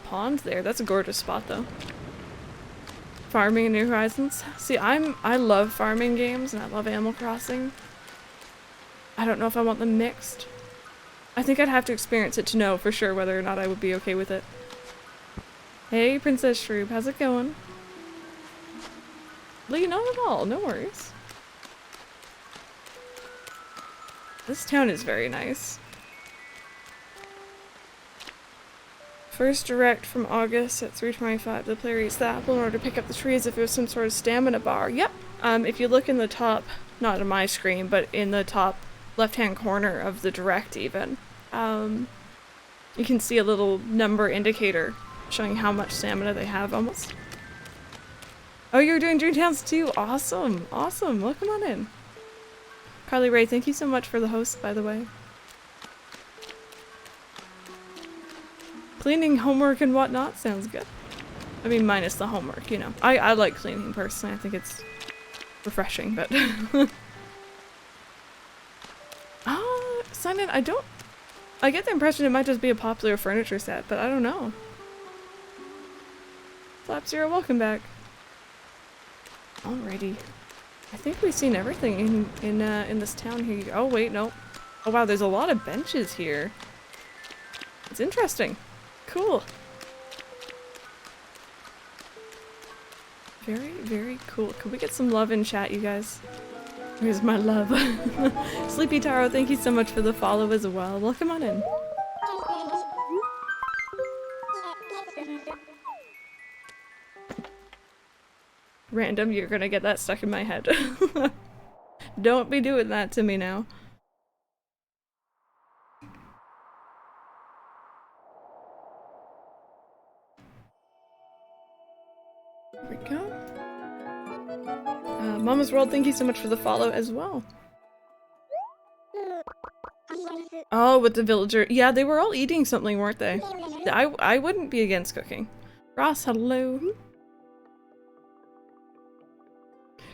pond there. That's a gorgeous spot, though. Farming in New Horizons. See, I love farming games, and I love Animal Crossing. I don't know if I want them mixed. I think I'd have to experience it to know for sure whether or not I would be okay with it. Hey, Princess Shroob, how's it going? Lee, not at all. No worries. This town is very nice. First direct from August at 3:25. The player eats the apple in order to pick up the tree as if it was some sort of stamina bar. Yep. If you look in the top, not on my screen, but in the top left-hand corner of the direct even, you can see a little number indicator showing how much stamina they have almost. Oh, you're doing Dream Towns too? Awesome. Awesome. Welcome on in. Carly Ray, thank you so much for the host, by the way. Cleaning homework and whatnot sounds good. I mean, minus the homework, you know. I like cleaning personally. I think it's refreshing, but... Simon, I get the impression it might just be a popular furniture set, but I don't know. Flap Zero, welcome back. Alrighty. I think we've seen everything in this town here. Oh wait, no. Oh wow, there's a lot of benches here. It's interesting. Cool. Very, very cool. Could we get some love in chat, you guys? Here's my love. Sleepy Taro, thank you so much for the follow as well. Welcome on in. Random, you're gonna get that stuck in my head. Don't be doing that to me now. There we go. Mama's World, thank you so much for the follow as well. Oh, with the villager. Yeah, they were all eating something, weren't they? I wouldn't be against cooking. Ross, hello.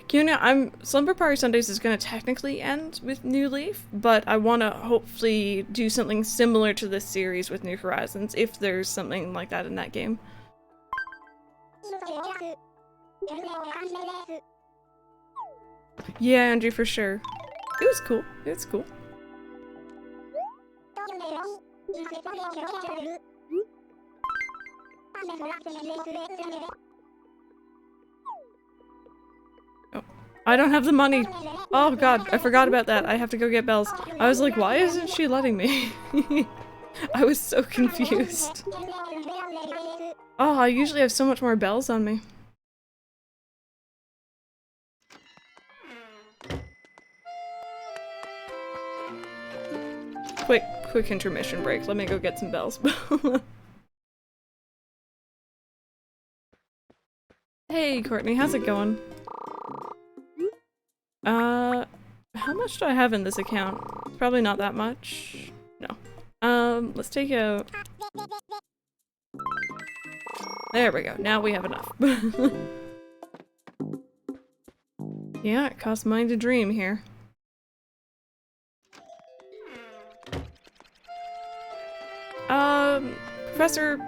Kuna, Slumber Party Sundays is going to technically end with New Leaf, but I want to hopefully do something similar to this series with New Horizons, if there's something like that in that game. Yeah, Andrew, for sure. It was cool. It was cool. Oh, I don't have the money. Oh god, I forgot about that. I have to go get bells. I was like, why isn't she letting me? I was so confused. Oh, I usually have so much more bells on me. Quick intermission break. Let me go get some bells. Hey, Courtney, how's it going? How much do I have in this account? probably not that much. No. Let's take out... There we go. Now we have enough. Yeah, it costs mine to dream here. Professor...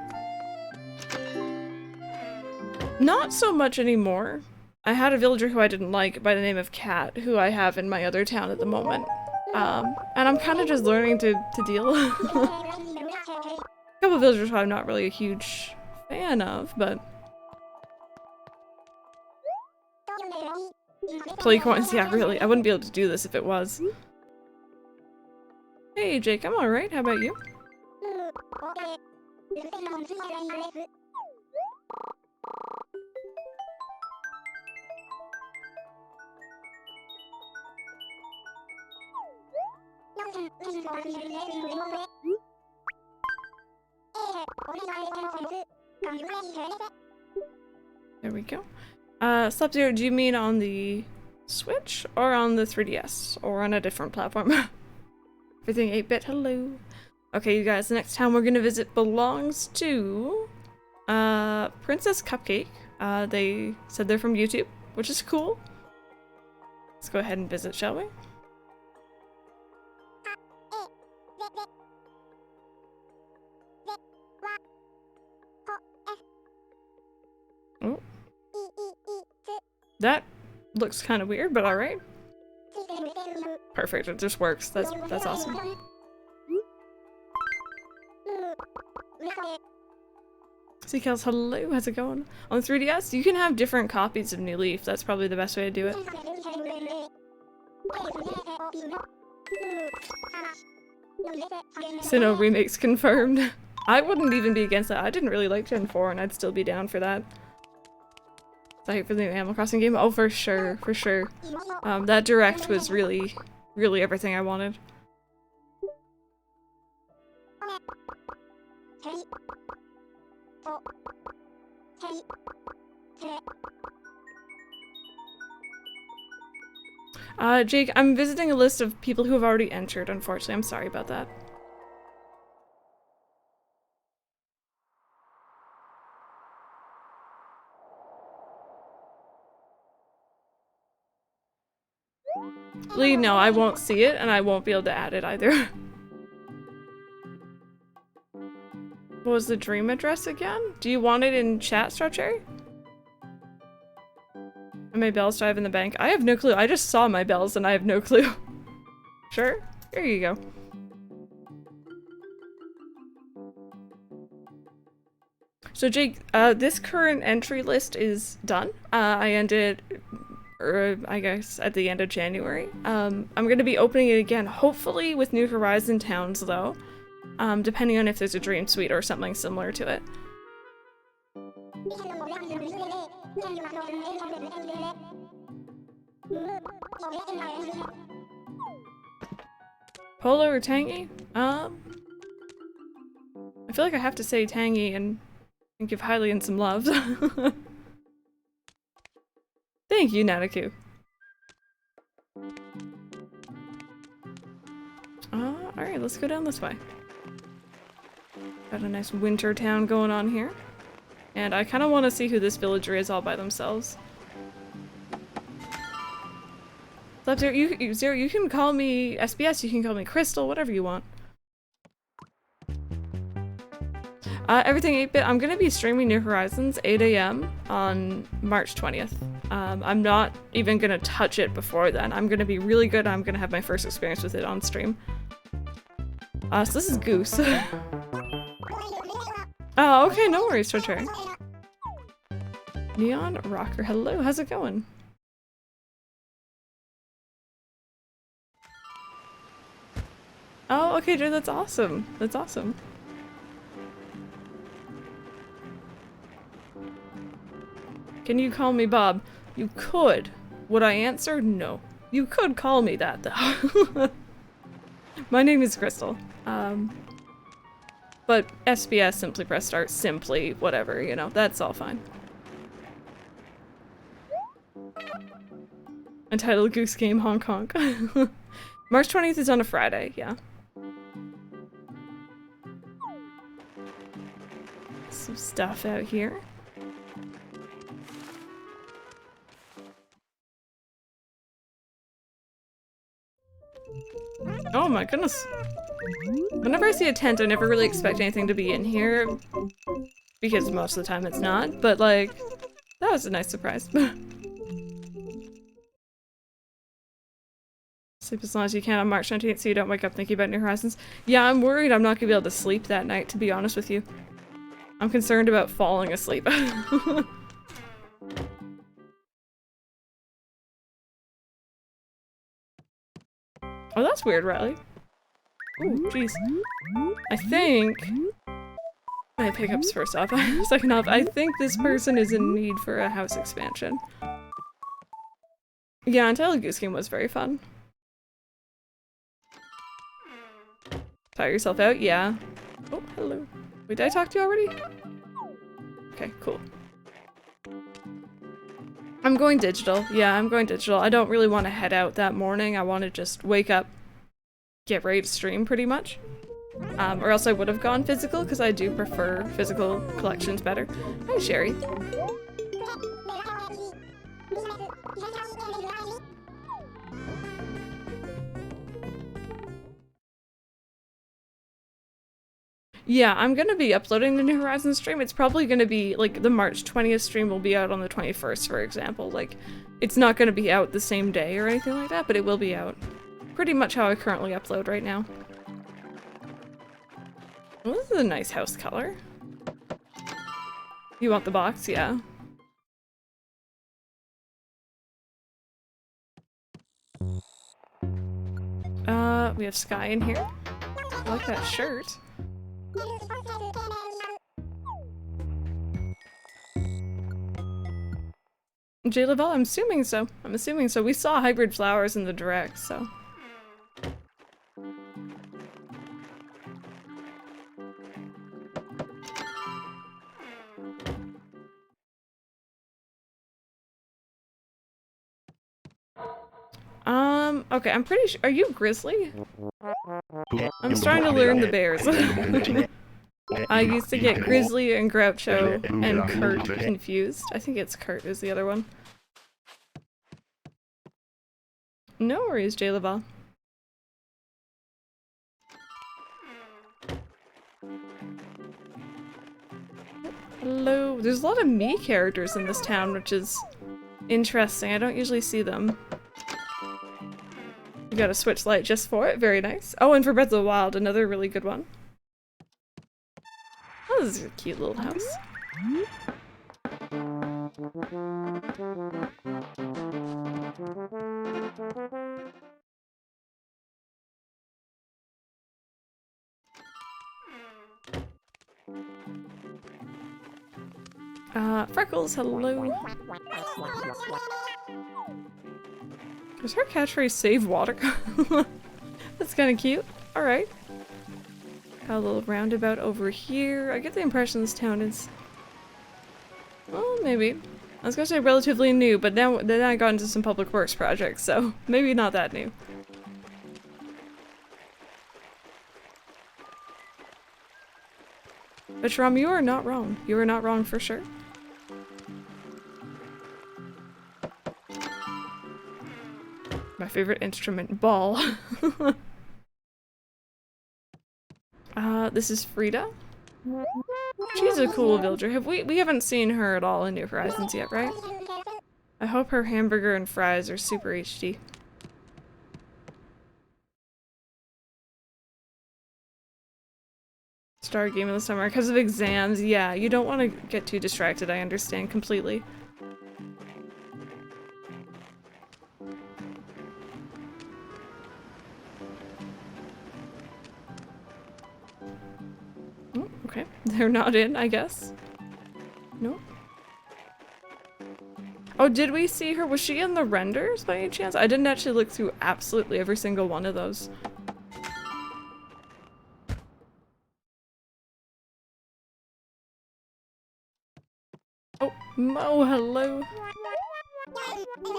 Not so much anymore. I had a villager who I didn't like by the name of Cat, who I have in my other town at the moment. And I'm kind of just learning to deal. A couple of villagers who I'm not really a huge fan of, but... Play coins, yeah, really. I wouldn't be able to do this if it was. Hey, Jake, I'm alright. How about you? There we go. Sub-Zero, do you mean on the Switch or on the 3DS or on a different platform? Everything 8-bit, hello. Okay, you guys, the next town we're gonna visit belongs to Princess Cupcake. They said they're from YouTube, which is cool. Let's go ahead and visit, shall we? Oh. That looks kind of weird, but alright. Perfect, it just works. That's awesome. Seacals, hello, how's it going? On the 3DS, you can have different copies of New Leaf. That's probably the best way to do it. Sinnoh remakes confirmed. I wouldn't even be against that. I didn't really like Gen 4 and I'd still be down for that. Excited for the new Animal Crossing game? Oh, for sure, for sure. That direct was really, really everything I wanted. Jake, I'm visiting a list of people who have already entered, unfortunately. I'm sorry about that. Lee, no, I won't see it, and I won't be able to add it either. What was the dream address again? Do you want it in chat, Strawberry? How many bells do I have in the bank? I have no clue. I just saw my bells and I have no clue. Sure? Here you go. So Jake, this current entry list is done. I ended, I guess, at the end of January. I'm going to be opening it again, hopefully with New Horizon towns though. Depending on if there's a Dream Suite or something similar to it. Polo or Tangy? I feel like I have to say Tangy and give Hylian some love. Thank you, Nanaku. Alright, let's go down this way. Got a nice winter town going on here. And I kind of want to see who this villager is all by themselves. Zero, you can call me SBS, you can call me Crystal, whatever you want. Everything 8-bit, I'm gonna be streaming New Horizons 8 AM on March 20th. I'm not even gonna touch it before then. I'm gonna be really good, I'm gonna have my first experience with it on stream. So this is Goose. Oh, okay, no worries, Torture. Neon Rocker, hello, how's it going? Oh, okay, Joe, that's awesome. That's awesome. Can you call me Bob? You could. Would I answer? No. You could call me that, though. My name is Crystal. But SBS, SimplyPressStart, Simply, whatever, you know, that's all fine. Entitled Goose Game Hong Kong. March 20th is on a Friday, yeah. Some stuff out here. Oh my goodness. Whenever I see a tent, I never really expect anything to be in here, because most of the time it's not, but like, that was a nice surprise. Sleep as long as you can on March 19th so you don't wake up thinking about New Horizons. Yeah, I'm worried I'm not gonna be able to sleep that night, to be honest with you. I'm concerned about falling asleep. Oh, that's weird, Riley. Ooh, jeez. I think... My pickups first off. Second off, I think this person is in need for a house expansion. Yeah, Untitled Goose Game was very fun. Tire yourself out? Yeah. Oh, hello. Wait, did I talk to you already? Okay, cool. I'm going digital. Yeah, I'm going digital. I don't really want to head out that morning. I want to just wake up, get ready to stream pretty much. Or else I would have gone physical, because I do prefer physical collections better. Hi, Sherry. Yeah, I'm gonna be uploading the New Horizons stream. It's probably gonna be, like, the March 20th stream will be out on the 21st, for example. Like, it's not gonna be out the same day or anything like that, but it will be out. Pretty much how I currently upload right now. Well, this is a nice house color. You want the box? Yeah. We have Sky in here. I like that shirt. J Lavelle, I'm assuming so. I'm assuming so. We saw hybrid flowers in the direct, so. Okay, I'm pretty sure. Are you Grizzly? I'm starting to learn the bears. I used to get Grizzly and Groucho and Kurt confused. I think it's Kurt is the other one. No worries, J Lavelle. Hello. There's a lot of me characters in this town, which is interesting. I don't usually see them. You got a Switch Lite just for it. Very nice. Oh, and for Breath of the Wild, another really good one. Oh, this is a cute little house. Freckles, hello. Is her catchphrase save water? That's kind of cute. Alright. Got a little roundabout over here. I get the impression this town is... well, maybe. I was gonna say relatively new, but then I got into some public works projects, so maybe not that new. But Shram, you are not wrong. You are not wrong for sure. My favorite instrument, ball. This is Frida. She's a cool villager. We haven't seen her at all in New Horizons yet, right? I hope her hamburger and fries are super HD. Star game in the summer because of exams. Yeah, you don't want to get too distracted. I understand completely. Oh, okay. They're not in, I guess. Nope. Oh, did we see her? Was she in the renders by any chance? I didn't actually look through absolutely every single one of those. Oh, Mo, hello.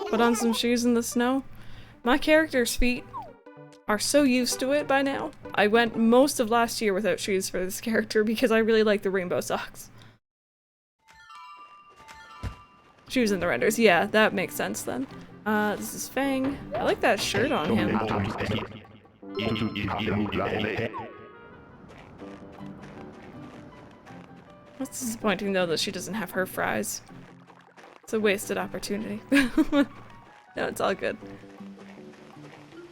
Put on some shoes in the snow. My character's feet are so used to it by now. I went most of last year without shoes for this character because I really like the rainbow socks. Shoes in the renders. Yeah, that makes sense then. This is Fang. I like that shirt on him. That's disappointing though that she doesn't have her fries. It's a wasted opportunity. No, it's all good.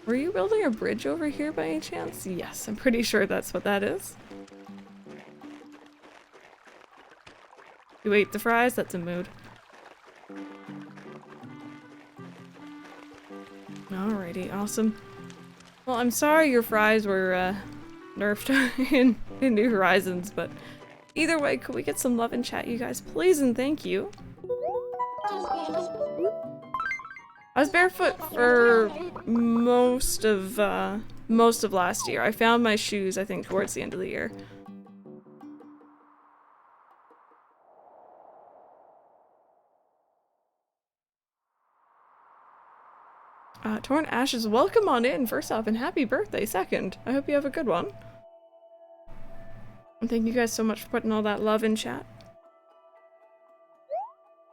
Were you building a bridge over here by any chance? Yes, I'm pretty sure that's what that is. You ate the fries? That's a mood. Alrighty, awesome. Well, I'm sorry your fries were nerfed in New Horizons, but either way, could we get some love in chat, you guys? Please and thank you. I was barefoot for most of last year. I found my shoes, I think, towards the end of the year. Torn Ashes, welcome on in, first off, and happy birthday, second. I hope you have a good one. And thank you guys so much for putting all that love in chat.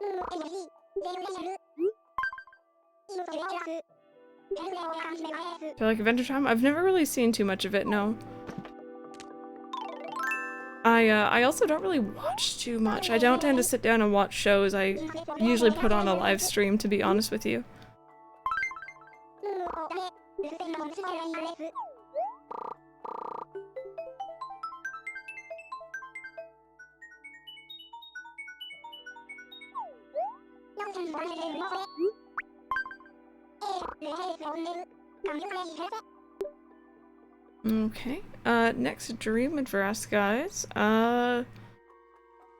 Do you like Adventure Time? I've never really seen too much of it, no. I also don't really watch too much. I don't tend to sit down and watch shows. I usually put on a live stream, to be honest with you. Okay, next dream address, guys.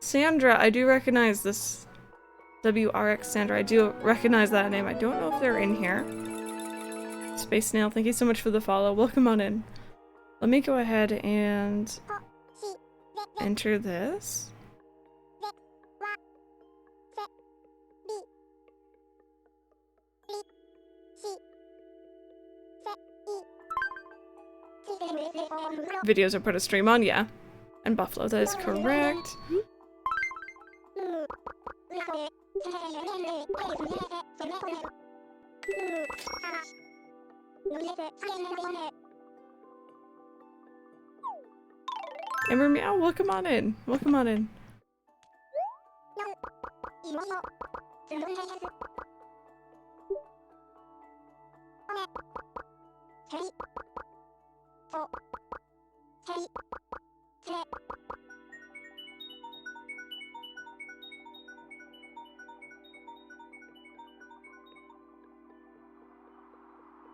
Sandra, I do recognize this. WRX Sandra, I do recognize that name. I don't know if they're in here. Space Snail, thank you so much for the follow. Welcome on in. Let me go ahead and enter this. Videos are put a stream on, yeah. And Buffalo, that is correct. Ember Meow, welcome on in. Welcome on in.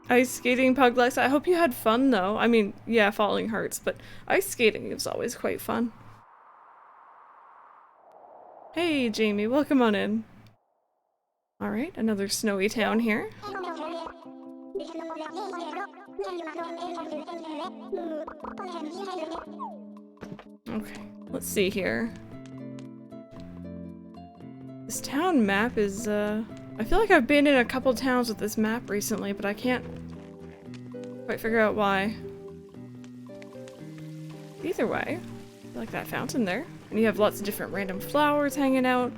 Ice skating, Puglex. I hope you had fun though. I mean, yeah, falling hurts, but ice skating is always quite fun. Hey, Jamie, welcome on in. Alright, another snowy town here. Okay, let's see here. This town map is, I feel like I've been in a couple towns with this map recently, but I can't quite figure out why. Either way, I like that fountain there. And you have lots of different random flowers hanging out.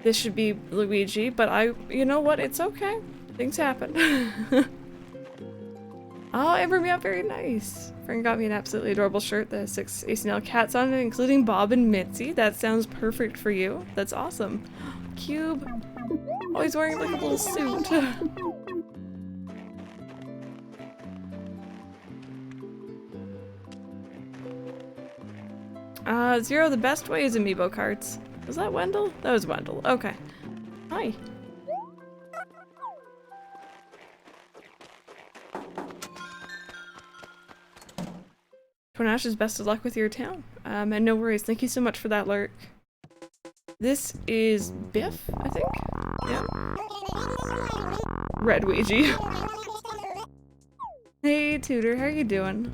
This should be Luigi, but you know what? It's okay. Things happen. Oh, Ember Meow, very nice. Friend got me an absolutely adorable shirt that has 6 ACNL cats on it, including Bob and Mitzi. That sounds perfect for you. That's awesome. Cube. Oh, he's wearing like a little suit. Zero, the best way is amiibo cards. Was that Wendell? That was Wendell. Okay. Hi. Tornash's best of luck with your town. And no worries. Thank you so much for that lurk. This is Biff, I think. Yeah. Red Ouija. Hey, Tutor, how you doing?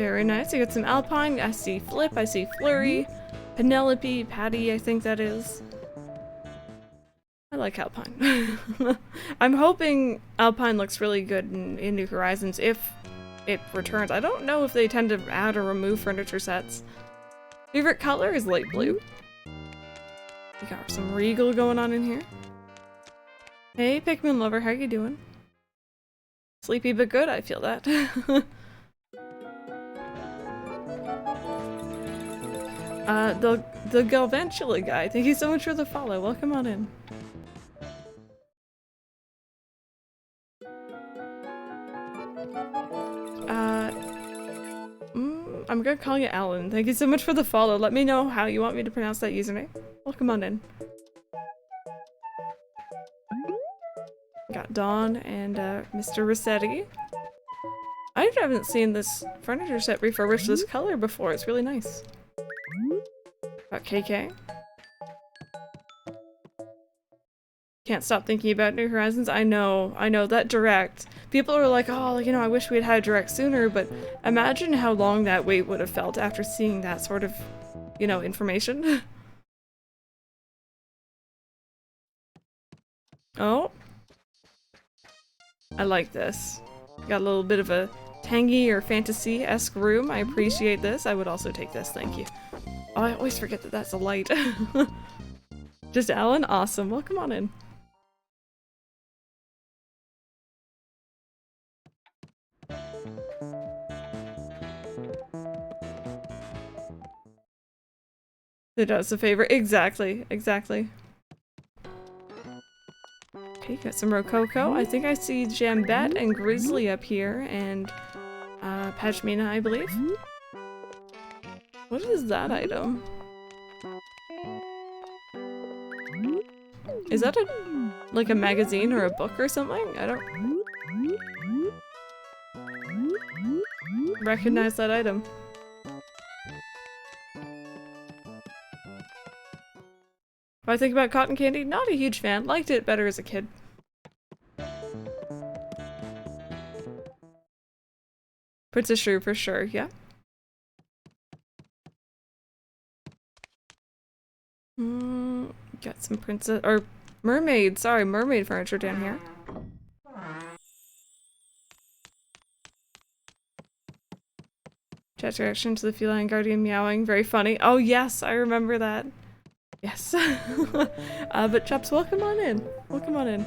Very nice. You got some Alpine. I see Flip. I see Flurry. Penelope. Patty, I think that is. I like Alpine. I'm hoping Alpine looks really good in New Horizons if it returns. I don't know if they tend to add or remove furniture sets. Favorite color is light blue. We got some Regal going on in here. Hey, Pikmin lover, how you doing? Sleepy but good, I feel that. The Galvantula guy, thank you so much for the follow. Welcome on in. I'm gonna call you Alan. Thank you so much for the follow. Let me know how you want me to pronounce that username. Welcome on in. Got Dawn and Mr. Rossetti. I haven't seen this furniture set refurbished this color before. It's really nice. Got KK. Can't stop thinking about New Horizons. I know that direct. People are like, oh, you know, I wish we had had a direct sooner, but imagine how long that wait would have felt after seeing that sort of, you know, information. Oh. I like this. Got a little bit of a tangy or fantasy-esque room. I appreciate this. I would also take this, thank you. Oh, I always forget that that's a light. Just Alan? Awesome. Well, come on in. It does a favor. Exactly. Exactly. Okay, got some Rococo. I think I see Jambette and Grizzly up here, and Pashmina, I believe. What is that item? Is that like a magazine or a book or something? I don't recognize that item. If I think about cotton candy, not a huge fan. Liked it better as a kid. Princess Shrew for sure, yeah. Got some princess or mermaid, sorry, mermaid furniture down here. Chat reaction to the feline guardian meowing, very funny. Oh yes, I remember that. Yes. But Chops, welcome on in. Welcome on in.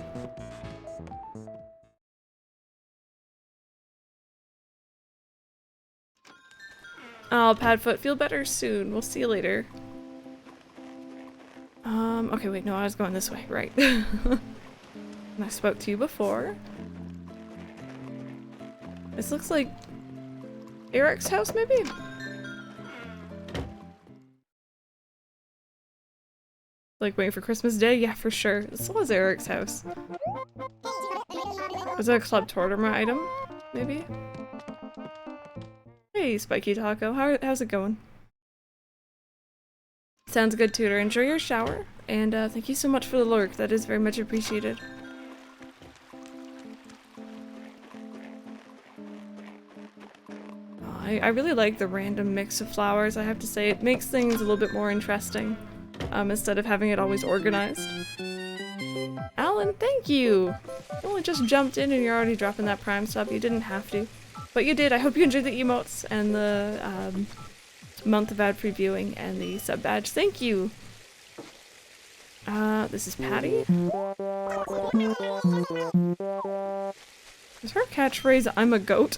Oh, Padfoot, feel better soon. We'll see you later. Okay, wait, no, I was going this way, right. And I spoke to you before. This looks like Eric's house, maybe? Like waiting for Christmas Day? Yeah, for sure. This was Eric's house. Was that a Club Tortimer item? Maybe? Hey, Spiky Taco. How's it going? Sounds good, Tutor. Enjoy your shower. And thank you so much for the lurk. That is very much appreciated. I really like the random mix of flowers, I have to say. It makes things a little bit more interesting. Instead of having it always organized. Alan, thank you! You only just jumped in and you're already dropping that Prime sub. You didn't have to. But you did. I hope you enjoyed the emotes and the month of ad previewing and the sub badge. Thank you! This is Patty. Is her catchphrase, I'm a goat?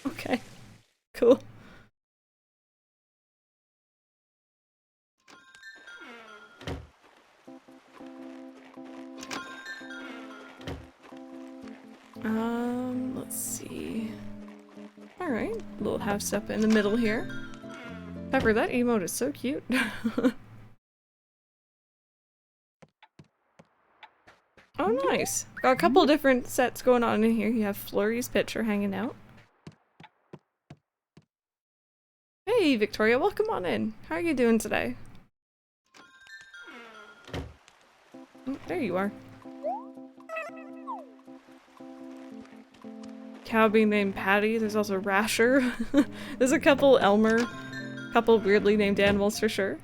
Okay. Cool. Let's see. Alright, little house up in the middle here. Pepper, that emote is so cute. Oh, nice. Got a couple different sets going on in here. You have Flurry's picture hanging out. Hey, Victoria, welcome on in. How are you doing today? Oh, there you are. cow being named Patty. There's also Rasher. There's a couple Elmer. Couple weirdly named animals for sure.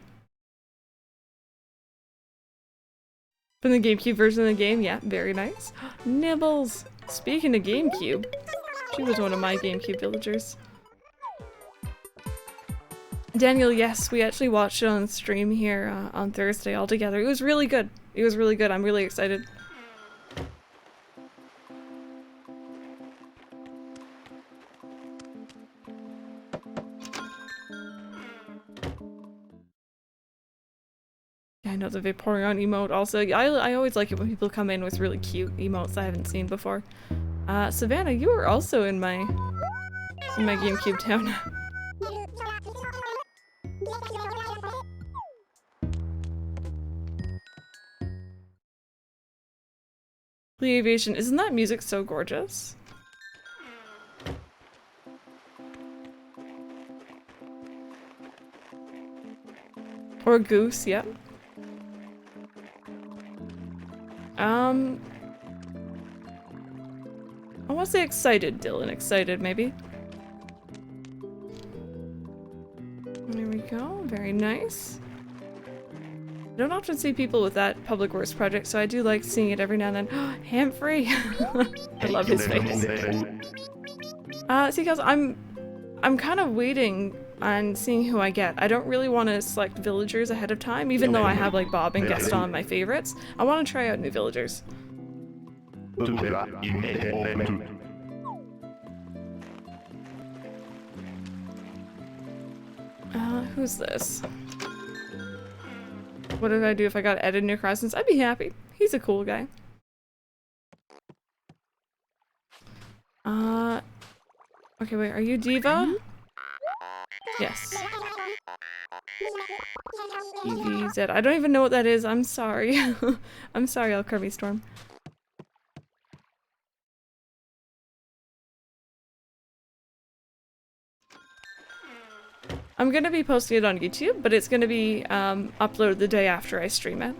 From the GameCube version of the game, yeah, very nice. Nibbles! Speaking of GameCube, she was one of my GameCube villagers. Daniel, yes, we actually watched it on stream here on Thursday all together. It was really good. It was really good. I'm really excited. I know the Vaporeon emote also. I always like it when people come in with really cute emotes I haven't seen before. Savannah, you were also in my GameCube town. The Aviation, isn't that music so gorgeous? Or Goose, yep. I want to say excited, Dylan. Excited, maybe. There we go. Very nice. I don't often see people with that public works project, so I do like seeing it every now and then. Ham-free! I love his face. See, guys, I'm kind of waiting on seeing who I get. I don't really want to select villagers ahead of time, even though I have like Bob and Gaston my favorites. I want to try out new villagers. Who's this? What did I do if I got Ed in New Horizons? I'd be happy. He's a cool guy. Okay, wait, are you Diva? Yes. EVZ. I don't even know what that is. I'm sorry. I'm sorry, Kirby Storm. I'm gonna be posting it on YouTube, but it's gonna be uploaded the day after I stream it.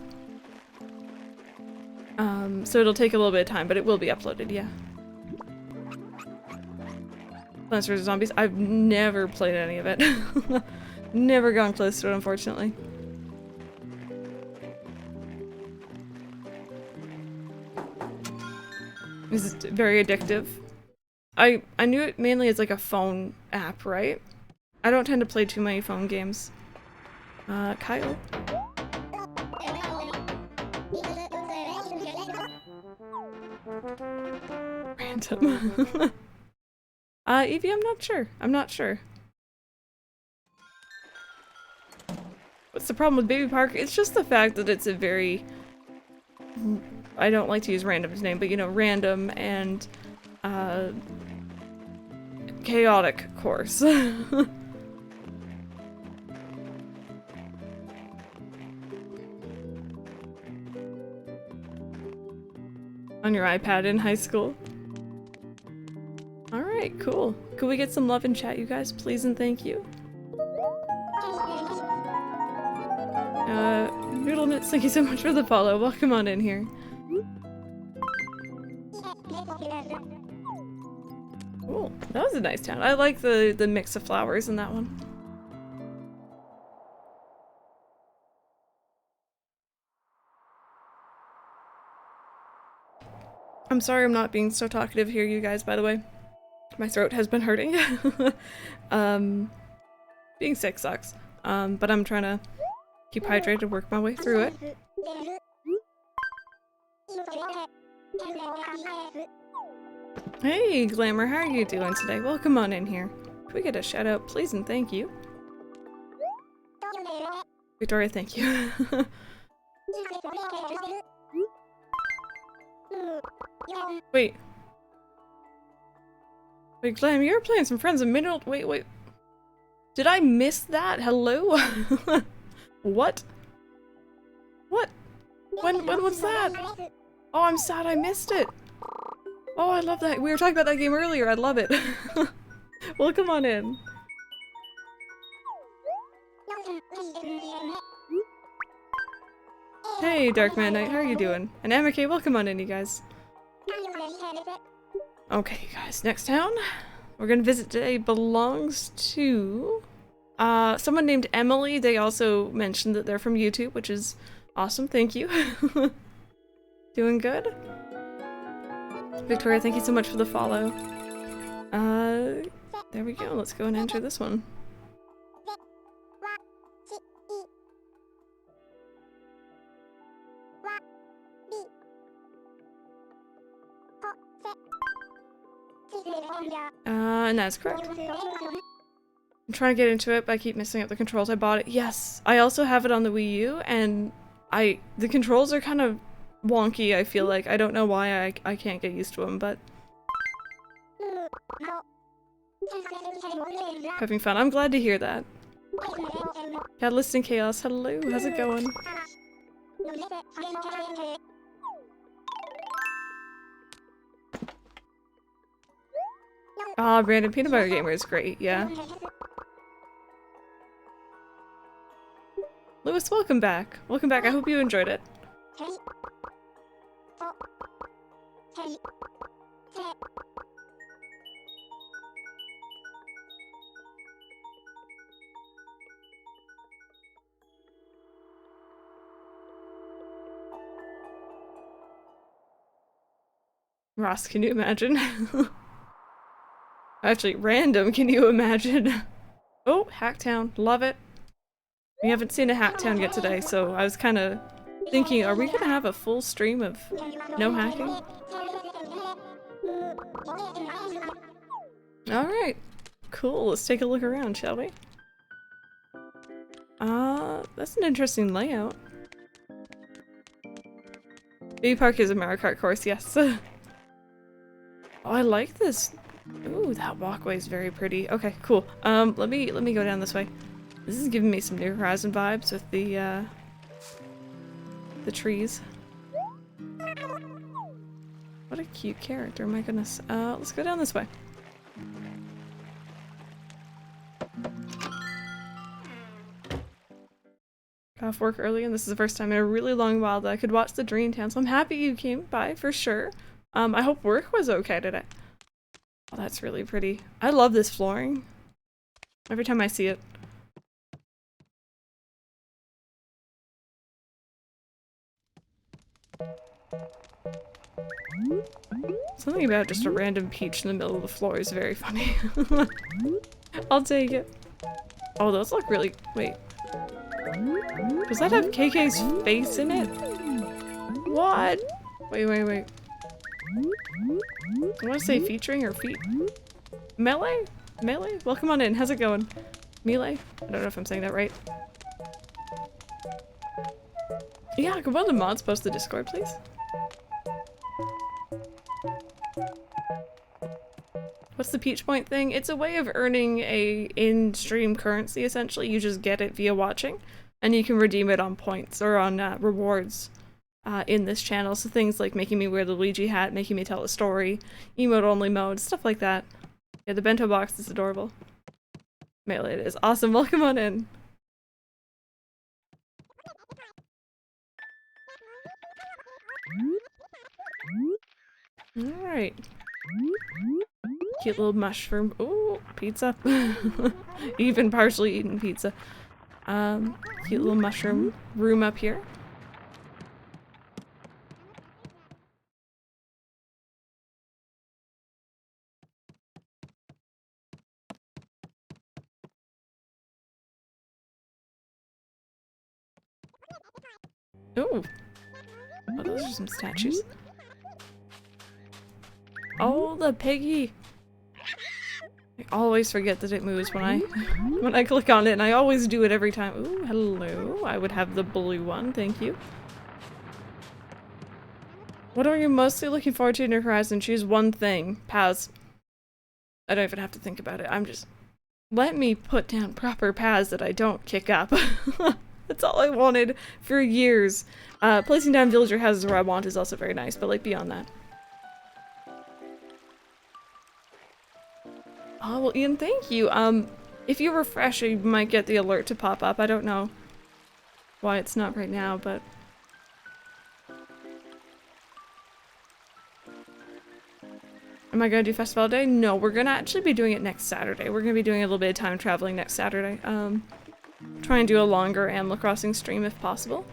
So it'll take a little bit of time, but it will be uploaded, yeah. Plants vs. Zombies. I've never played any of it. Never gone close to it, unfortunately. This is very addictive. I knew it mainly as like a phone app, right? I don't tend to play too many phone games. Kyle. Random. Evie, I'm not sure. I'm not sure. What's the problem with Baby Park? It's just the fact that it's a very... I don't like to use random's name, but you know, random and chaotic course. On your iPad in high school. Alright, cool. Could we get some love in chat, you guys? Please and thank you. Noodle Knits, thank you so much for the follow. Welcome on in here. Cool. That was a nice town. I like the mix of flowers in that one. I'm sorry I'm not being so talkative here, you guys, by the way. My throat has been hurting. Being sick sucks. But I'm trying to keep hydrated, work my way through it. Hey, Glamour, how are you doing today? Welcome on in here. Can we get a shout out, please and thank you? Victoria, thank you. Wait. Wait, Glam, you were playing some Friends of Middle- wait. Did I miss that? Hello? What? What? When was that? Oh, I'm sad I missed it. Oh, I love that. We were talking about that game earlier. I love it. Welcome on in. Hey, Dark Man Knight, how are you doing? And Amike, welcome on in, you guys. Okay, guys, next town we're gonna visit today belongs to someone named Emily. They also mentioned that they're from YouTube, which is awesome. Thank you. Doing good. Victoria, thank you so much for the follow. There we go. Let's go and enter this one. And that's correct. I'm trying to get into it, but I keep messing up the controls. I bought it. Yes, I also have it on the Wii U, and the controls are kind of wonky, I feel like. I don't know why I can't get used to them, but having fun. I'm glad to hear that. Catalyst and Chaos, hello, how's it going? Ah, Brandon, Peanut Butter Gamer is great, yeah. Lewis, welcome back. Welcome back, I hope you enjoyed it. Ross, can you imagine? Actually, random, can you imagine? Oh, Hacktown, love it. We haven't seen a Hacktown yet today, so I was kind of thinking, are we gonna have a full stream of no hacking? Alright, cool, let's take a look around, shall we? That's an interesting layout. Baby Park is a Mario Kart course, yes. Oh, I like this. Ooh, that walkway is very pretty. Okay, cool. Let me go down this way. This is giving me some New Horizon vibes with the trees. What a cute character, my goodness. Let's go down this way. Got off work early, and this is the first time in a really long while that I could watch the Dreamtown, so I'm happy you came by, for sure. I hope work was okay today. Oh, that's really pretty. I love this flooring. Every time I see it. Something about just a random peach in the middle of the floor is very funny. I'll take it. Oh, those look really- wait. Does that have KK's face in it? What? Wait. I want to say featuring or feet. Melee? Melee? Welcome on in. How's it going? Melee? I don't know if I'm saying that right. Yeah, can one of the mods post the Discord, please? What's the Peach Point thing? It's a way of earning a in-stream currency, essentially. You just get it via watching, and you can redeem it on points or on rewards in this channel. So things like making me wear the Luigi hat, making me tell a story, emote-only mode, stuff like that. Yeah, the bento box is adorable. Melee it is. Awesome, welcome on in. Alright. Cute little mushroom. Ooh, pizza. Even partially eaten pizza. Cute little mushroom room up here. Ooh. Oh, those are some statues. Oh, the piggy! I always forget that it moves when I click on it, and I always do it every time. Ooh, hello. I would have the blue one, thank you. What are you mostly looking forward to in your Horizon? Choose one thing. Paths. I don't even have to think about it. I'm just... let me put down proper paths that I don't kick up. That's all I wanted for years. Placing down villager houses where I want is also very nice, but like beyond that. Oh, well, Ian, thank you. If you refresh, you might get the alert to pop up. I don't know why it's not right now, but... Am I gonna do festival day? No, we're gonna actually be doing it next Saturday. We're gonna be doing a little bit of time traveling next Saturday. Try and do a longer Animal Crossing stream if possible.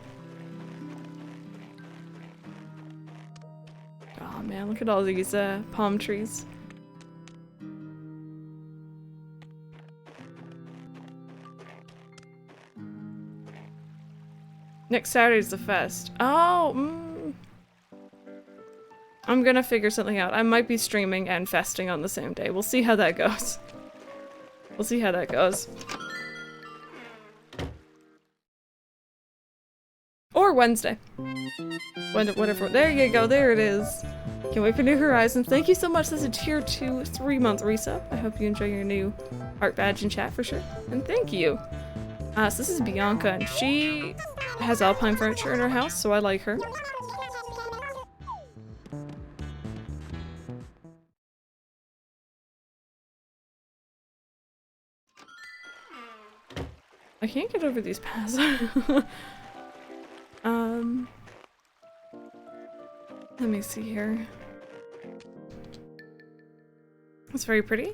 Oh man, look at all these palm trees. Next Saturday's the fest. Oh, I'm gonna figure something out. I might be streaming and festing on the same day. We'll see how that goes. We'll see how that goes. Or Wednesday. Whatever. There you go. There it is. Can't wait for New Horizons. Thank you so much. This is a tier 2 3-month resub. I hope you enjoy your new art badge and chat for sure. And thank you. So this is Bianca, and she has Alpine furniture in her house, so I like her. I can't get over these paths. Let me see here. It's very pretty.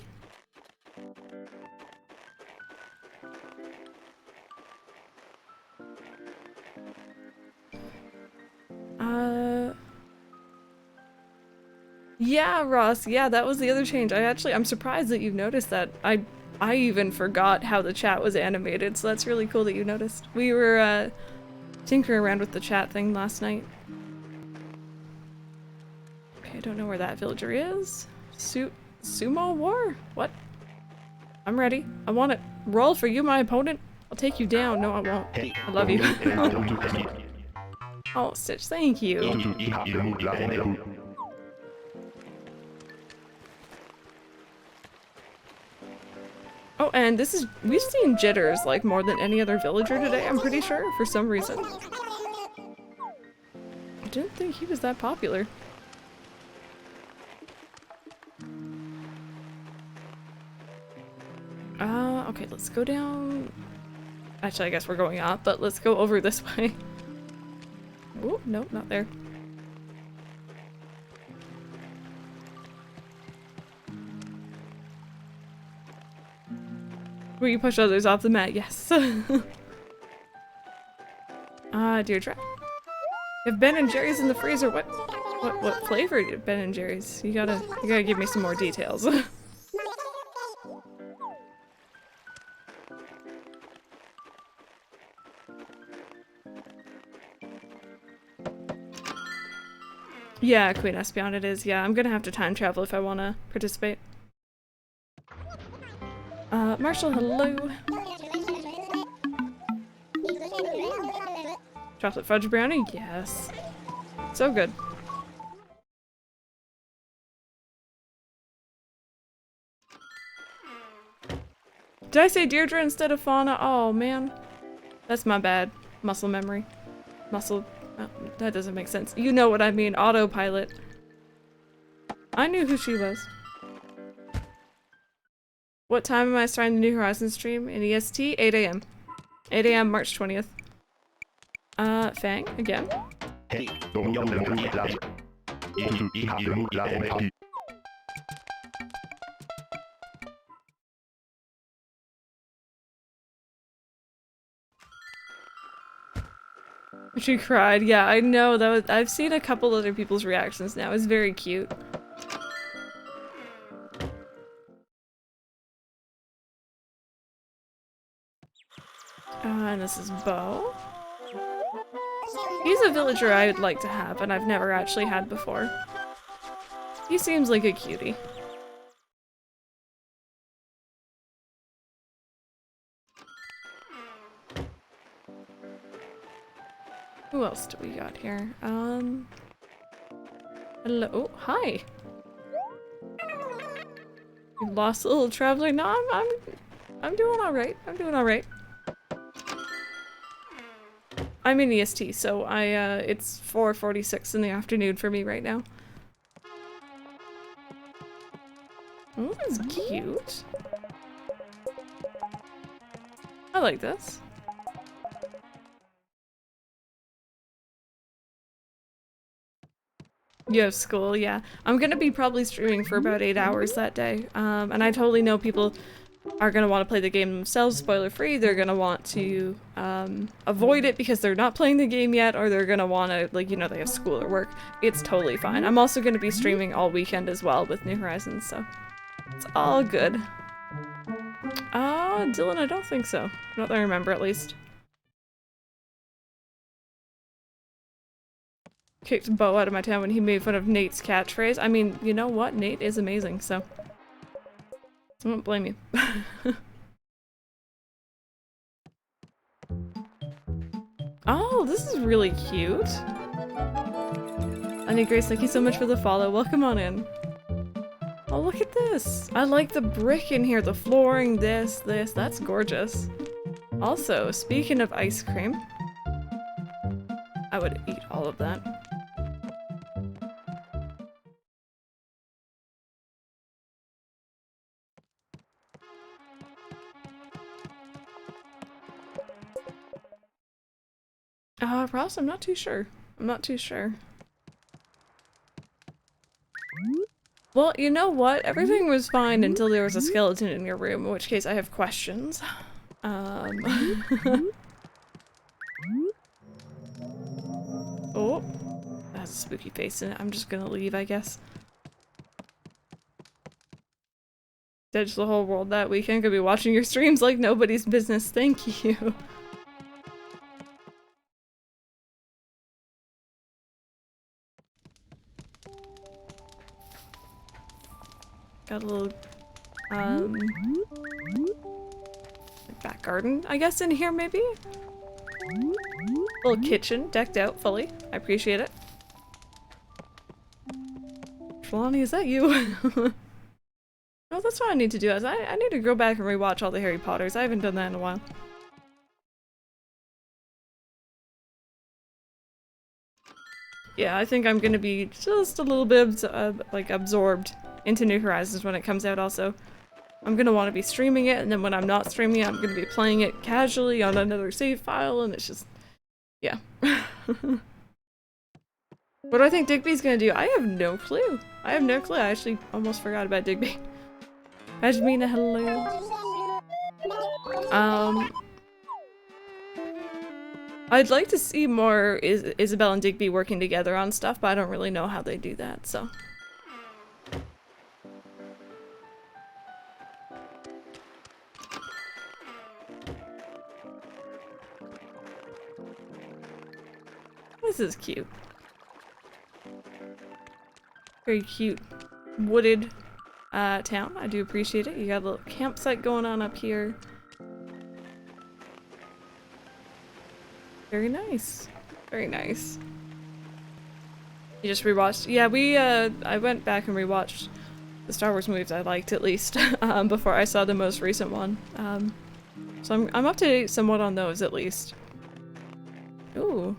Yeah, Ross, yeah, that was the other change. I'm surprised that you've noticed that. I even forgot how the chat was animated, so that's really cool that you noticed. We were, tinkering around with the chat thing last night. Okay, I don't know where that villager is. Sumo War? What? I'm ready. I want it. Roll for you, my opponent. I'll take you down. No, I won't. I love you. Oh, Stitch, thank you. Oh, and we've seen jitters like more than any other villager today, I'm pretty sure, for some reason. I didn't think he was that popular. Okay, let's go down. Actually, I guess we're going up, but let's go over this way. Oh, no, not there. Will you push others off the mat? Yes. Deirdre. You have Ben and Jerry's in the freezer. What flavor did Ben and Jerry's? You gotta give me some more details. Yeah, Queen Espion it is. Yeah, I'm gonna have to time travel if I wanna participate. Marshall, hello. Chocolate fudge brownie? Yes. So good. Did I say Deirdre instead of Fauna? Oh man. That's my bad. Muscle memory. Muscle... Oh, that doesn't make sense. You know what I mean. Autopilot. I knew who she was. What time am I starting the New Horizons stream? In EST? 8 a.m. 8 a.m. March 20th. Fang, again. She cried. Yeah, I know. I've seen a couple other people's reactions now. It's very cute. And this is Bo. He's a villager I would like to have, and I've never actually had before. He seems like a cutie. Who else do we got here? Hello. Oh, hi. You lost a little traveler. No, I'm doing all right. I'm doing all right. I'm in EST, so it's 4:46 in the afternoon for me right now. Oh, that's cute. I like this. You have school, yeah. I'm gonna be probably streaming for about 8 hours that day. And I totally know people are gonna want to play the game themselves, spoiler free. They're gonna want to avoid it because they're not playing the game yet, or they're gonna want to, like, you know, they have school or work. It's totally fine. I'm also gonna be streaming all weekend as well with New Horizons, so it's all good. Dylan, I don't think so. Not that I remember, at least. Kicked Bo out of my town when he made fun of Nate's catchphrase. I mean, you know what? Nate is amazing, so I won't blame you. Oh, this is really cute. Honey Grace, thank you so much for the follow. Welcome on in. Oh, look at this. I like the brick in here, the flooring, this. That's gorgeous. Also, speaking of ice cream, I would eat all of that. Ross, I'm not too sure. I'm not too sure. Well, you know what? Everything was fine until there was a skeleton in your room, in which case I have questions. Oh, that has a spooky face in it. I'm just gonna leave, I guess. Ditch the whole world that weekend. Could be watching your streams like nobody's business. Thank you. Got a little, back garden, I guess, in here, maybe? Little kitchen, decked out fully. I appreciate it. Trelawney, is that you? Well, that's what I need to do. I need to go back and rewatch all the Harry Potters. I haven't done that in a while. Yeah, I think I'm gonna be just a little bit, like, absorbed into New Horizons when it comes out also. I'm gonna want to be streaming it, and then when I'm not streaming it, I'm gonna be playing it casually on another save file, and it's just... yeah. What do I think Digby's gonna do? I have no clue. I have no clue. I actually almost forgot about Digby. Ajmina, hello. I'd like to see more Isabel and Digby working together on stuff, but I don't really know how they do that, so... This is cute. Very cute wooded town. I do appreciate it. You got a little campsite going on up here. Very nice. Very nice. You just rewatched? Yeah, I went back and rewatched the Star Wars movies I liked, at least, before I saw the most recent one. So I'm up to date somewhat on those, at least. Ooh.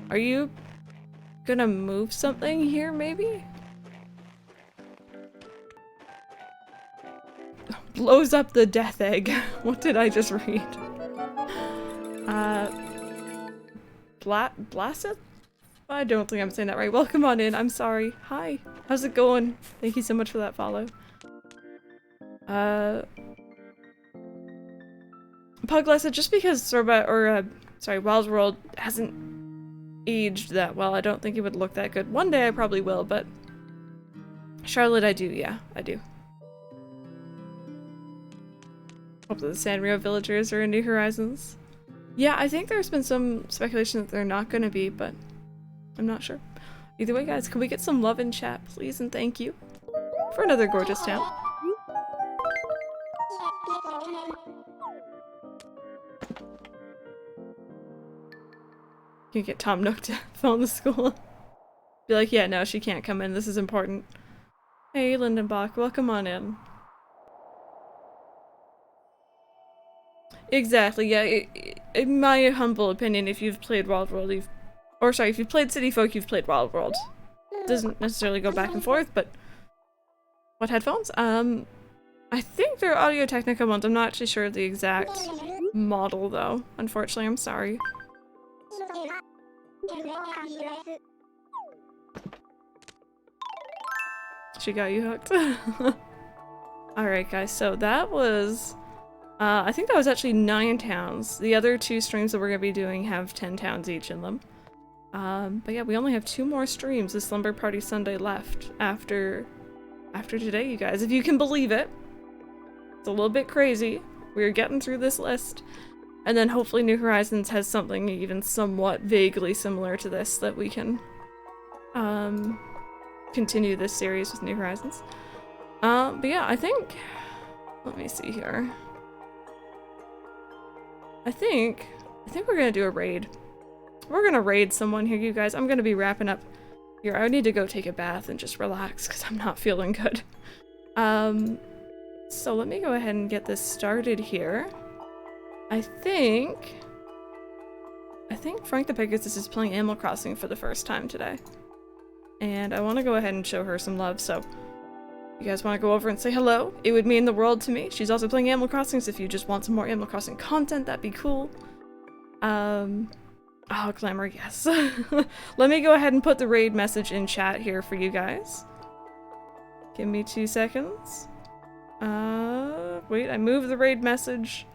Are you gonna move something here, maybe? Blows up the death egg. What did I just read? Blasted? I don't think I'm saying that right. Welcome on in. I'm sorry. Hi. How's it going? Thank you so much for that follow. Puglessa, just because Wild World hasn't aged that well, I don't think it would look that good. One day I probably will, but Charlotte, I do, yeah, I do. Hope that the Sanrio villagers are in New Horizons. Yeah, I think there's been some speculation that they're not gonna be, but I'm not sure. Either way, guys, can we get some love in chat, please, and thank you for another gorgeous town. You can get Tom Nook to phone the school. Be like, yeah, no, she can't come in. This is important. Hey, Lindenbach, welcome on in. Exactly, yeah. In my humble opinion, if you've played Wild World, if you've played City Folk, you've played Wild World. Doesn't necessarily go back and forth, but... What headphones? I think they're Audio-Technica ones. I'm not actually sure of the exact model, though. Unfortunately, I'm sorry. She got you hooked. Alright guys, so that was, I think that was actually 9 towns. The other 2 streams that we're going to be doing have 10 towns each in them. But yeah, we only have 2 more streams of Slumber Party Sunday left after today, you guys. If you can believe it. It's a little bit crazy. We're getting through this list. And then hopefully New Horizons has something even somewhat vaguely similar to this that we can continue this series with New Horizons. But yeah, I think, let me see here. I think we're gonna do a raid. We're gonna raid someone here, you guys. I'm gonna be wrapping up here. I need to go take a bath and just relax because I'm not feeling good. So let me go ahead and get this started here. I think Frank the Pegasus is playing Animal Crossing for the first time today. And I want to go ahead and show her some love, so you guys want to go over and say hello? It would mean the world to me. She's also playing Animal Crossing, so if you just want some more Animal Crossing content, that'd be cool. Oh, Glamour, yes. Let me go ahead and put the raid message in chat here for you guys. Give me 2 seconds. Wait, I moved the raid message.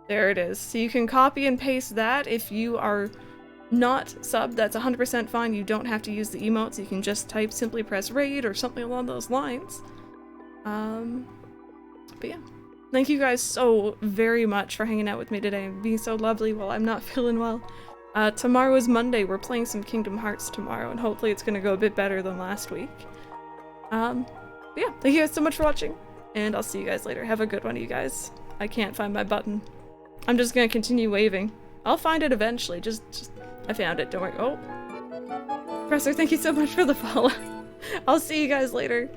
There it is. So you can copy and paste that. If you are not subbed, that's 100% fine. You don't have to use the emotes. You can just type simply press raid or something along those lines. But yeah. Thank you guys so very much for hanging out with me today and being so lovely while I'm not feeling well. Tomorrow is Monday. We're playing some Kingdom Hearts tomorrow, and hopefully it's gonna go a bit better than last week. But yeah, thank you guys so much for watching, and I'll see you guys later. Have a good one, you guys. I can't find my button. I'm just gonna continue waving. I'll find it eventually. Just I found it. Don't worry. Oh, Professor, thank you so much for the follow. I'll see you guys later.